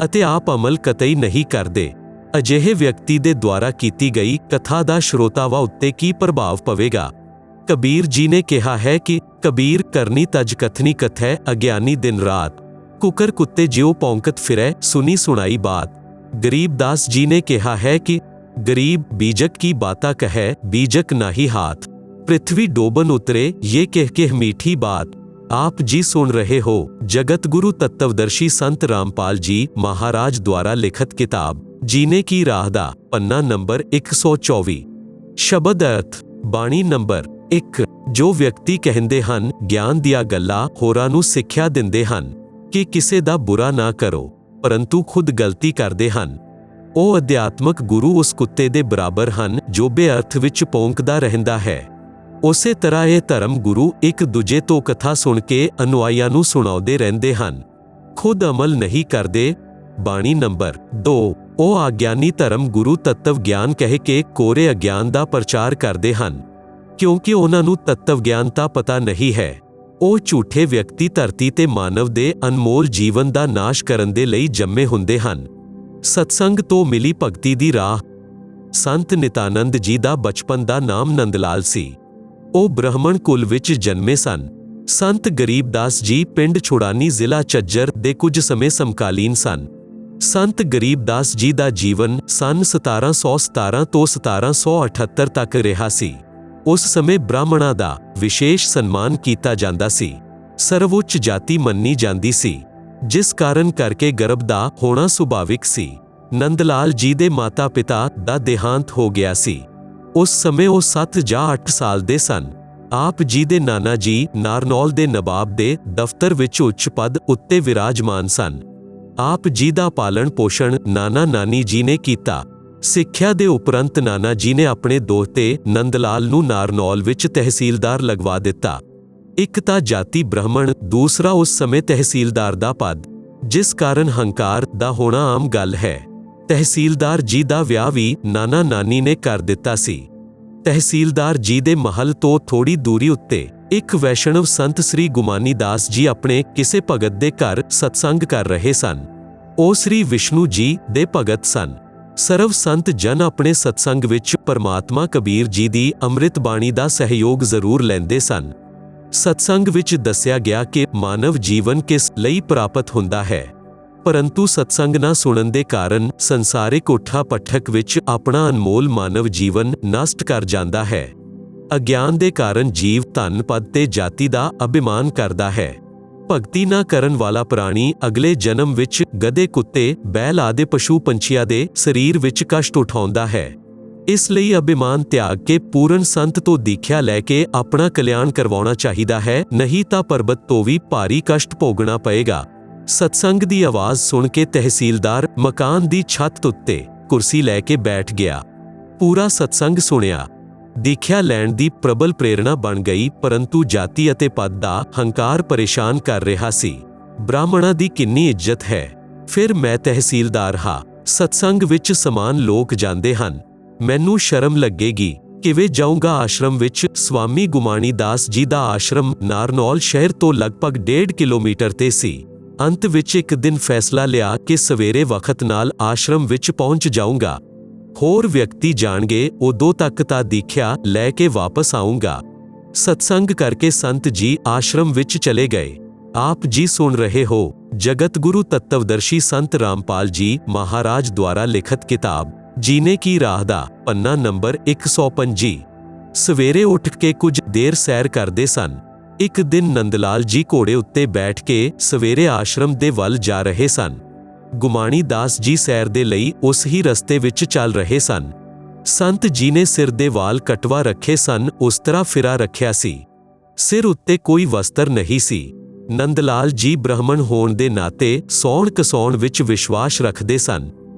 ਅਤੇ ਆਪ ਅਮਲ ਕਤਈ ਨਹੀਂ ਕਰਦੇ। ਅਜਿਹੇ ਵਿਅਕਤੀ ਦੇ ਦੁਆਰਾ ਕੀਤੀ ਗਈ ਕਥਾ ਦਾ ਸ਼ਰੋਤਾਵਾਂ ਉੱਤੇ ਕੀ ਪ੍ਰਭਾਵ ਪਵੇਗਾ। ਕਬੀਰ ਜੀ ਨੇ ਕਿਹਾ ਹੈ ਕਿ ਕਬੀਰ ਕਰਨੀ ਤਜ ਕਥਨੀ ਕਥੈ, ਅਗਿਆਨੀ ਦਿਨ ਰਾਤ ਕੁਕਰ ਕੁੱਤੇ ਜਿਉ ਭੌਂਕਤ ਫਿਰੈ, ਸੁਣੀ ਸੁਣਾਈ ਬਾਤ। ਗਰੀਬਦਾਸ ਜੀ ਨੇ ਕਿਹਾ ਹੈ ਕਿ ਗਰੀਬ ਬੀਜਕ ਕੀ ਬਾਤਾ ਕਹੈ, ਬੀਜਕ ਨਾਹੀ ਹਾਥ, ਪ੍ਰਿਥਵੀ ਡੋਬਨ ਉਤਰੇ, ये कह के मीठी बात। आप जी सुन रहे हो जगत गुरु तत्वदर्शी संत रामपाल जी महाराज द्वारा लिखित किताब ਜੀਨੇ ਕੀ ਰਾਹ ਦਾ ਪੰਨਾ ਨੰਬਰ 124। ਸ਼ਬਦ ਅਰਥ ਬਾਣੀ ਨੰਬਰ 1। ਜੋ ਵਿਅਕਤੀ ਕਹਿੰਦੇ ਹਨ ਗਿਆਨ ਦੀਆਂ ਗੱਲਾਂ ਹੋਰਾਂ ਨੂੰ ਸਿੱਖਿਆ ਦਿੰਦੇ ਹਨ ਕਿ ਕਿਸੇ ਦਾ ਬੁਰਾ ਨਾ ਕਰੋ, ਪਰੰਤੂ ਖੁਦ ਗਲਤੀ ਕਰਦੇ ਹਨ, ਉਹ ਅਧਿਆਤਮਕ ਗੁਰੂ ਉਸ ਕੁੱਤੇ ਦੇ ਬਰਾਬਰ ਹਨ ਜੋ ਬੇਅਰਥ ਵਿੱਚ ਭੌਂਕਦਾ ਰਹਿੰਦਾ ਹੈ। ਉਸੇ ਤਰ੍ਹਾਂ ਇਹ ਧਰਮ ਗੁਰੂ ਇੱਕ ਦੂਜੇ ਤੋਂ ਕਥਾ ਸੁਣ ਕੇ ਅਨੁਆਈਆਂ ਨੂੰ ਸੁਣਾਉਂਦੇ ਰਹਿੰਦੇ ਹਨ, ਖੁਦ ਅਮਲ ਨਹੀਂ ਕਰਦੇ। ਬਾਣੀ ਨੰਬਰ 2। ਉਹ ਆਗਿਆਨੀ ਧਰਮ ਗੁਰੂ ਤੱਤਵ ਗਿਆਨ ਕਹਿ ਕੇ ਕੋਰੇ ਅਗਿਆਨ ਦਾ ਪ੍ਰਚਾਰ ਕਰਦੇ ਹਨ, ਕਿਉਂਕਿ ਉਹਨਾਂ ਨੂੰ ਤੱਤਵ ਗਿਆਨ ਤਾਂ ਪਤਾ ਨਹੀਂ ਹੈ। ਉਹ ਝੂਠੇ ਵਿਅਕਤੀ ਧਰਤੀ ਤੇ ਮਾਨਵ ਦੇ ਅਨਮੋਲ ਜੀਵਨ ਦਾ ਨਾਸ਼ ਕਰਨ ਦੇ ਲਈ ਜੰਮੇ ਹੁੰਦੇ ਹਨ। ਸਤਸੰਗ ਤੋਂ ਮਿਲੀ ਭਗਤੀ ਦੀ ਰਾਹ। ਸੰਤ ਨਿਤਾਨੰਦ ਜੀ ਦਾ ਬਚਪਨ ਦਾ ਨਾਮ ਨੰਦਲਾਲ ਸੀ। ਉਹ ਬ੍ਰਾਹਮਣ ਕੁਲ ਵਿੱਚ ਜਨਮੇ ਸਨ। ਸੰਤ ਗਰੀਬਦਾਸ ਜੀ ਪਿੰਡ ਛੁੜਾਨੀ ਜ਼ਿਲ੍ਹਾ ਝੱਜਰ ਦੇ ਕੁਝ ਸਮੇਂ ਸਮਕਾਲੀਨ ਸਨ। ਸੰਤ ਗਰੀਬਦਾਸ ਜੀ ਦਾ ਜੀਵਨ ਸੰਨ 1717 ਤੋਂ 1778 ਤੱਕ ਰਿਹਾ ਸੀ। ਉਸ ਸਮੇਂ ਬ੍ਰਾਹਮਣਾਂ ਦਾ ਵਿਸ਼ੇਸ਼ ਸਨਮਾਨ ਕੀਤਾ ਜਾਂਦਾ ਸੀ, ਸਰਵਉੱਚ ਜਾਤੀ ਮੰਨੀ ਜਾਂਦੀ ਸੀ, ਜਿਸ ਕਾਰਨ ਕਰਕੇ ਗਰਭ ਦਾ ਹੋਣਾ ਸੁਭਾਵਿਕ ਸੀ। ਨੰਦਲਾਲ ਜੀ ਦੇ ਮਾਤਾ-ਪਿਤਾ ਦਾ ਦੇਹਾਂਤ ਹੋ ਗਿਆ ਸੀ। ਉਸ ਸਮੇਂ ਉਹ 7 ਜਾਂ 8 ਸਾਲ ਦੇ ਸਨ। ਆਪ ਜੀ ਦੇ ਨਾਨਾ ਜੀ ਨਾਰਨੌਲ ਦੇ ਨਵਾਬ ਦੇ ਦਫ਼ਤਰ ਵਿੱਚ ਉੱਚ ਪਦ ਉੱਤੇ ਵਿਰਾਜਮਾਨ ਸਨ। ਆਪ ਜੀ ਦਾ ਪਾਲਣ ਪੋਸ਼ਣ ਨਾਨਾ-ਨਾਨੀ ਜੀ ਨੇ ਕੀਤਾ। ਸਿੱਖਿਆ ਦੇ ਉਪਰੰਤ ਨਾਨਾ ਜੀ ਨੇ ਆਪਣੇ ਦੋਹਤੇ ਨੰਦਲਾਲ ਨੂੰ ਨਾਰਨੌਲ ਵਿੱਚ ਤਹਿਸੀਲਦਾਰ ਲਗਵਾ ਦਿੱਤਾ। ਇੱਕ ਤਾਂ ਜਾਤੀ ਬ੍ਰਾਹਮਣ, ਦੂਸਰਾ ਉਸ ਸਮੇਂ ਤਹਿਸੀਲਦਾਰ ਦਾ ਪਦ, ਜਿਸ ਕਾਰਨ ਹੰਕਾਰ ਦਾ ਹੋਣਾ ਆਮ ਗੱਲ ਹੈ। ਤਹਿਸੀਲਦਾਰ ਜੀ ਦਾ ਵਿਆਹ ਵੀ ਨਾਨਾ-ਨਾਨੀ ਨੇ ਕਰ ਦਿੱਤਾ ਸੀ। ਤਹਿਸੀਲਦਾਰ ਜੀ ਦੇ ਮਹਲ ਤੋਂ ਥੋੜੀ ਦੂਰੀ ਉੱਤੇ ਇੱਕ ਵੈਸ਼ਣਵ ਸੰਤ ਸ੍ਰੀ ਗੁਮਾਨੀ ਦਾਸ ਜੀ ਆਪਣੇ ਕਿਸੇ ਭਗਤ ਦੇ ਘਰ ਸਤਸੰਗ ਕਰ ਰਹੇ ਸਨ। ਉਹ ਸ੍ਰੀ ਵਿਸ਼ਨੂੰ ਜੀ ਦੇ ਭਗਤ ਸਨ। ਸਰਵ ਸੰਤ ਜਨ ਆਪਣੇ ਸਤਸੰਗ ਵਿੱਚ ਪਰਮਾਤਮਾ ਕਬੀਰ ਜੀ ਦੀ ਅੰਮ੍ਰਿਤ ਬਾਣੀ ਦਾ ਸਹਿਯੋਗ ਜ਼ਰੂਰ ਲੈਂਦੇ ਸਨ। ਸਤਸੰਗ ਵਿੱਚ ਦੱਸਿਆ ਗਿਆ ਕਿ ਮਾਨਵ ਜੀਵਨ ਕਿਸ ਲਈ ਪ੍ਰਾਪਤ ਹੁੰਦਾ ਹੈ, ਪਰੰਤੂ ਸਤਸੰਗ ਨਾ ਸੁਣਨ ਦੇ ਕਾਰਨ ਸੰਸਾਰਿਕ ਉਠਾ-ਪਟਕ ਵਿੱਚ ਆਪਣਾ ਅਨਮੋਲ ਮਾਨਵ ਜੀਵਨ ਨਸ਼ਟ ਕਰ ਜਾਂਦਾ ਹੈ। ਅਗਿਆਨ ਦੇ ਕਾਰਨ ਜੀਵ ਧਨ ਪਦ ਤੇ ਜਾਤੀ ਦਾ ਅਭਿਮਾਨ ਕਰਦਾ ਹੈ। ਭਗਤੀ ਨਾ ਕਰਨ ਵਾਲਾ ਪ੍ਰਾਣੀ ਅਗਲੇ ਜਨਮ ਵਿੱਚ ਗਧੇ, ਕੁੱਤੇ, ਬੈਲ ਆਦਿ ਪਸ਼ੂ ਪੰਛੀਆਂ ਦੇ ਸਰੀਰ ਵਿੱਚ ਕਸ਼ਟ ਉਠਾਉਂਦਾ ਹੈ। ਇਸ ਲਈ ਅਭਿਮਾਨ ਤਿਆਗ ਕੇ ਪੂਰਨ ਸੰਤ ਤੋਂ ਦੀਖਿਆ ਲੈ ਕੇ ਆਪਣਾ ਕਲਿਆਣ ਕਰਵਾਉਣਾ ਚਾਹੀਦਾ ਹੈ, ਨਹੀਂ ਤਾਂ ਪਰਬਤ ਤੋਂ ਵੀ ਭਾਰੀ ਕਸ਼ਟ ਭੋਗਣਾ ਪਏਗਾ। ਸਤਸੰਗ ਦੀ ਆਵਾਜ਼ ਸੁਣ ਕੇ ਤਹਿਸੀਲਦਾਰ ਮਕਾਨ ਦੀ ਛੱਤ ਉੱਤੇ ਕੁਰਸੀ ਲੈ ਕੇ ਬੈਠ ਗਿਆ। ਪੂਰਾ ਸਤਸੰਗ ਸੁਣਿਆ। ਦੀਖਿਆ ਲੈਣ ਦੀ ਪ੍ਰਬਲ ਪ੍ਰੇਰਣਾ ਬਣ ਗਈ, ਪਰੰਤੂ ਜਾਤੀ ਅਤੇ ਪਦ ਦਾ ਹੰਕਾਰ ਪਰੇਸ਼ਾਨ ਕਰ ਰਿਹਾ ਸੀ। ਬ੍ਰਾਹਮਣਾਂ ਦੀ ਕਿੰਨੀ ਇੱਜ਼ਤ ਹੈ, ਫਿਰ ਮੈਂ ਤਹਿਸੀਲਦਾਰ ਹਾਂ। ਸਤਸੰਗ ਵਿੱਚ ਸਮਾਨ ਲੋਕ ਜਾਂਦੇ ਹਨ, ਮੈਨੂੰ ਸ਼ਰਮ ਲੱਗੇਗੀ, ਕਿਵੇਂ ਜਾਊਂਗਾ। ਆਸ਼ਰਮ ਵਿੱਚ ਸਵਾਮੀ ਗੁਮਾਨੀ ਦਾਸ ਜੀ ਦਾ ਆਸ਼ਰਮ ਨਾਰਨੌਲ ਸ਼ਹਿਰ ਤੋਂ ਲਗਭਗ 1.5 ਕਿਲੋਮੀਟਰ ਤੇ ਸੀ। ਅੰਤ ਵਿੱਚ ਇੱਕ ਦਿਨ ਫੈਸਲਾ ਲਿਆ ਕਿ ਸਵੇਰੇ ਵਕਤ ਨਾਲ ਆਸ਼ਰਮ ਵਿੱਚ ਪਹੁੰਚ ਜਾਊਂਗਾ। ਹੋਰ ਵਿਅਕਤੀ ਜਾਣਗੇ, ਉਦੋਂ ਤੱਕ ਤਾਂ ਦੀਖਿਆ ਲੈ ਕੇ ਵਾਪਸ ਆਊਂਗਾ। ਸਤਸੰਗ ਕਰਕੇ ਸੰਤ ਜੀ ਆਸ਼ਰਮ ਵਿੱਚ ਚਲੇ ਗਏ। ਆਪ ਜੀ ਸੁਣ ਰਹੇ ਹੋ ਜਗਤ ਗੁਰੂ ਤੱਤਵਦਰਸ਼ੀ ਸੰਤ ਰਾਮਪਾਲ ਜੀ ਮਹਾਰਾਜ ਦੁਆਰਾ ਲਿਖਤ ਕਿਤਾਬ ਜੀਨੇ ਕੀ ਰਾਹ ਦਾ ਪੰਨਾ ਨੰਬਰ 125। ਸਵੇਰੇ ਉੱਠ ਕੇ ਕੁਝ ਦੇਰ ਸੈਰ ਕਰਦੇ ਸਨ। ਇੱਕ ਦਿਨ ਨੰਦਲਾਲ ਜੀ ਘੋੜੇ ਉੱਤੇ ਬੈਠ ਕੇ ਸਵੇਰੇ ਆਸ਼ਰਮ ਦੇ ਵੱਲ ਜਾ ਰਹੇ ਸਨ। ਗੁਮਾਨੀ ਦਾਸ ਜੀ ਸੈਰ ਦੇ ਲਈ ਉਸ ਹੀ ਰਸਤੇ ਵਿੱਚ ਚੱਲ ਰਹੇ ਸਨ। ਸੰਤ ਜੀ ਨੇ ਸਿਰ ਦੇ ਵਾਲ ਕਟਵਾ ਰੱਖੇ ਸਨ, ਉਸ ਤਰ੍ਹਾਂ ਫਿਰਾ ਰੱਖਿਆ ਸੀ। ਸਿਰ ਉੱਤੇ ਕੋਈ ਵਸਤਰ ਨਹੀਂ ਸੀ। ਨੰਦਲਾਲ ਜੀ ਬ੍ਰਾਹਮਣ ਹੋਣ ਦੇ ਨਾਤੇ ਸੌਣ ਕਸਾਉਣ ਵਿੱਚ ਵਿਸ਼ਵਾਸ ਰੱਖਦੇ ਸਨ।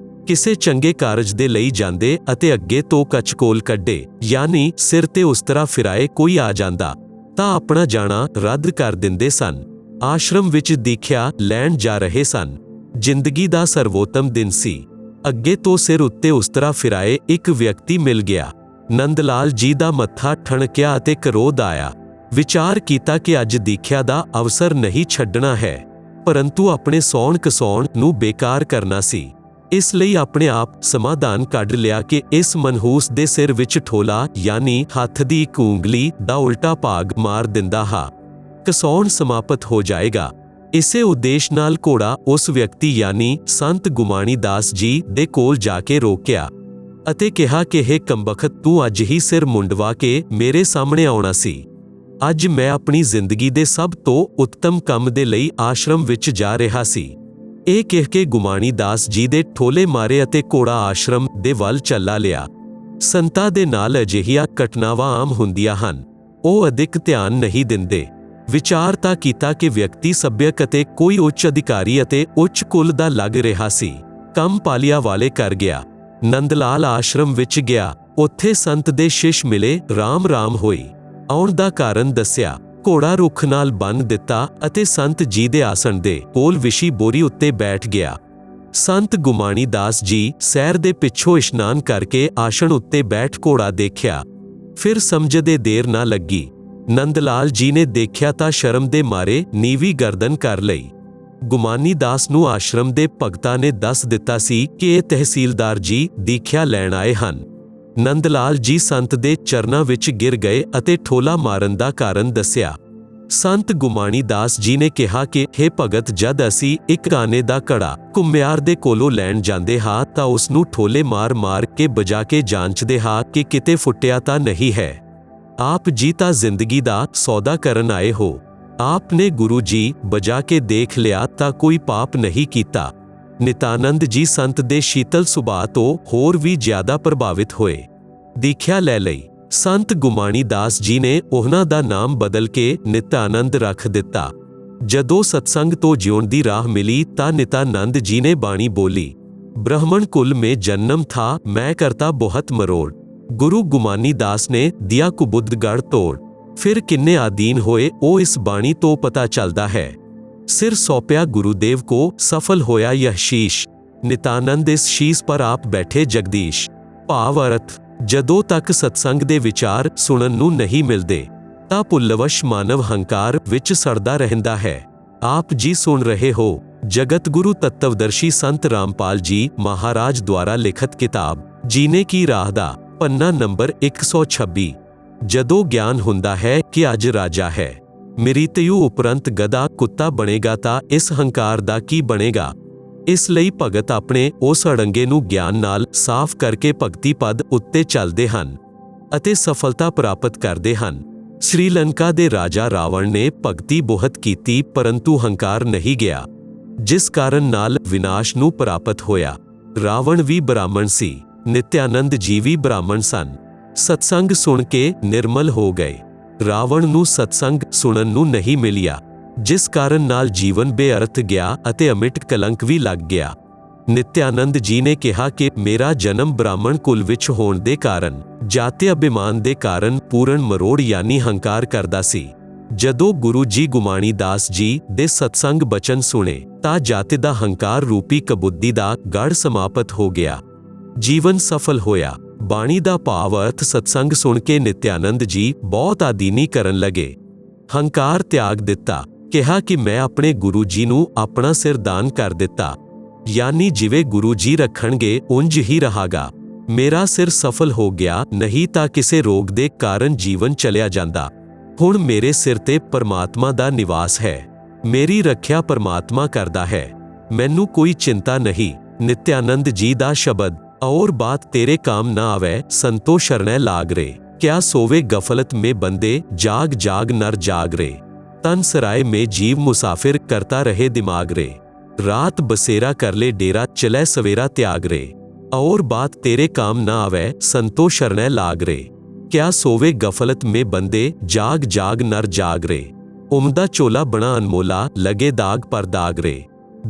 ਕਿਸੇ ਚੰਗੇ ਕਾਰਜ ਦੇ ਲਈ ਜਾਂਦੇ ਅਤੇ ਅੱਗੇ ਤੋਂ ਕਚਕੋਲ ਕੱਢੇ, ਯਾਨੀ ਸਿਰ ਤੇ ਉਸ ਤਰ੍ਹਾਂ ਫਿਰਾਏ ਕੋਈ ਆ ਜਾਂਦਾ ਤਾਂ ਆਪਣਾ ਜਾਣਾ ਰੱਦ ਕਰ ਦਿੰਦੇ ਸਨ। ਆਸ਼ਰਮ ਵਿੱਚ ਦੀਖਿਆ ਲੈਣ ਜਾ ਰਹੇ ਸਨ। ਜ਼ਿੰਦਗੀ ਦਾ ਸਰਵੋਤਮ ਦਿਨ ਸੀ। ਅੱਗੇ ਤੋਂ ਸਿਰ ਉੱਤੇ ਉਸ ਤਰ੍ਹਾਂ ਫਿਰਾਏ ਇੱਕ ਵਿਅਕਤੀ ਮਿਲ ਗਿਆ। ਨੰਦਲਾਲ ਜੀ ਦਾ ਮੱਥਾ ਠਣਕਿਆ ਅਤੇ ਕਰੋਧ ਆਇਆ। ਵਿਚਾਰ ਕੀਤਾ ਕਿ ਅੱਜ ਦੀਖਿਆ ਦਾ ਅਵਸਰ ਨਹੀਂ ਛੱਡਣਾ ਹੈ, ਪਰੰਤੂ ਆਪਣੇ ਸੌਣ ਕਸਾਉਣ ਨੂੰ ਬੇਕਾਰ ਕਰਨਾ ਸੀ। ਇਸ ਲਈ ਆਪਣੇ ਆਪ ਸਮਾਧਾਨ ਕੱਢ ਲਿਆ ਕਿ ਇਸ ਮਨਹੂਸ ਦੇ ਸਿਰ ਵਿੱਚ ਠੋਲਾ, ਯਾਨੀ ਹੱਥ ਦੀ ਇੱਕ ਉਂਗਲੀ ਦਾ ਉਲਟਾ ਭਾਗ ਮਾਰ ਦਿੰਦਾ ਹਾਂ, ਕਸਾਉਣ ਸਮਾਪਤ ਹੋ ਜਾਏਗਾ। ਇਸੇ ਉਦੇਸ਼ ਨਾਲ ਘੋੜਾ ਉਸ ਵਿਅਕਤੀ ਯਾਨੀ ਸੰਤ ਗੁਮਾਨੀ ਦਾਸ ਜੀ ਦੇ ਕੋਲ ਜਾ ਕੇ ਰੋਕਿਆ ਅਤੇ ਕਿਹਾ ਕਿ ਇਹ ਕੰਬਖਤ, ਤੂੰ ਅੱਜ ਹੀ ਸਿਰ ਮੁੰਡਵਾ ਕੇ ਮੇਰੇ ਸਾਹਮਣੇ ਆਉਣਾ ਸੀ। ਅੱਜ ਮੈਂ ਆਪਣੀ ਜ਼ਿੰਦਗੀ ਦੇ ਸਭ ਤੋਂ ਉੱਤਮ ਕੰਮ ਦੇ ਲਈ ਆਸ਼ਰਮ ਵਿੱਚ ਜਾ ਰਿਹਾ ਸੀ। ਇਹ ਕਹਿ ਕੇ ਗੁਮਾਣੀ ਦਾਸ ਜੀ ਦੇ ਠੋਲੇ ਮਾਰੇ ਅਤੇ ਘੋੜਾ ਆਸ਼ਰਮ ਦੇ ਵੱਲ ਚੱਲਾ ਲਿਆ। ਸੰਤਾਂ ਦੇ ਨਾਲ ਅਜਿਹੀਆਂ ਘਟਨਾਵਾਂ ਆਮ ਹੁੰਦੀਆਂ ਹਨ। ਉਹ ਅਧਿਕ ਧਿਆਨ ਨਹੀਂ ਦਿੰਦੇ। ਵਿਚਾਰ ਤਾਂ ਕੀਤਾ ਕਿ ਵਿਅਕਤੀ ਸੱਭਿਅਕ ਅਤੇ ਕੋਈ ਉੱਚ ਅਧਿਕਾਰੀ ਅਤੇ ਉੱਚ ਕੁਲ ਦਾ ਲੱਗ ਰਿਹਾ ਸੀ। ਕੰਮ ਪਾਲੀਆ ਵਾਲੇ ਕਰ ਗਿਆ। ਨੰਦ ਲਾਲ ਆਸ਼ਰਮ ਵਿੱਚ ਗਿਆ। ਉੱਥੇ ਸੰਤ ਦੇ ਸ਼ਿਸ਼ ਮਿਲੇ। ਰਾਮ ਰਾਮ ਹੋਈ। ਆਉਣ ਦਾ ਕਾਰਨ ਦੱਸਿਆ। ਘੋੜਾ ਰੁੱਖ ਨਾਲ ਬੰਨ੍ਹ ਦਿੱਤਾ ਅਤੇ ਸੰਤ ਜੀ ਦੇ ਆਸਣ ਦੇ ਕੋਲ ਵਿਛੀ ਬੋਰੀ ਉੱਤੇ ਬੈਠ ਗਿਆ। ਸੰਤ ਗੁਮਾਣੀ ਦਾਸ ਜੀ ਸੈਰ ਦੇ ਪਿੱਛੋਂ ਇਸ਼ਨਾਨ ਕਰਕੇ ਆਸਣ ਉੱਤੇ ਬੈਠ ਘੋੜਾ ਦੇਖਿਆ। ਫਿਰ ਸਮਝਦੇ ਦੇਰ ਨਾ ਲੱਗੀ। ਨੰਦ ਲਾਲ ਜੀ ਨੇ ਦੇਖਿਆ ਤਾਂ ਸ਼ਰਮ ਦੇ ਮਾਰੇ ਨੀਵੀਂ ਗਰਦਨ ਕਰ ਲਈ। ਗੁਮਾਨੀ ਦਾਸ ਨੂੰ ਆਸ਼ਰਮ ਦੇ ਭਗਤਾਂ ਨੇ ਦੱਸ ਦਿੱਤਾ ਸੀ ਕਿ ਇਹ ਤਹਿਸੀਲਦਾਰ ਜੀ ਦੀਖਿਆ ਲੈਣ ਆਏ ਹਨ। ਨੰਦ ਲਾਲ ਜੀ ਸੰਤ ਦੇ ਚਰਨਾਂ ਵਿੱਚ ਗਿਰ ਗਏ ਅਤੇ ਠੋਲਾ ਮਾਰਨ ਦਾ ਕਾਰਨ ਦੱਸਿਆ। ਸੰਤ ਗੁਮਾਣੀ ਦਾਸ ਜੀ ਨੇ ਕਿਹਾ ਕਿ ਹੇ ਭਗਤ, ਜਦ ਅਸੀਂ ਇੱਕ ਆਨੇ ਦਾ ਘੜਾ ਘੁਮਿਆਰ ਦੇ ਕੋਲੋਂ ਲੈਣ ਜਾਂਦੇ ਹਾਂ ਤਾਂ ਉਸ ਨੂੰ ਠੋਲੇ ਮਾਰ-ਮਾਰ ਕੇ ਬਜਾ ਕੇ ਜਾਂਚਦੇ ਹਾਂ ਕਿ ਕਿਤੇ ਫੁੱਟਿਆ ਤਾਂ ਨਹੀਂ ਹੈ। ਆਪ ਜੀ ਤਾਂ ਜ਼ਿੰਦਗੀ ਦਾ ਸੌਦਾ ਕਰਨ ਆਏ ਹੋ। ਆਪ ਨੇ ਗੁਰੂ ਜੀ ਬਜਾ ਕੇ ਦੇਖ ਲਿਆ ਤਾਂ ਕੋਈ ਪਾਪ ਨਹੀਂ ਕੀਤਾ। ਨਿਤਾਨੰਦ ਜੀ ਸੰਤ ਦੇ ਸ਼ੀਤਲ ਸੁਭਾਅ ਤੋਂ ਹੋਰ ਵੀ ਜ਼ਿਆਦਾ ਪ੍ਰਭਾਵਿਤ ਹੋਏ। ਦੀਖਿਆ ਲੈ ਲਈ। ਸੰਤ ਗੁਮਾਣੀ ਦਾਸ ਜੀ ਨੇ ਉਹਨਾਂ ਦਾ ਨਾਮ ਬਦਲ ਕੇ ਨਿਤਾਨੰਦ ਰੱਖ ਦਿੱਤਾ। ਜਦੋਂ ਸਤਸੰਗ ਤੋਂ ਜਿਉਣ ਦੀ ਰਾਹ ਮਿਲੀ ਤਾਂ ਨਿਤਾਨੰਦ ਜੀ ਨੇ ਬਾਣੀ ਬੋਲੀ, ਬ੍ਰਾਹਮਣ ਕੁਲ ਮੇਂ ਜਨਮ ਥਾ, ਮੈਂ ਕਰਤਾ ਬਹੁਤ ਮਰੋੜ। ਗੁਰੂ ਗੁਮਾਨੀ ਦਾਸ ਨੇ ਦਿਆ ਕੁਬੁੱਧ ਗੜ ਤੋੜ। ਫਿਰ ਕਿੰਨੇ ਆਦੀਨ ਹੋਏ ਉਹ ਇਸ ਬਾਣੀ ਤੋਂ ਪਤਾ ਚੱਲਦਾ ਹੈ। ਸਿਰ ਸੌਂਪਿਆ ਗੁਰੂਦੇਵ ਕੋ, ਸਫਲ ਹੋਇਆ ਯਹ ਸ਼ੀਸ਼। ਨਿਤਾਨੰਦ ਇਸ ਸ਼ੀਸ਼ ਪਰ ਆਪ ਬੈਠੇ ਜਗਦੀਸ਼। ਭਾਵ ਅਰਥ, ਜਦੋਂ ਤੱਕ ਸਤਸੰਗ ਦੇ ਵਿਚਾਰ ਸੁਣਨ ਨੂੰ ਨਹੀਂ ਮਿਲਦੇ ਤਾਂ ਭੁੱਲਵਸ਼ ਮਾਨਵ ਹੰਕਾਰ ਵਿੱਚ ਸੜਦਾ ਰਹਿੰਦਾ ਹੈ। ਆਪ ਜੀ ਸੁਣ ਰਹੇ ਹੋ ਜਗਤ ਗੁਰੂ ਤੱਤਵਦਰਸ਼ੀ ਸੰਤ ਰਾਮਪਾਲ ਜੀ ਮਹਾਰਾਜ ਦੁਆਰਾ ਲਿਖਤ ਕਿਤਾਬ ਜੀਨੇ ਕੀ ਰਾਹ ਦਾ ਪੰਨਾ ਨੰਬਰ 126। ਜਦੋਂ ਗਿਆਨ ਹੁੰਦਾ ਹੈ ਕਿ ਅੱਜ ਰਾਜਾ ਹੈ, ਮ੍ਰਿਤਯੂ ਉਪਰੰਤ ਗਧਾ ਕੁੱਤਾ ਬਣੇਗਾ ਤਾਂ ਇਸ ਹੰਕਾਰ ਦਾ ਕੀ ਬਣੇਗਾ। ਇਸ ਲਈ ਭਗਤ ਆਪਣੇ ਉਸ ਅੜੰਗੇ ਨੂੰ ਗਿਆਨ ਨਾਲ ਸਾਫ਼ ਕਰਕੇ ਭਗਤੀ ਪਦ ਉੱਤੇ ਚੱਲਦੇ ਹਨ ਅਤੇ ਸਫਲਤਾ ਪ੍ਰਾਪਤ ਕਰਦੇ ਹਨ। ਸ਼੍ਰੀਲੰਕਾ ਦੇ ਰਾਜਾ ਰਾਵਣ ਨੇ ਭਗਤੀ ਬਹੁਤ ਕੀਤੀ ਪਰੰਤੂ ਹੰਕਾਰ ਨਹੀਂ ਗਿਆ, ਜਿਸ ਕਾਰਨ ਨਾਲ ਵਿਨਾਸ਼ ਨੂੰ ਪ੍ਰਾਪਤ ਹੋਇਆ। ਰਾਵਣ ਵੀ ਬ੍ਰਾਹਮਣ ਸੀ, ਨਿਤਿਆਨੰਦ ਜੀ ਵੀ ਬ੍ਰਾਹਮਣ ਸਨ। ਸਤਸੰਗ ਸੁਣ ਕੇ ਨਿਰਮਲ ਹੋ ਗਏ। ਰਾਵਣ ਨੂੰ ਸਤਸੰਗ ਸੁਣਨ ਨੂੰ ਨਹੀਂ ਮਿਲਿਆ, ਜਿਸ ਕਾਰਨ ਨਾਲ ਜੀਵਨ ਬੇਅਰਥ ਗਿਆ ਅਤੇ ਅਮਿਟ ਕਲੰਕ ਵੀ ਲੱਗ ਗਿਆ। ਨਿਤਿਆਨੰਦ ਜੀ ਨੇ ਕਿਹਾ ਕਿ ਮੇਰਾ ਜਨਮ ਬ੍ਰਾਹਮਣ ਕੁਲ ਵਿੱਚ ਹੋਣ ਦੇ ਕਾਰਨ ਜਾਤੀ ਅਭਿਮਾਨ ਦੇ ਕਾਰਨ ਪੂਰਨ ਮਰੋੜ ਯਾਨੀ ਹੰਕਾਰ ਕਰਦਾ ਸੀ। ਜਦੋਂ ਗੁਰੂ ਜੀ ਗੁਮਾਣੀ ਦਾਸ ਜੀ ਦੇ ਸਤਸੰਗ ਬਚਨ ਸੁਣੇ ਤਾਂ ਜਾਤੀ ਦਾ ਹੰਕਾਰ ਰੂਪੀ ਕਬੁੱਧੀ ਦਾ ਗੜ ਸਮਾਪਤ ਹੋ ਗਿਆ। ਜੀਵਨ ਸਫਲ ਹੋਇਆ। ਬਾਣੀ ਦਾ ਭਾਵ ਅਰਥ ਸਤਸੰਗ ਸੁਣ ਕੇ ਨਿਤਿਆਨੰਦ ਜੀ ਬਹੁਤ ਆਦੀਨੀ ਕਰਨ ਲੱਗੇ। ਹੰਕਾਰ ਤਿਆਗ ਦਿੱਤਾ। ਕਿਹਾ ਕਿ ਮੈਂ ਆਪਣੇ ਗੁਰੂ ਜੀ ਨੂੰ ਆਪਣਾ ਸਿਰ ਦਾਨ ਕਰ ਦਿੱਤਾ, ਯਾਨੀ ਜਿਵੇਂ ਗੁਰੂ ਜੀ ਰੱਖਣਗੇ ਉਂਝ ਹੀ ਰਹਾਗਾ। ਮੇਰਾ ਸਿਰ ਸਫਲ ਹੋ ਗਿਆ, ਨਹੀਂ ਤਾਂ ਕਿਸੇ ਰੋਗ ਦੇ ਕਾਰਨ ਜੀਵਨ ਚਲਿਆ ਜਾਂਦਾ। ਹੁਣ ਮੇਰੇ ਸਿਰ ਤੇ ਪਰਮਾਤਮਾ ਦਾ ਨਿਵਾਸ ਹੈ। ਮੇਰੀ ਰੱਖਿਆ ਪਰਮਾਤਮਾ ਕਰਦਾ ਹੈ, ਮੈਨੂੰ ਕੋਈ ਚਿੰਤਾ ਨਹੀਂ। ਨਿਤਿਆਨੰਦ ਜੀ ਦਾ ਸ਼ਬਦ, ਔਰ ਬਾਤ ਤੇਰੇ ਕਾਮ ਨਾ ਆਵੇ, ਸੰਤੋ ਸ਼ਰਣੈ ਲਾਗ ਰੇ। ਕਿਆ ਸੋਵੇ ਗਫਲਤ ਮੇ ਬੰਦੇ, ਜਾਗ ਜਾਗ ਨਰ ਜਾਗ ਰੇ। तन सराय में जीव मुसाफिर करता रहे दिमाग रे। रात बसेरा कर ले डेरा, चले सवेरा त्याग रे। और बात तेरे काम ना आवे, संतो शरणै लाग रे। क्या सोवे गफलत में बंदे, जाग जाग नर जाग रे। उमदा चोला बना अनमोला, लगे दाग पर दाग रे।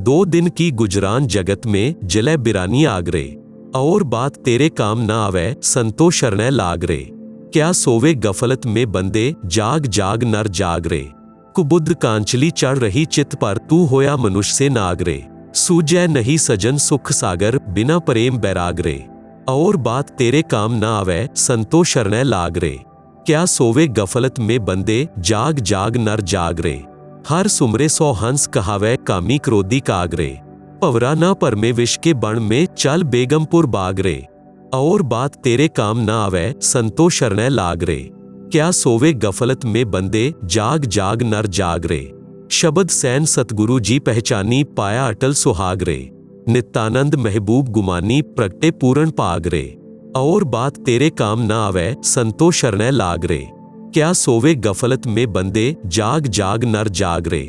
2 दिन की गुजरान जगत में, जले बिरानी आग रे। और बात तेरे काम ना आवे, संतो शरणै लाग रे। क्या सोवे गफलत में बंदे, जाग जाग नर जाग रे। कुबुद्ध कांचली चढ़ रही चित पर, तू होया मनुष्य से नागरे। सूझै नहीं सजन सुख सागर, बिना प्रेम बैराग रे। और बात तेरे काम ना आवे, संतो शरणै लाग रे। क्या सोवे गफलत में बंदे, जाग जाग नर जाग रे। हर सुमरे 100 हंस कहावे, कामी क्रोधी काग रे। भवरा ना परमे विष के बण में, चल बेगमपुर बाग रे। और बात तेरे काम ना आवे, संतो शरणै लाग रे। क्या सोवे गफलत में बंदे, जाग जाग नर जाग रे। शब्द सैन सतगुरु जी पहचानी, पाया अटल सुहाग रे। नित्यानंद महबूब गुमानी, प्रगटे पूर्ण पाग रे। और बात तेरे काम ना आवे, संतो शरणै लाग रे। क्या सोवे गफलत में बंदे, जाग जाग नर जाग रे।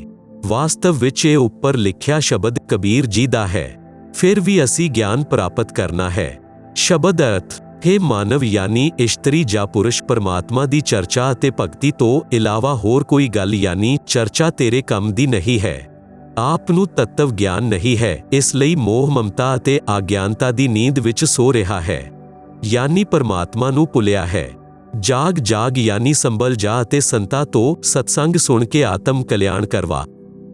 ਵਾਸਤਵ ਵਿੱਚ ਇਹ ਉੱਪਰ ਲਿਖਿਆ ਸ਼ਬਦ ਕਬੀਰ ਜੀ ਦਾ ਹੈ। ਫਿਰ ਵੀ ਅਸੀਂ ਗਿਆਨ ਪ੍ਰਾਪਤ ਕਰਨਾ ਹੈ। ਸ਼ਬਦ ਅਰਥ, हे ਮਾਨਵ ਯਾਨੀ ਇਸ਼ਤਰੀ ਜਾਂ ਪੁਰਸ਼, ਪਰਮਾਤਮਾ ਦੀ ਚਰਚਾ ਅਤੇ ਭਗਤੀ ਤੋਂ ਇਲਾਵਾ ਹੋਰ ਕੋਈ ਗੱਲ ਯਾਨੀ ਚਰਚਾ ਤੇਰੇ ਕੰਮ ਦੀ ਨਹੀਂ ਹੈ। ਆਪ ਨੂੰ ਤੱਤਵ ਗਿਆਨ ਨਹੀਂ ਹੈ, ਇਸ ਲਈ ਮੋਹ, ਮਮਤਾ ਅਤੇ ਅਗਿਆਨਤਾ ਦੀ ਨੀਂਦ ਵਿੱਚ ਸੋ ਰਿਹਾ ਹੈ, ਯਾਨੀ ਪਰਮਾਤਮਾ ਨੂੰ ਭੁੱਲਿਆ ਹੈ। ਜਾਗ ਜਾਗ ਯਾਨੀ ਸੰਭਲ ਜਾ ਅਤੇ ਸੰਤਾਂ ਤੋਂ ਸਤਸੰਗ ਸੁਣ ਕੇ ਆਤਮ ਕਲਿਆਣ ਕਰਵਾ।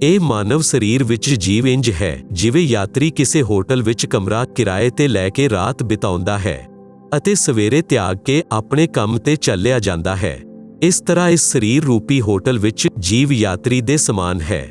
ਇਹ ਮਾਨਵ ਸਰੀਰ ਵਿੱਚ ਜੀਵ ਇੰਜ ਹੈ ਜਿਵੇਂ ਯਾਤਰੀ ਕਿਸੇ ਹੋਟਲ ਵਿੱਚ ਕਮਰਾ ਕਿਰਾਏ ਤੇ ਲੈ ਕੇ ਰਾਤ ਬਿਤਾਉਂਦਾ ਹੈ ਅਤੇ ਸਵੇਰੇ ਤਿਆਗ ਕੇ ਆਪਣੇ ਕੰਮ ਤੇ ਚੱਲਿਆ ਜਾਂਦਾ ਹੈ। ਇਸ ਤਰ੍ਹਾਂ ਇਸ ਸਰੀਰ ਰੂਪੀ ਹੋਟਲ ਵਿੱਚ ਜੀਵ ਯਾਤਰੀ ਦੇ ਸਮਾਨ ਹੈ।